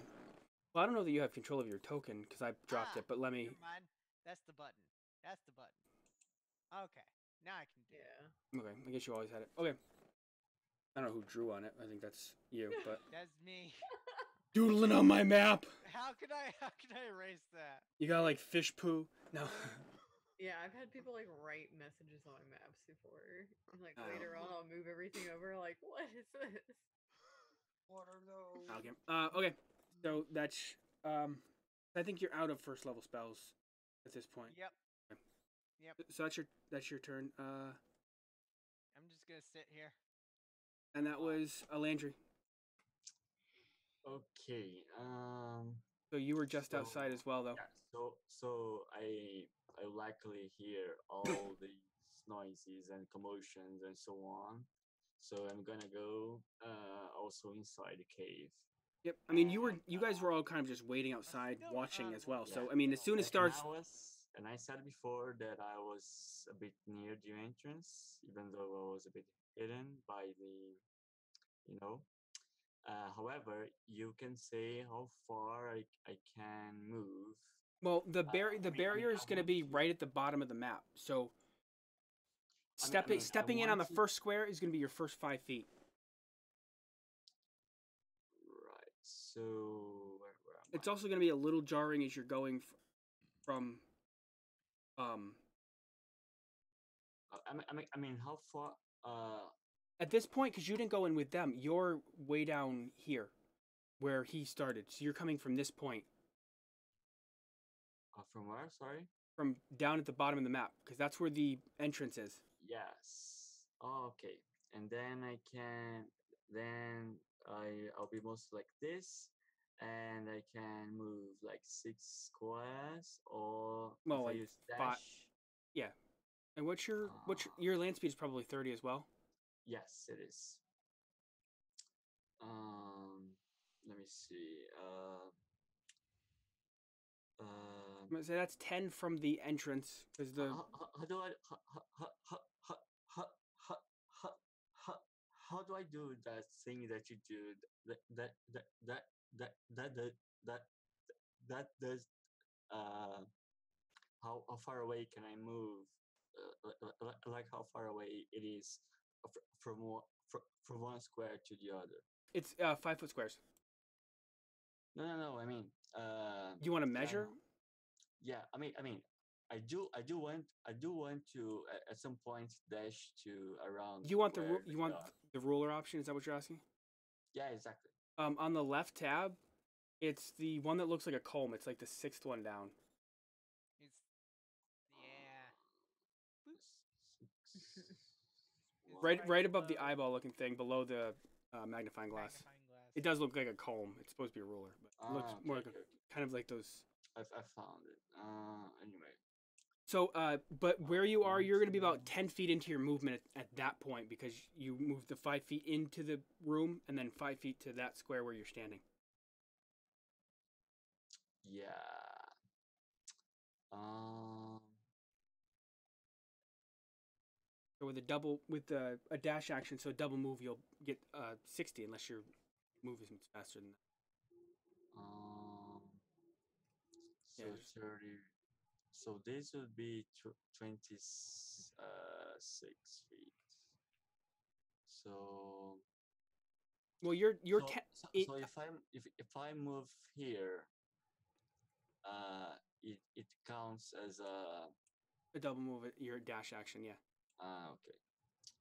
Well, I don't know that you have control of your token because I dropped it, but let me. Never mind. That's the button. That's the button. Okay. Now I can do it. Yeah. Okay, I guess you always had it. Okay. I don't know who drew on it. I think that's you, but That's me. doodling on my map. How could I erase that? You got like fish poo. No. Yeah, I've had people like write messages on my maps before. And like Oh. later on I'll move everything over like, what is this? What are those? Okay. Okay. So that's I think you're out of first level spells at this point. Yep. Yep. So that's your turn. I'm just gonna sit here. And that was Alandry. Okay. So you were just outside as well, though. Yeah. So I likely hear all these noises and commotions and so on. So I'm gonna go also inside the cave. Yep. I mean, you guys were all kind of just waiting outside, Still watching as well. So Yeah. I mean, as soon as it starts, And I said before that I was a bit near the entrance, even though I was a bit hidden by the, you know. However, you can say how far I can move. well, the I mean, barrier is I going to want be to- right at the bottom of the map. So I mean, I stepping in on the want to- first square is going to be your first 5 feet. Right. So where am It's I? also going to be a little jarring as you're going from. I mean, how far? At this point, because you didn't go in with them, you're way down here, where he started. So you're coming from this point, From where? Sorry. from down at the bottom of the map, because that's where the entrance is. Yes. Oh, okay. And then I can. Then I'll be most like this, and I can move like 6 squares, or Well, if I like use 5. dash. Yeah. And what's your land speed is probably 30 as well. Yes, it is. Let me see. I'm gonna say that's 10 from the entrance, because the How do I how do I do that thing that you do that does how far away can I move like how far away it is from one square to the other? it's 5-foot squares. No, I mean You want to can I- measure? yeah, I mean I do want to at some point dash to around. You want where you they want are. the ruler option? Is that what you're asking? Yeah, exactly. On the left tab, it's the one that looks like a comb. It's like the 6th one down. It's yeah. It's Right above the below eyeball looking thing, below the magnifying glass. magnifying glass. It does look like a comb. It's supposed to be a ruler, but it looks more like kind of like those. I found it. Anyway. So, but where you are, One, you're going to be two. about 10 feet into your movement at that point, because you moved the 5 feet into the room and then 5 feet to that square where you're standing. Yeah. So with a dash action, so double move, you'll get 60 unless your move is faster than that. So Yeah. 30. So this would be 26 feet. So Well, you're so if I move here, it counts as a double move at your dash action, yeah.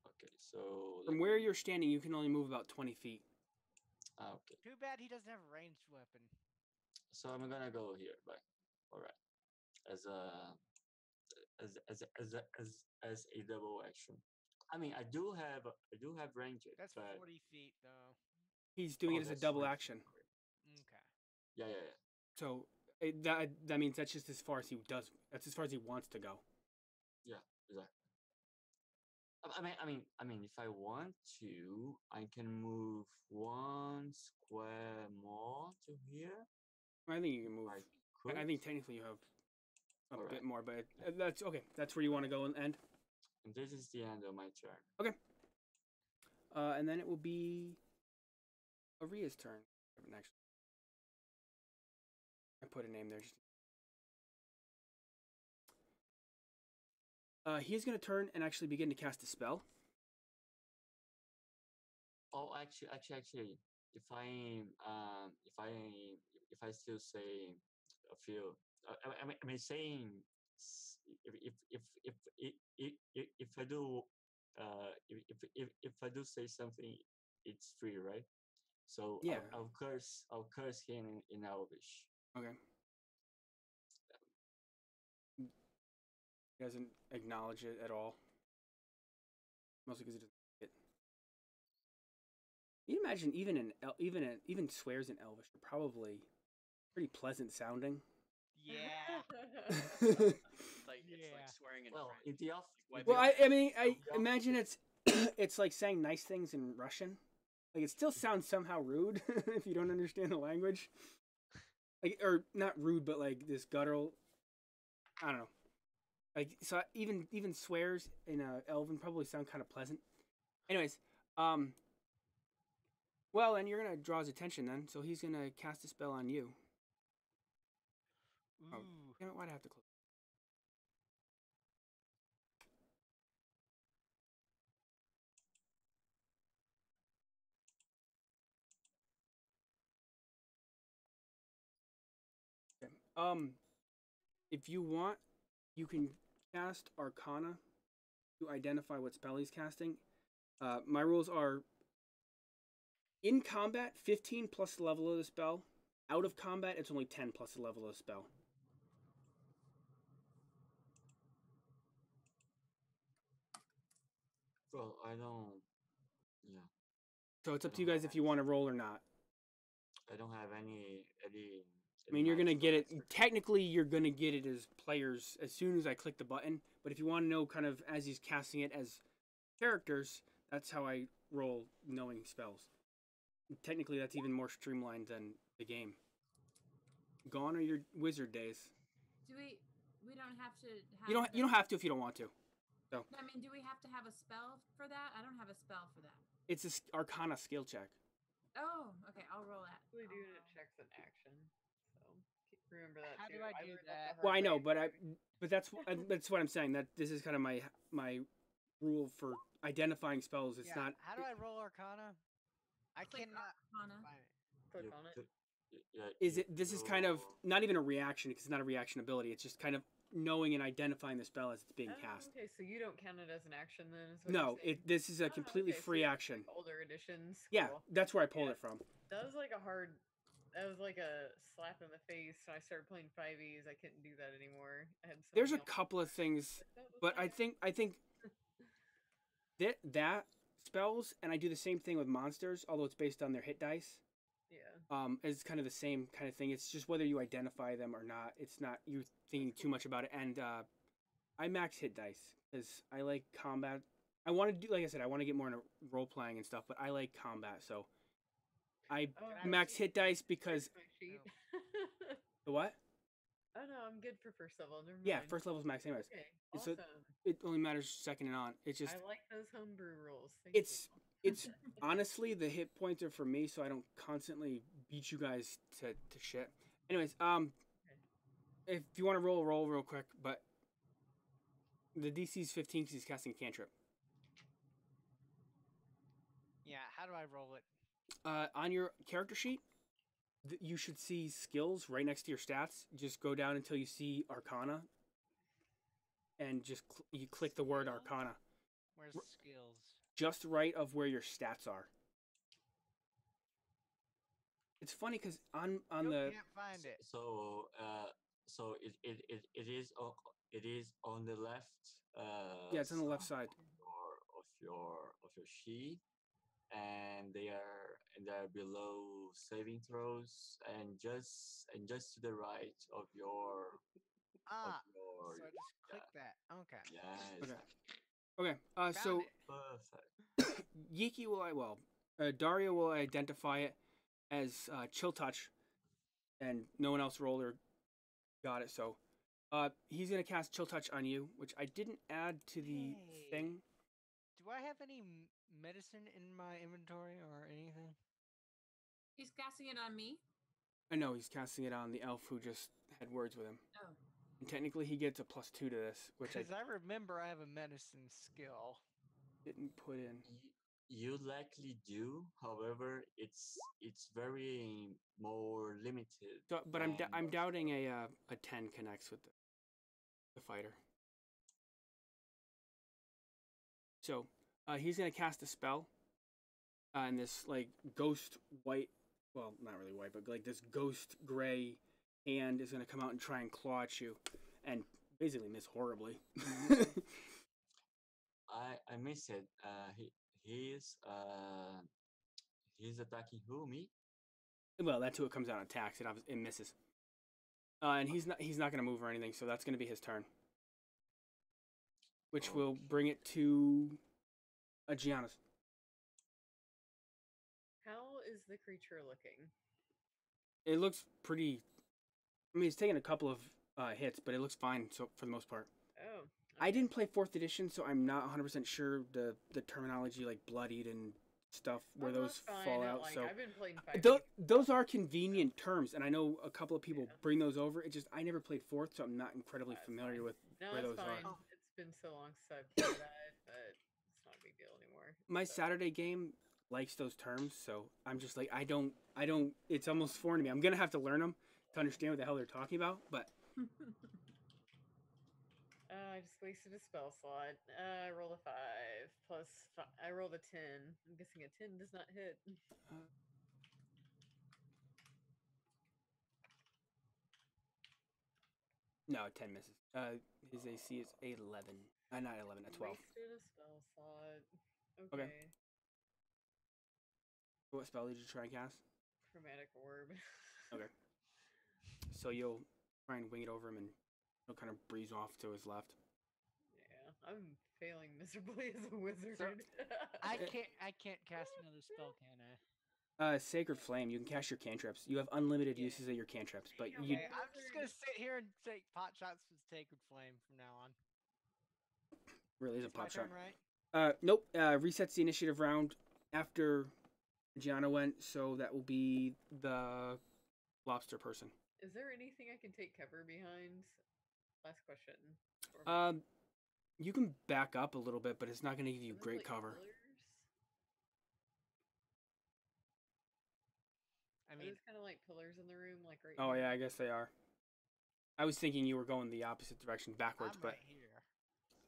okay. So From where you're standing, you can only move about 20 feet. Okay. Too bad he doesn't have a ranged weapon. So I'm gonna go here, but all right. As a as a double action. I mean, I do have ranges, That's but 40 feet, though. He's doing it as a that's double right. action. Okay. Yeah, yeah, yeah. So that means that's just as far as he does. That's as far as he wants to go. Yeah, exactly. I mean, if I want to, I can move 1 square more to here. I think you can move. I I could. think technically you have a All bit right. more, but that's okay. That's where you want to go and end. And this is the end of my turn. Okay. And then it will be Aria's turn. Next, I put a name there. He's going to turn and actually begin to cast a spell. Oh, actually, if I still say a few, I mean saying if I do if I do say something, it's free, right? So Yeah. I'll curse him in Elvish. Okay. He doesn't acknowledge it at all. Mostly because he doesn't like it. You imagine even swears in Elvish are probably pretty pleasant sounding. Yeah. It's like swearing in Well, French. in the off. Like, Well, I mean, I Yeah. imagine it's like saying nice things in Russian. Like it still sounds somehow rude if you don't understand the language. Like, or not rude, but like this guttural. I don't know. Like, so even swears in Elven probably sound kind of pleasant. Anyways, well, then you're gonna draw his attention then, so he's gonna cast a spell on you. Ooh. Oh, damn it, why'd I have to close? Okay. If you want, you can cast Arcana to identify what spell he's casting. My rules are in combat, 15 plus the level of the spell. Out of combat, it's only 10 plus the level of the spell. Well, I don't. Yeah. So it's up to you guys if you want to roll or not. I don't have any. I mean, you're gonna magical get it. expertise. Technically, you're gonna get it as players as soon as I click the button. But if you want to know, kind of as he's casting it as characters, that's how I roll knowing spells. Technically, that's even more streamlined than the game. Gone are your wizard days. Do we? We don't have to. Have You don't have to if you don't want to. So I mean, do we have to have a spell for that? I don't have a spell for that. it's a Arcana skill check. Oh, okay. I'll roll that. Usually I'll doing roll. it checks an action. So remember that How too. do I do learned that? the Well, I hard know, way. but that's what I'm saying. That this is kind of my rule for identifying spells. It's Yeah. not. How do I roll Arcana? I Click cannot Arcana. find it. Click You on it. could- yeah, Is you- it? This is kind of not even a reaction because it's not a reaction ability. It's just kind of knowing and identifying the spell as it's being Oh, cast. okay, so you don't count it as an action then? Is what No, you're saying? this is a Oh, completely okay, so free you have, action. like, older editions. Yeah, Cool. that's where I pulled Yeah. it from. That was like a hard. That was like a slap in the face. When I started playing 5e, I couldn't do that anymore. I had There's a something else. couple of things, That was but I like- think that spells, and I do the same thing with monsters, although it's based on their hit dice. Yeah. Is kind of the same kind of thing. It's just whether you identify them or not. It's not you thinking too much about it. And I max hit dice because I like combat. I want to do, like I said, I want to get more into role playing and stuff, but I like combat, so I Oh, max hit dice because my sheet. the what? Oh no, I'm good for first level. Never Yeah, mind. first level's max anyways. Okay, It's awesome. It only matters second and on. It's just I like those homebrew rules. Thank it's honestly the hit points are for me, so I don't constantly beat you guys to shit. Anyways, if you want to roll real quick, but the DC's 15 because he's casting a cantrip. Yeah. How do I roll it? On your character sheet, you should see skills right next to your stats. Just go down until you see Arcana, and just you click the word Skills? Arcana, Where's skills? just right of where your stats are. It's funny because on Still the can't find it. So it is on the left. Yeah, it's on the left side. Of your sheet, and they are below saving throws, and just to the right of your Ah, so your I just click that. Okay. yes. Okay. Found So it. Perfect. Yiki will Daria will identify it as chill touch, and no one else rolled or got it. So he's gonna cast chill touch on you, which I didn't add to the Hey. thing. Do I have any medicine in my inventory or anything? He's casting it on me. I know he's casting it on the elf who just had words with him. Oh. And technically, he gets a +2 to this, which I Because I remember I have a medicine skill. didn't put in. You likely do. However, it's very more limited. So, but I'm than I'm doubting a 10 connects with the fighter. So he's gonna cast a spell, and this like ghost white, well, not really white, but like this ghost gray hand is gonna come out and try and claw at you, and basically miss horribly. I miss it. He's attacking who, me? Well, that's who it comes out and attacks. It misses. And he's not gonna move or anything, so that's gonna be his turn, which will bring it to AGEANNA's. How is the creature looking? It looks pretty. I mean, it's taken a couple of hits, but it looks fine. So for the most part. Oh. I didn't play 4th edition, so I'm not 100% sure the terminology like bloodied and stuff where those that's fall fine. out. Like, So I've been playing 5e. those are convenient terms, and I know a couple of people bring those over. It just I never played 4th, so I'm not incredibly familiar with No, where it's those fine. are. It's been so long since I've played that, but it's not a big deal anymore. My so. Saturday game likes those terms, so I'm just like I don't. It's almost foreign to me. I'm gonna have to learn them to understand what the hell they're talking about, but. I just wasted a spell slot. I rolled a 5 plus 5. I rolled a 10. I'm guessing a 10 does not hit. No, 10 misses. His AC is 11. Not 11, a 12. Wasted a spell slot. Okay. Okay. What spell did you try and cast? Chromatic orb. Okay. So you'll try and wing it over him, and he'll kind of breeze off to his left. Yeah, I'm failing miserably as a wizard. I can't cast another spell, can I? Sacred Flame. You can cast your cantrips. You have unlimited uses of your cantrips, but you. Okay, I'm just gonna sit here and take pot shots with Sacred Flame from now on. Really is a It's my pop shot. turn, right? Nope. Resets the initiative round after Gianna went, so that will be the lobster person. Is there anything I can take cover behind? Last question. You can back up a little bit, but it's not going to give you great cover. Pillars? I Are mean, those kind of like pillars in the room, like right Oh here? yeah, I guess they are. I was thinking you were going the opposite direction, backwards, I'm but right here.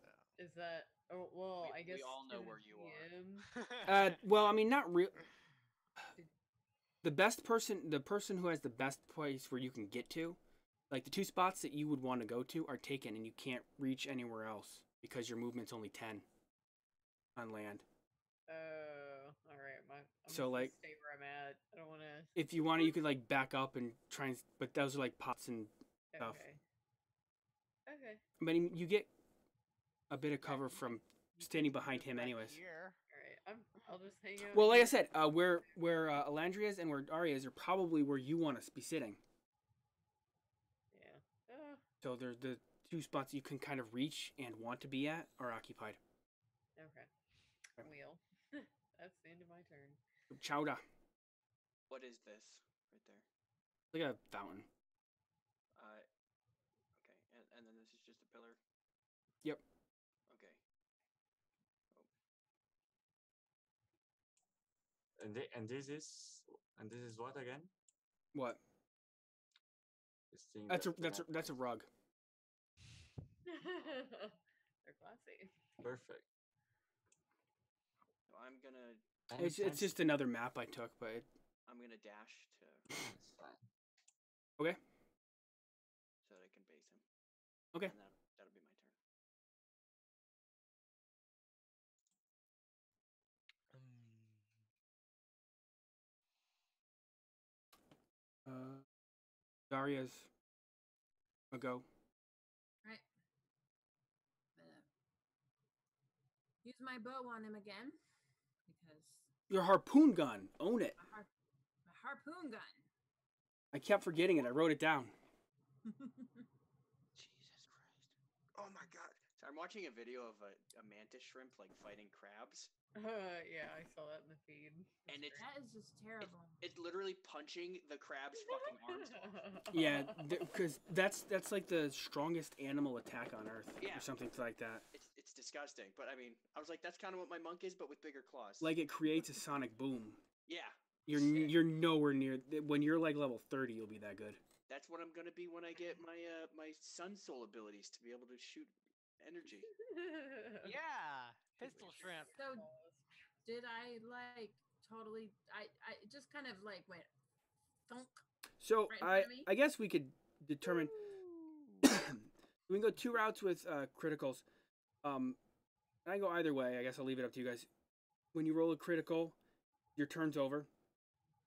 So. Is that? Oh well, I guess we all know can where you are. DM well, I mean, not real. The person who has the best place where you can get to, like the 2 spots that you would want to go to, are taken, and you can't reach anywhere else because your movement's only 10 on land. Oh, all right. I'm So, just gonna like, stay where I'm at. I don't want to. If you want to, you could like back up and try and, but those are like pots and stuff. Okay. Okay. But you get a bit of cover from standing behind him, Right anyways. here. All right. I'll just hang out. Well, like I here. said, where Alandry is and where Darya is are probably where you want to be sitting. Yeah. So they're the 2 spots you can kind of reach and want to be at are occupied. Okay. Wheel. That's the end of my turn. CHOWDAH. What is this right there? Like a fountain. Okay, and then this is just a pillar. Yep. Okay. And this is what again? What? This thing That's a rug. They're classy. Perfect. So I'm gonna It's just another map I took, but dash to That's fine. Okay. So that I can base him. Okay. And that'll be my turn. Darya's a go. Right. Gonna use my bow on him again because Your harpoon gun. Own it. my harpoon gun. I kept forgetting it. I wrote it down. Jesus Christ. Oh my god. So I'm watching a video of a mantis shrimp like fighting crabs. Yeah, I saw that in the feed. And it's That is just terrible. it's literally punching the crab's fucking arms off. Yeah, because that's like the strongest animal attack on Earth, Yeah. or something like that. It's disgusting. But I mean, I was like, that's kind of what my monk is, but with bigger claws. Like it creates a sonic boom. yeah. You're nowhere near. When you're like level 30, you'll be that good. That's what I'm gonna be when I get my my sun soul abilities to be able to shoot energy. Yeah, pistol shrimp. So did I like totally? I just kind of like went thunk. So Right in front of me? I guess we could determine. We can go two routes with criticals. I go either way. I guess I'll leave it up to you guys. When you roll a critical, your turn's over,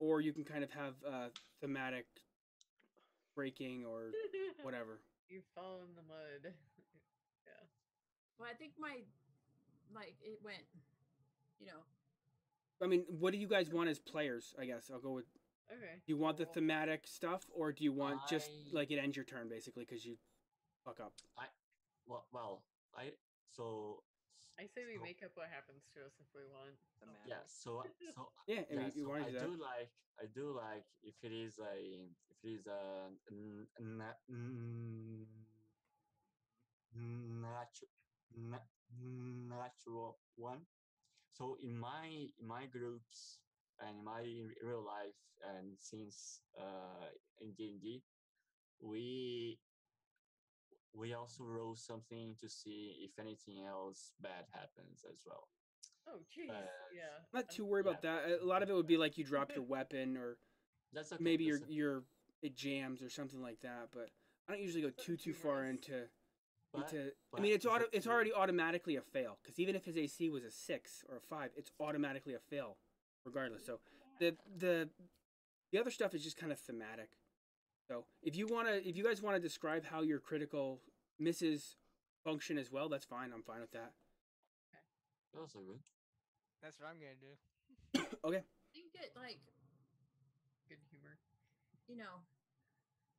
or you can kind of have thematic breaking or whatever. You fall in the mud. Yeah. Well, I think my like it went. You know, I mean, what do you guys want as players? I guess I'll go with. Okay. Do you want the cool. thematic stuff, or do you want just I- like it ends your turn basically because you fuck up? So I say we so- make up what happens to us if we want. The map. Yeah, so Yeah, I mean, you so wanna I do that. do like if it is a natural one. So in my groups and in my real life and since in D&D, we also roll something to see if anything else bad happens as well. Oh, jeez. Yeah. I'm not too worried about that. A lot of it would be like you drop your weapon, or That's okay. maybe that's okay. it jams or something like that. But I don't usually go Something too far humorous. into. But- I mean, it's but it's already automatically a fail because even if his AC was a 6 or a 5, it's automatically a fail, regardless. So the other stuff is just kind of thematic. So if you guys want to describe how your critical misses function as well, that's fine. I'm fine with that. Also good. That's what I'm gonna do. Okay. I think it like Good humor. you know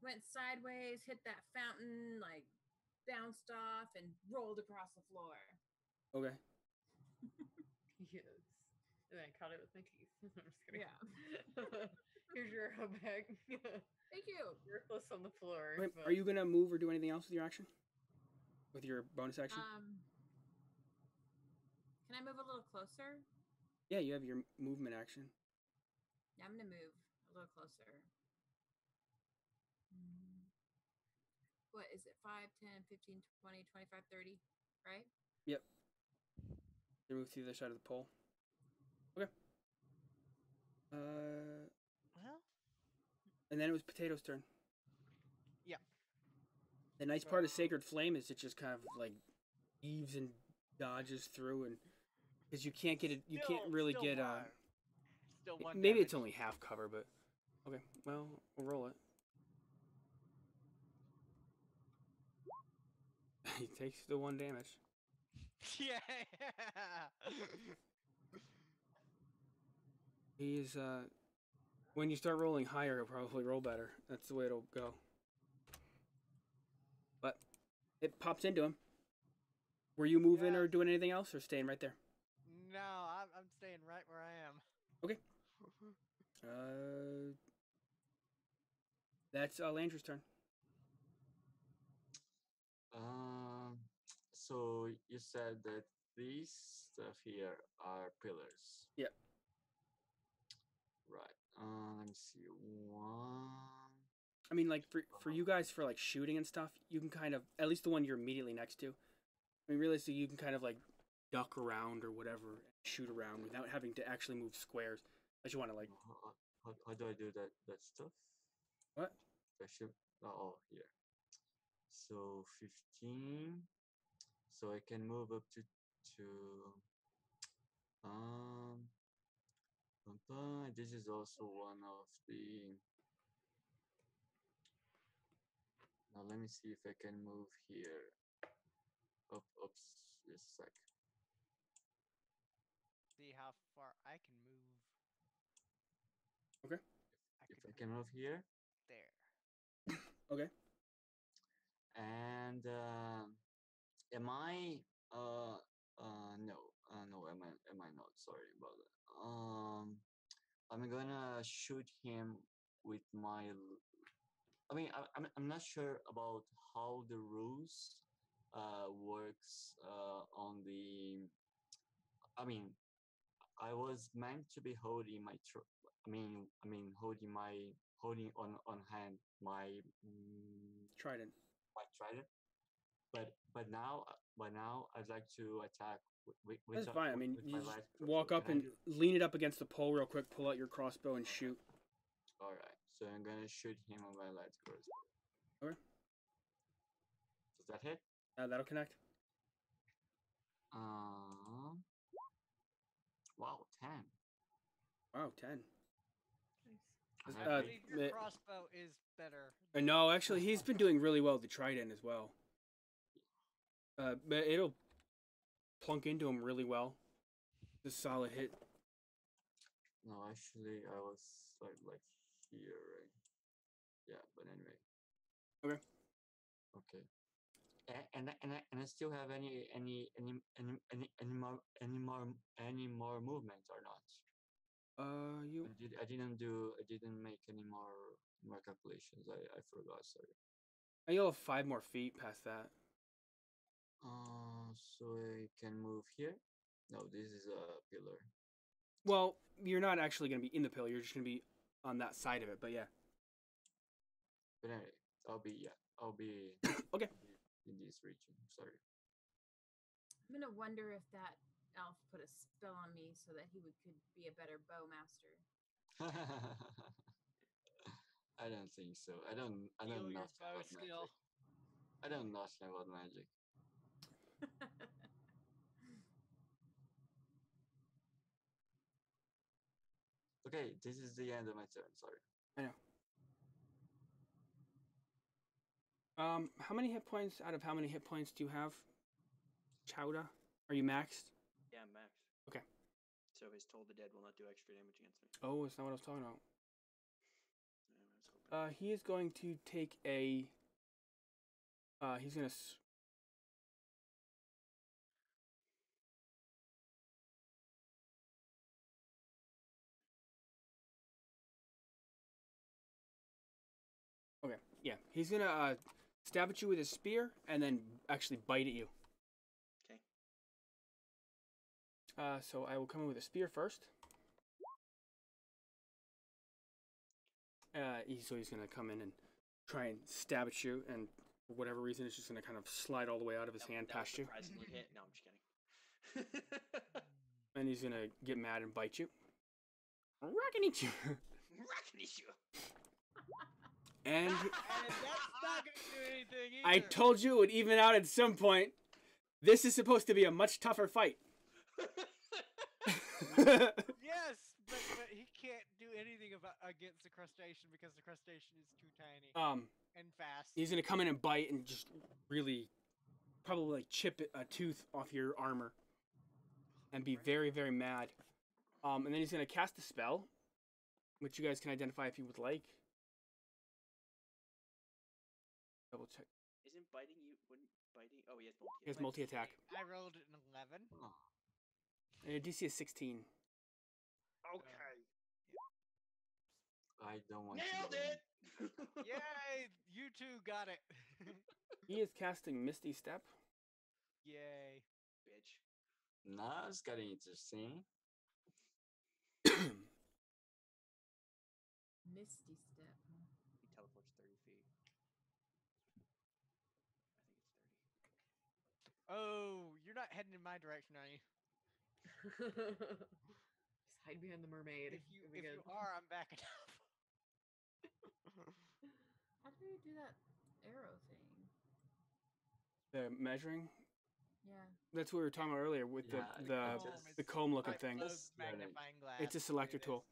went sideways, hit that fountain, like bounced off and rolled across the floor. Okay. Yes. And I caught it with my teeth. I'm just kidding. Yeah. Here's your arrow back. Thank you. Worthless on the floor. Okay, but- are you gonna move or do anything else with your action? With your bonus action? Can I move a little closer? Yeah, you have your movement action. Yeah, I'm gonna move a little closer. What is it? 5, 10, 15, 20, 25, 30, right? Yep. You move to the other side of the pole. Okay. Well, And then it was Potato's turn. yeah. The nice part of Sacred Flame is it just kind of like heaves and dodges through, and because you can't get it, you can't really Still get one. Still one. maybe it's damage. only half cover, but okay. Well, we'll roll it. He takes the 1 damage. Yeah. He's when you start rolling higher, he'll probably roll better. That's the way it'll go. But it pops into him. Were you moving Yeah. or doing anything else, or staying right there? No, I'm staying right where I am. Okay. That's Landry's turn. So you said that these stuff here are pillars. Yep. Right. Let me see. One. I mean, like for you guys for like shooting and stuff, you can kind of, at least the one you're immediately next to. I mean, realistically, you can kind of like duck around or whatever, shoot around without having to actually move squares. Unless you want to like how do I do that stuff? What? I should. Oh, here. So 15. So I can move up to um. This is also one of the. Now let me see if I can move here. Oops, just a sec. See how far I can move. Okay. If I can move here. There. Okay. And am I no am I not, sorry about that. I'm gonna shoot him with my I'm not sure about how the rules works on the. I mean, I was meant to be holding my holding on hand my Trident. my trident, but now I'd like to attack with That's fine. I mean, with you my just light. walk up and lean it up against the pole real quick, pull out your crossbow, and shoot. All right, so I'm gonna shoot him on my light crossbow. Okay. Does that hit? That'll connect. Wow, 10. Wow, 10. Nice. I believe your crossbow is better. No, actually, he's been doing really well with the trident as well. But it'll plunk into him really well. It's a solid hit. No, actually, I was like here, right? Yeah, but anyway. Okay. Okay. And I still have any more movement or not? You. I didn't make any more calculations. I forgot. Sorry. You'll have 5 more feet past that. So I can move here. No, this is a pillar. Well, you're not actually going to be in the pillar. You're just going to be on that side of it. But yeah. But anyway, I'll be Okay. In this region. Sorry. I'm gonna wonder if that elf put a spell on me so that he could be a better bow master. I don't think so. I don't Heal know your bow skill. magic. I don't know nothing about magic. Okay, this is the end of my turn. Sorry. I know. How many hit points out of how many hit points do you have? Chowdah? Are you maxed? Yeah, I'm max. Okay. So his Toll the Dead will not do extra damage against me. Oh, it's not what I was talking about. Yeah, I was hoping. He is going to take a. He's gonna. Okay, yeah, he's gonna stab at you with his spear and then actually bite at you. Okay. So I will come in with a spear first. So he's gonna come in and try and stab at you, and for whatever reason, it's just gonna kind of slide all the way out of his hand past you. Surprisingly hit. No, I'm just kidding. And he's gonna get mad and bite you. Rockin' you. And And that's not gonna do anything either. I told you it would even out at some point. This is supposed to be a much tougher fight. Yes, but he can't do anything against the crustacean because the crustacean is too tiny and fast. He's gonna come in and bite and just really, probably like chip a tooth off your armor, and be very, very mad. And then he's gonna cast a spell, which you guys can identify if you would like. Double check. Isn't biting you? Wouldn't biting? Oh, he has multi. He has multi-attack. I rolled an 11. Oh. And your DC is 16. Okay. I don't want Nailed to. it! Yay! You two got it. He is casting Misty Step. Bitch. Yay! Now it's getting interesting. Misty step. Huh? He teleports 30 feet. I think it's 30. Oh, you're not heading in my direction, are you? Just Hide behind the mermaid. If It'll you be good. are, I'm backing up. How do you do that arrow thing? The measuring. Yeah. That's what we were talking about earlier with Yeah, the just- the comb looking Like thing. the Just learning. magnifying glass. It's a selector tool.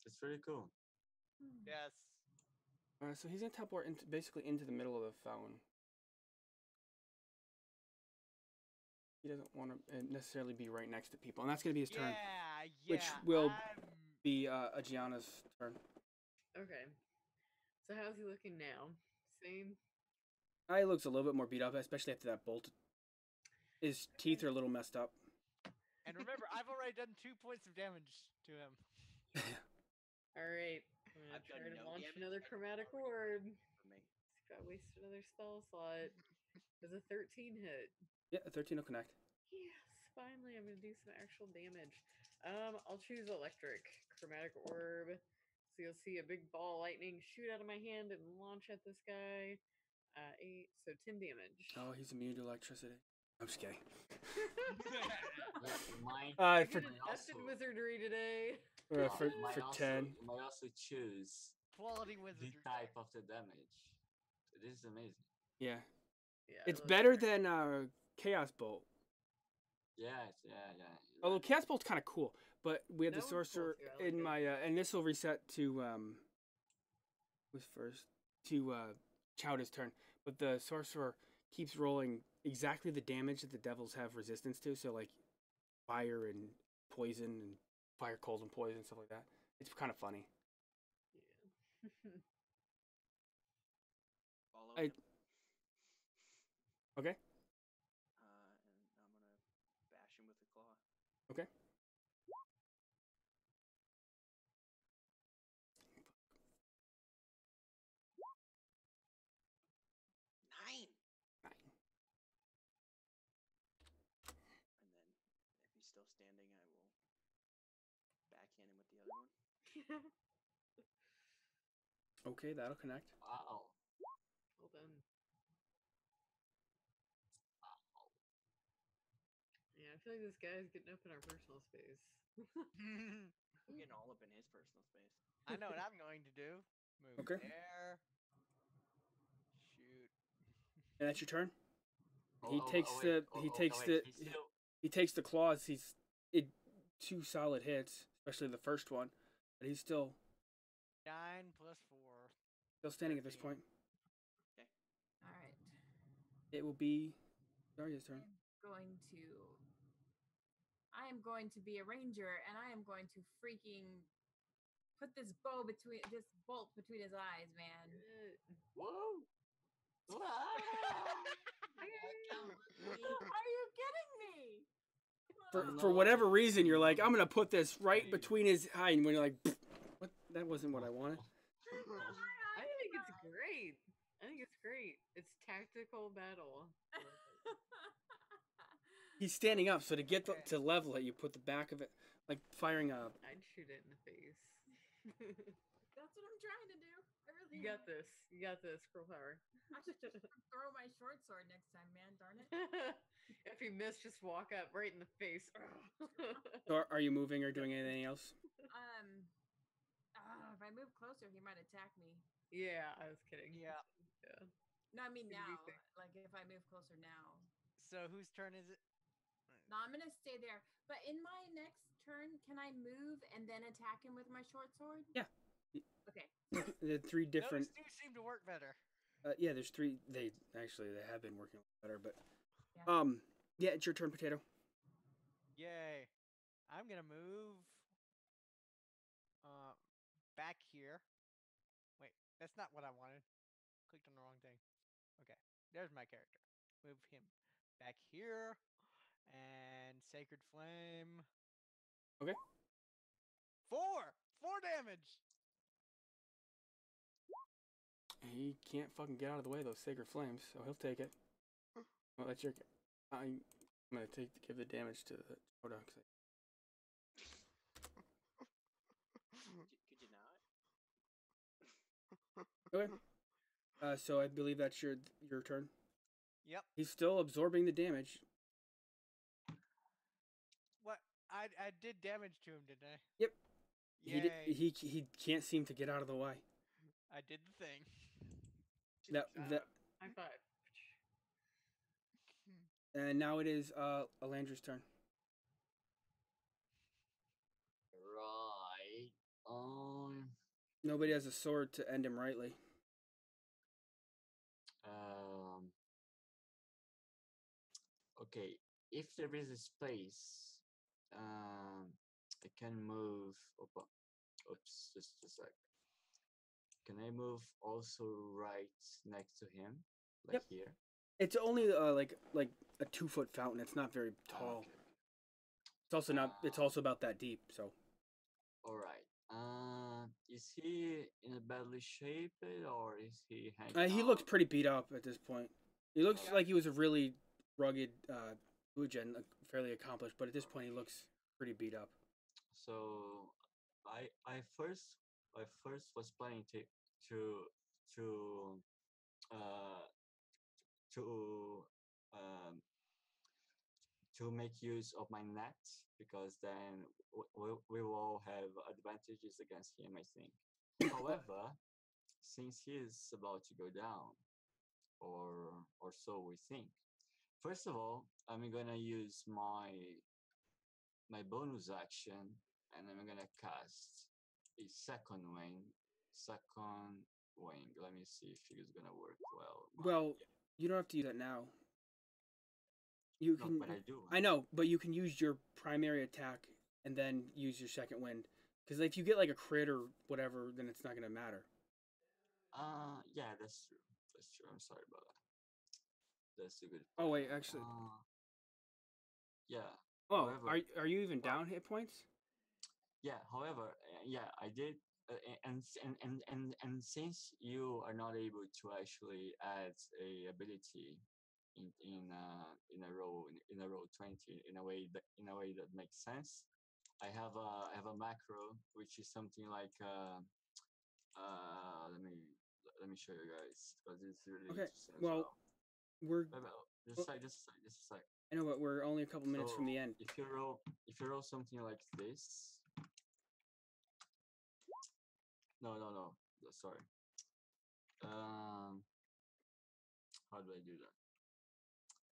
It's pretty cool. Yes. So he's gonna teleport basically into the middle of the fountain. He doesn't want to necessarily be right next to people, and that's gonna be his turn. Yeah, Which will I'm- be Agianna's turn. Okay. So how's he looking now? Same. He looks a little bit more beat up, especially after that bolt. His teeth are a little messed up. And remember, I've already done 2 points of damage to him. All right. I'm gonna I've done try to no launch damage another and chromatic already orb. For me. See if I waste another spell slot. Does a 13 hit? Yeah, a 13 will connect. Yes, finally I'm gonna do some actual damage. I'll choose electric chromatic orb. So you'll see a big ball of lightning shoot out of my hand and launch at this guy. 8, so 10 damage. Oh, he's immune to electricity. I'm just kidding. Yeah, mine, I For did an F in wizardry today. for might for also, 10. You might also choose Quality the wizardry. type of the damage. This is amazing. Yeah, Yeah, it's I love better it. than Chaos Bolt. Yeah. Although Chaos Bolt's kind of cool, but we have That the one's cool sorcerer too, I like in it. my and this will reset to who's first to Chowdah's turn. But the sorcerer keeps rolling exactly the damage that the devils have resistance to. So like fire and poison and fire, cold, and poison, stuff like that. It's kind of funny. Yeah. Follow I- him. Okay. And I'm gonna bash him with a claw. Okay. Nine. Nine. And then, if he's still standing, I will backhand him with the other one. Okay, that'll connect. Wow. Well done. Yeah, I feel like this guy's getting up in our personal space. I'm getting all up in his personal space. I know what I'm going to do. Move Okay. there. Shoot. And that's your turn. Oh, He oh, takes oh, the wait, he oh, takes oh, the wait, he's still, he takes the claws. He's 2 solid hits, especially the first one, but he's still 9 plus 4. standing at this 13. point. All right. It will be Darya's turn. I am going to be a ranger, and I am going to freaking put this bolt between his eyes, man. whoa. Are you kidding me? For whatever reason, you're like, I'm gonna put this right between his eye, and when you're like, what? That wasn't what I wanted. I think it's great. I think it's great. It's tactical battle. He's standing up, so to get to level it, you put the back of it, like firing a. I'd shoot it in the face. That's what I'm trying to do. I really You got this. You got this, girl power. I should just throw my short sword next time, man. Darn it. If you miss, just walk up right in the face. So are you moving or doing anything else? If I move closer, he might attack me. Yeah, I was kidding. Yeah. Yeah. No, I mean What do you now. think? Like if I move closer now. So whose turn is it? No, I'm gonna stay there. But in my next turn, can I move and then attack him with my short sword? Yeah. Okay. The 3 different. Those 2 seem to work better. Yeah, there's 3. They have been working better, but Yeah. yeah, it's your turn, Potato. Yay. I'm gonna move back here. Wait, that's not what I wanted. Clicked on the wrong thing. Okay, there's my character. Move him back here. And Sacred Flame. Okay. 4 damage. He can't fucking get out of the way of those sacred flames, so he'll take it. Well, that's your. I'm gonna give the damage to the CHOWDAH. Could you not? Okay. So I believe that's your turn. Yep. He's still absorbing the damage. What? I did damage to him, didn't I? Yep. Yay! He can't seem to get out of the way. I did the thing. That I thought. and now it is Alandry's turn. Right. Nobody has a sword to end him rightly. Okay. If there is a space, I can move. Oops, just a sec. Can I move also right next to him, like Yep. here? It's only like a 2-foot fountain. It's not very tall. Okay. It's also not. It's also about that deep. So. All right. Is he in a badly shaped or is he hanging He looks out? pretty beat up at this point. He looks Okay. like he was a really rugged Ujen, fairly accomplished, but at this point he looks pretty beat up. So I first was planning to to uh to um to make use of my net because then we will all have advantages against him, I think. However, since he is about to go down, or so we think. First of all, I'm gonna use my bonus action, and I'm gonna cast a second wing. Second wing. Let me see if it is gonna work well. Well, you don't have to use that now. You No, can. but I do. I know, but you can use your primary attack and then use your second wind. Because if you get like a crit or whatever, then it's not gonna matter. Yeah, that's true. That's true. I'm sorry about that. That's a good Oh point. wait, actually. Yeah. Oh, However, are you even well, down hit points? yeah. However, yeah, I did. And since you are not able to actually add a ability in a row 20 in a way that makes sense, I have a macro which is something like let me show you guys because it's really Okay. interesting as Well, well. we're. Just Well, a sec, just a sec, just a sec. I know, but we're only a couple minutes from So the end. if you roll something like this, no, sorry. Um, how do I do that?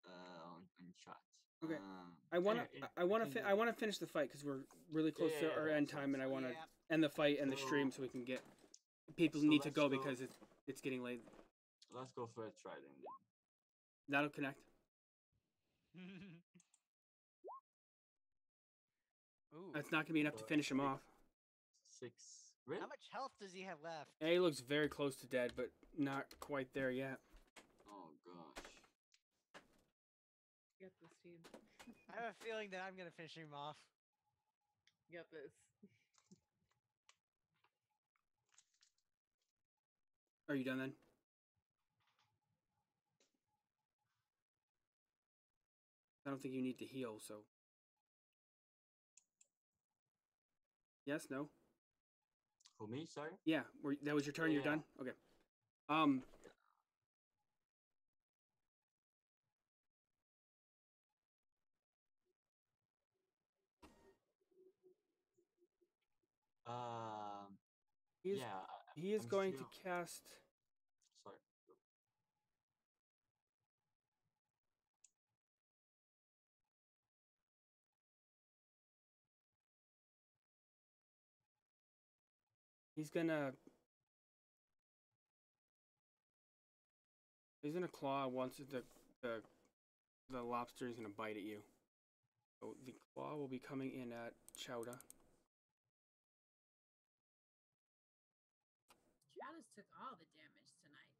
On chat. Okay. Anyway, I can do I wanna finish the fight because we're really close to our end sorry, time, and I sorry. wanna Yeah. end the fight and the stream So so we can get. People so need to let's go go. because it's getting late. Let's go for a trident then. That'll connect. Ooh. That's not gonna be enough to So finish him off. six. Really? How much health does he have left? He looks very close to dead, but not quite there yet. Oh gosh. Get this, team. I have a feeling that I'm gonna finish him off. Get this. Are you done then? I don't think you need to heal, so. Yes, no? For me, sorry. Yeah, that was your turn, you're Yeah. done? Okay. Um. He is, Yeah. he is I'm going still. to cast. Sorry. He's gonna. He's gonna claw once the lobster is gonna bite at you. So the claw will be coming in at Chowdah. Travis took all the damage tonight.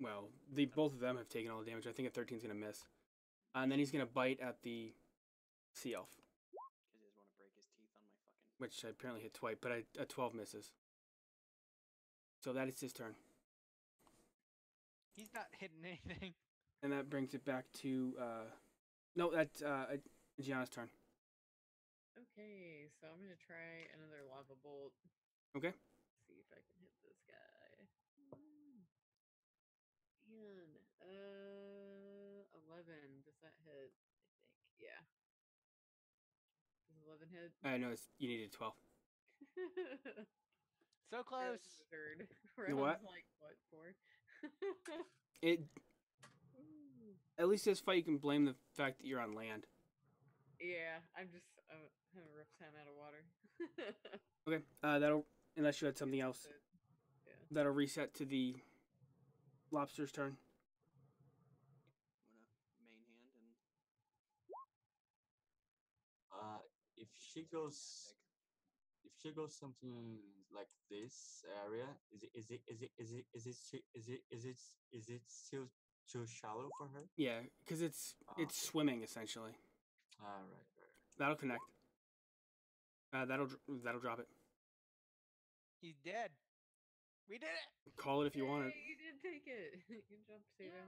Well, both of them have taken all the damage. I think a 13 is gonna miss, and then he's gonna bite at the sea elf, Because he doesn't want to break his teeth on my fucking. which I apparently hit twice, but a 12 misses. So that is his turn, He's not hitting anything. and that brings it back to no, that's Gianna's turn. Okay, so I'm gonna try another lava bolt. Okay. See if I can hit this guy. Man, 11. Does that hit? I think. Yeah. 11 hit? I know you needed 12. So close. Third. You know what? Round's like, what, 4? It Ooh. at least this fight you can blame the fact that you're on land. Yeah, I'm just having a rough time out of water. Okay, that'll unless you had something else. But, yeah. That'll reset to the lobster's turn. I'm gonna main hand and If she goes, if she goes something like this area, is it still too shallow for her? Yeah, because it's swimming essentially. All right. That'll connect. That'll drop it. He's dead. We did it. Call it if you want it. You did take it. Good job, Potato.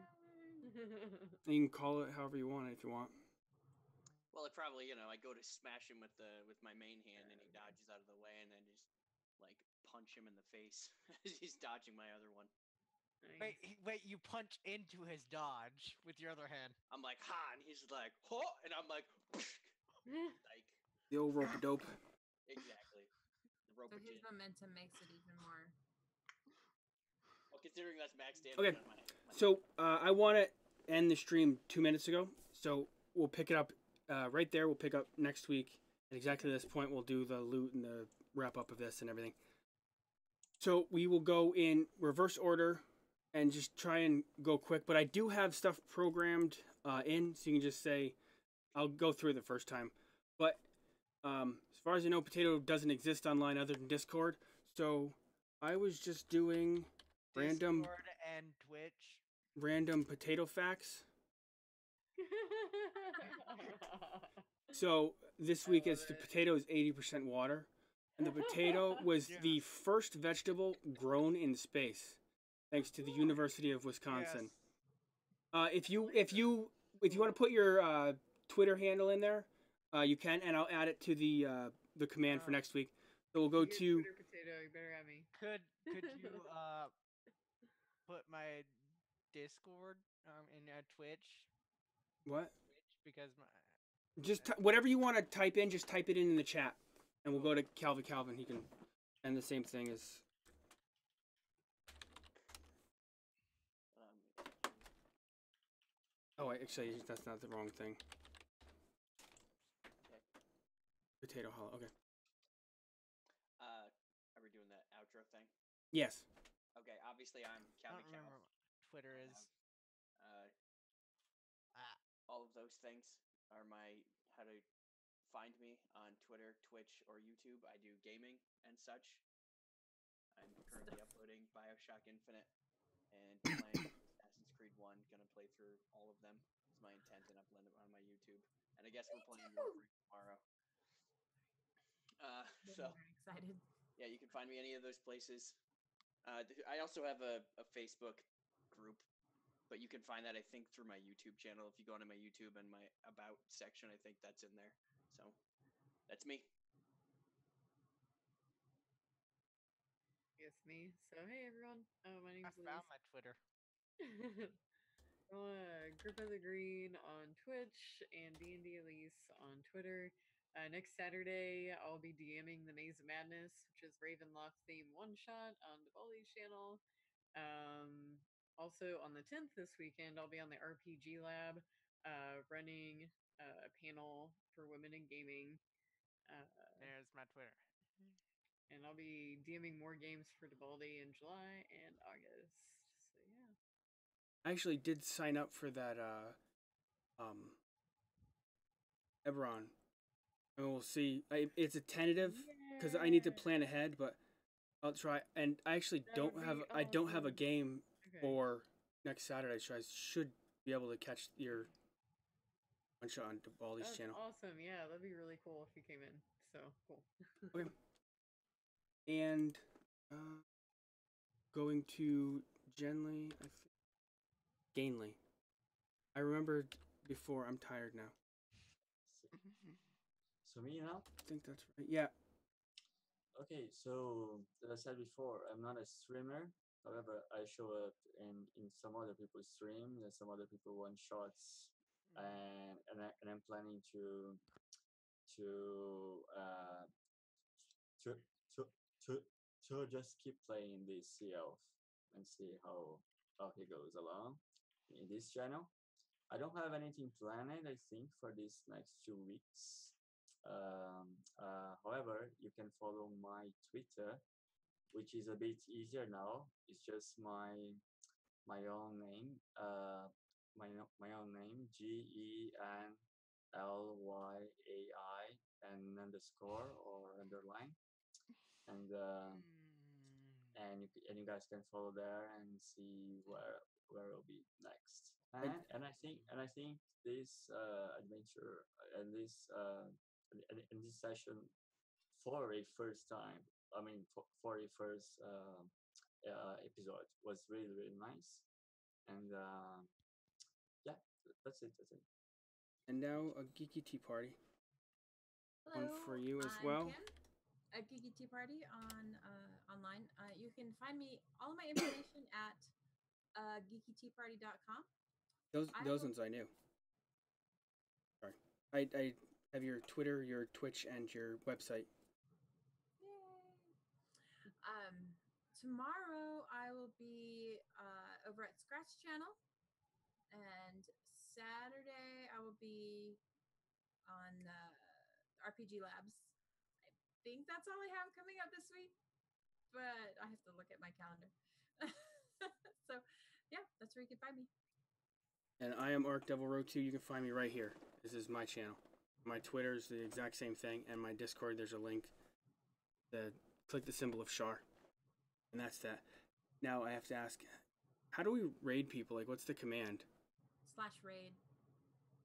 You can call it however you want it if you want. well, it probably I go to smash him with my main hand and he dodges out of the way and then just like punch him in the face as he's dodging my other one. Nice. Wait! You punch into his dodge with your other hand. I'm like ha, and he's like ho, and I'm like like The old rope a dope. exactly. The rope So his momentum makes it even more. Well, considering that's max damage Okay, on my so I want to end the stream 2 minutes ago, so we'll pick it up right there. We'll pick up next week at exactly this point. We'll do the loot and the wrap up of this and everything. So we will go in reverse order and just try and go quick. But I do have stuff programmed in, so you can just say I'll go through it the first time. But as far as I know, Potato doesn't exist online other than Discord. So I was just doing random Discord and Twitch. random potato facts. So this week is the potato is 80% water, and the potato was the first vegetable grown in space, thanks to the University of Wisconsin. If you want to put your Twitter handle in there, you can, and I'll add it to the command for next week. So we'll go to Twitter Potato. You better have me. Could you put my Discord in Twitch? what? Because my Just whatever you want to type in, just type it in the chat, and we'll go to Calvin. He can, and the same thing is. Oh, actually, that's not the wrong thing. Okay. Potato hollow. Okay. Are we doing that outro thing? Yes. Okay, obviously I'm I Calvin. don't remember what Twitter is. All of those things are how to find me on Twitter, Twitch, or YouTube. I do gaming and such. I'm currently uploading BioShock Infinite and playing Assassin's Creed 1. Gonna play through all of them. Is my intent and upload them on my YouTube. And I guess we're playing Warframe tomorrow. So I'm excited. yeah, you can find me any of those places. I also have a Facebook group, but you can find that I think through my YouTube channel. If you go into my YouTube and my About section, I think that's in there. So that's me. Yes, me. So hey everyone. My name's I found Liz. my Twitter. Group of the Green on Twitch and D&D Elise on Twitter. Next Saturday, I'll be DMing the Maze of Madness, which is Ravenloft theme one shot on Duvali's channel. Also on the 10th this weekend, I'll be on the RPG Lab, running a panel for women in gaming. There's my Twitter. And I'll be DMing more games for Duvaldi in July and August. So yeah. I actually did sign up for that Eberron. And we'll see. It's a tentative because I need to plan ahead, but I'll try. And I actually don't have a game for next Saturday, so I should be able to catch your one shot on Baldi's channel. Awesome. Yeah, that'd be really cool if you came in. So cool. Okay. And going to Genly, Gainley. I remembered before. I'm tired now. So me now? I think that's right. Yeah. Okay, so as I said before, I'm not a streamer. However, I show up in some other people's stream and some other people one shots, and I'm planning to to to to to to just keep playing this Sea Elf and see how he goes along in this channel. I don't have anything planned, I think, for these next 2 weeks. However, you can follow my Twitter, which is a bit easier now. It's just my own name, my own name, GENLYAI and underscore or underline, and and you guys can follow there and see where it'll be next. And I think this adventure and this in this session for a first time. I mean, for a first episode was really nice, and yeah, that's it. That's it. And now a geeky tea party. One Hello, for you as I'm well. Kim, a Geeky Tea Party on online. You can find me all of my information at geekyteaparty.com. Those ones I knew. Sorry, I have your Twitter, your Twitch, and your website. Yay! Tomorrow I will be over at Scratch Channel, and Saturday I will be on RPG Labs. I think that's all I have coming up this week, but I have to look at my calendar. So, yeah, that's where you can find me. And I am Arc Devil Road 2. You can find me right here. This is my channel. My Twitter is the exact same thing, and my Discord, there's a link. Click the symbol of Shar. And that's that. Now I have to ask, how do we raid people? Like, what's the command? /raid.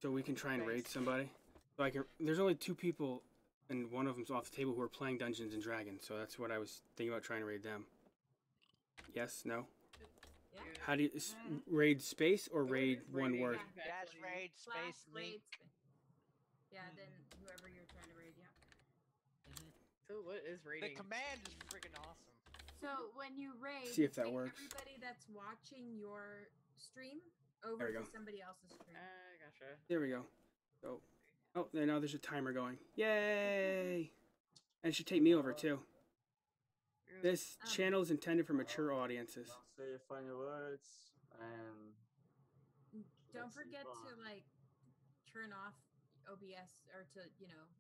So we can try and raid somebody? So I can. There's only 2 people, and one of them's off the table, who are playing Dungeons and Dragons. So that's what I was thinking about, trying to raid them. Yes? No? Yeah. How do you raid space or raid one word? Dash raid space /raid. link. Yeah, then whoever you're trying to raid, yeah. So what is The rating? command is freaking awesome. So when you raid, See if that take works. everybody that's watching your stream There over we to go. somebody else's stream. Gotcha. There we go. So, oh, now there's a timer going. Yay! And it should take me over too. This channel is intended for mature audiences. Don't say funny words and Don't let's see forget to fun. like turn off OBS or to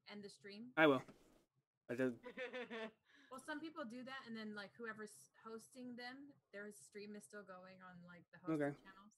end the stream. I will. I did. Well, some people do that, and then like whoever's hosting them, their stream is still going on like the hosted channels.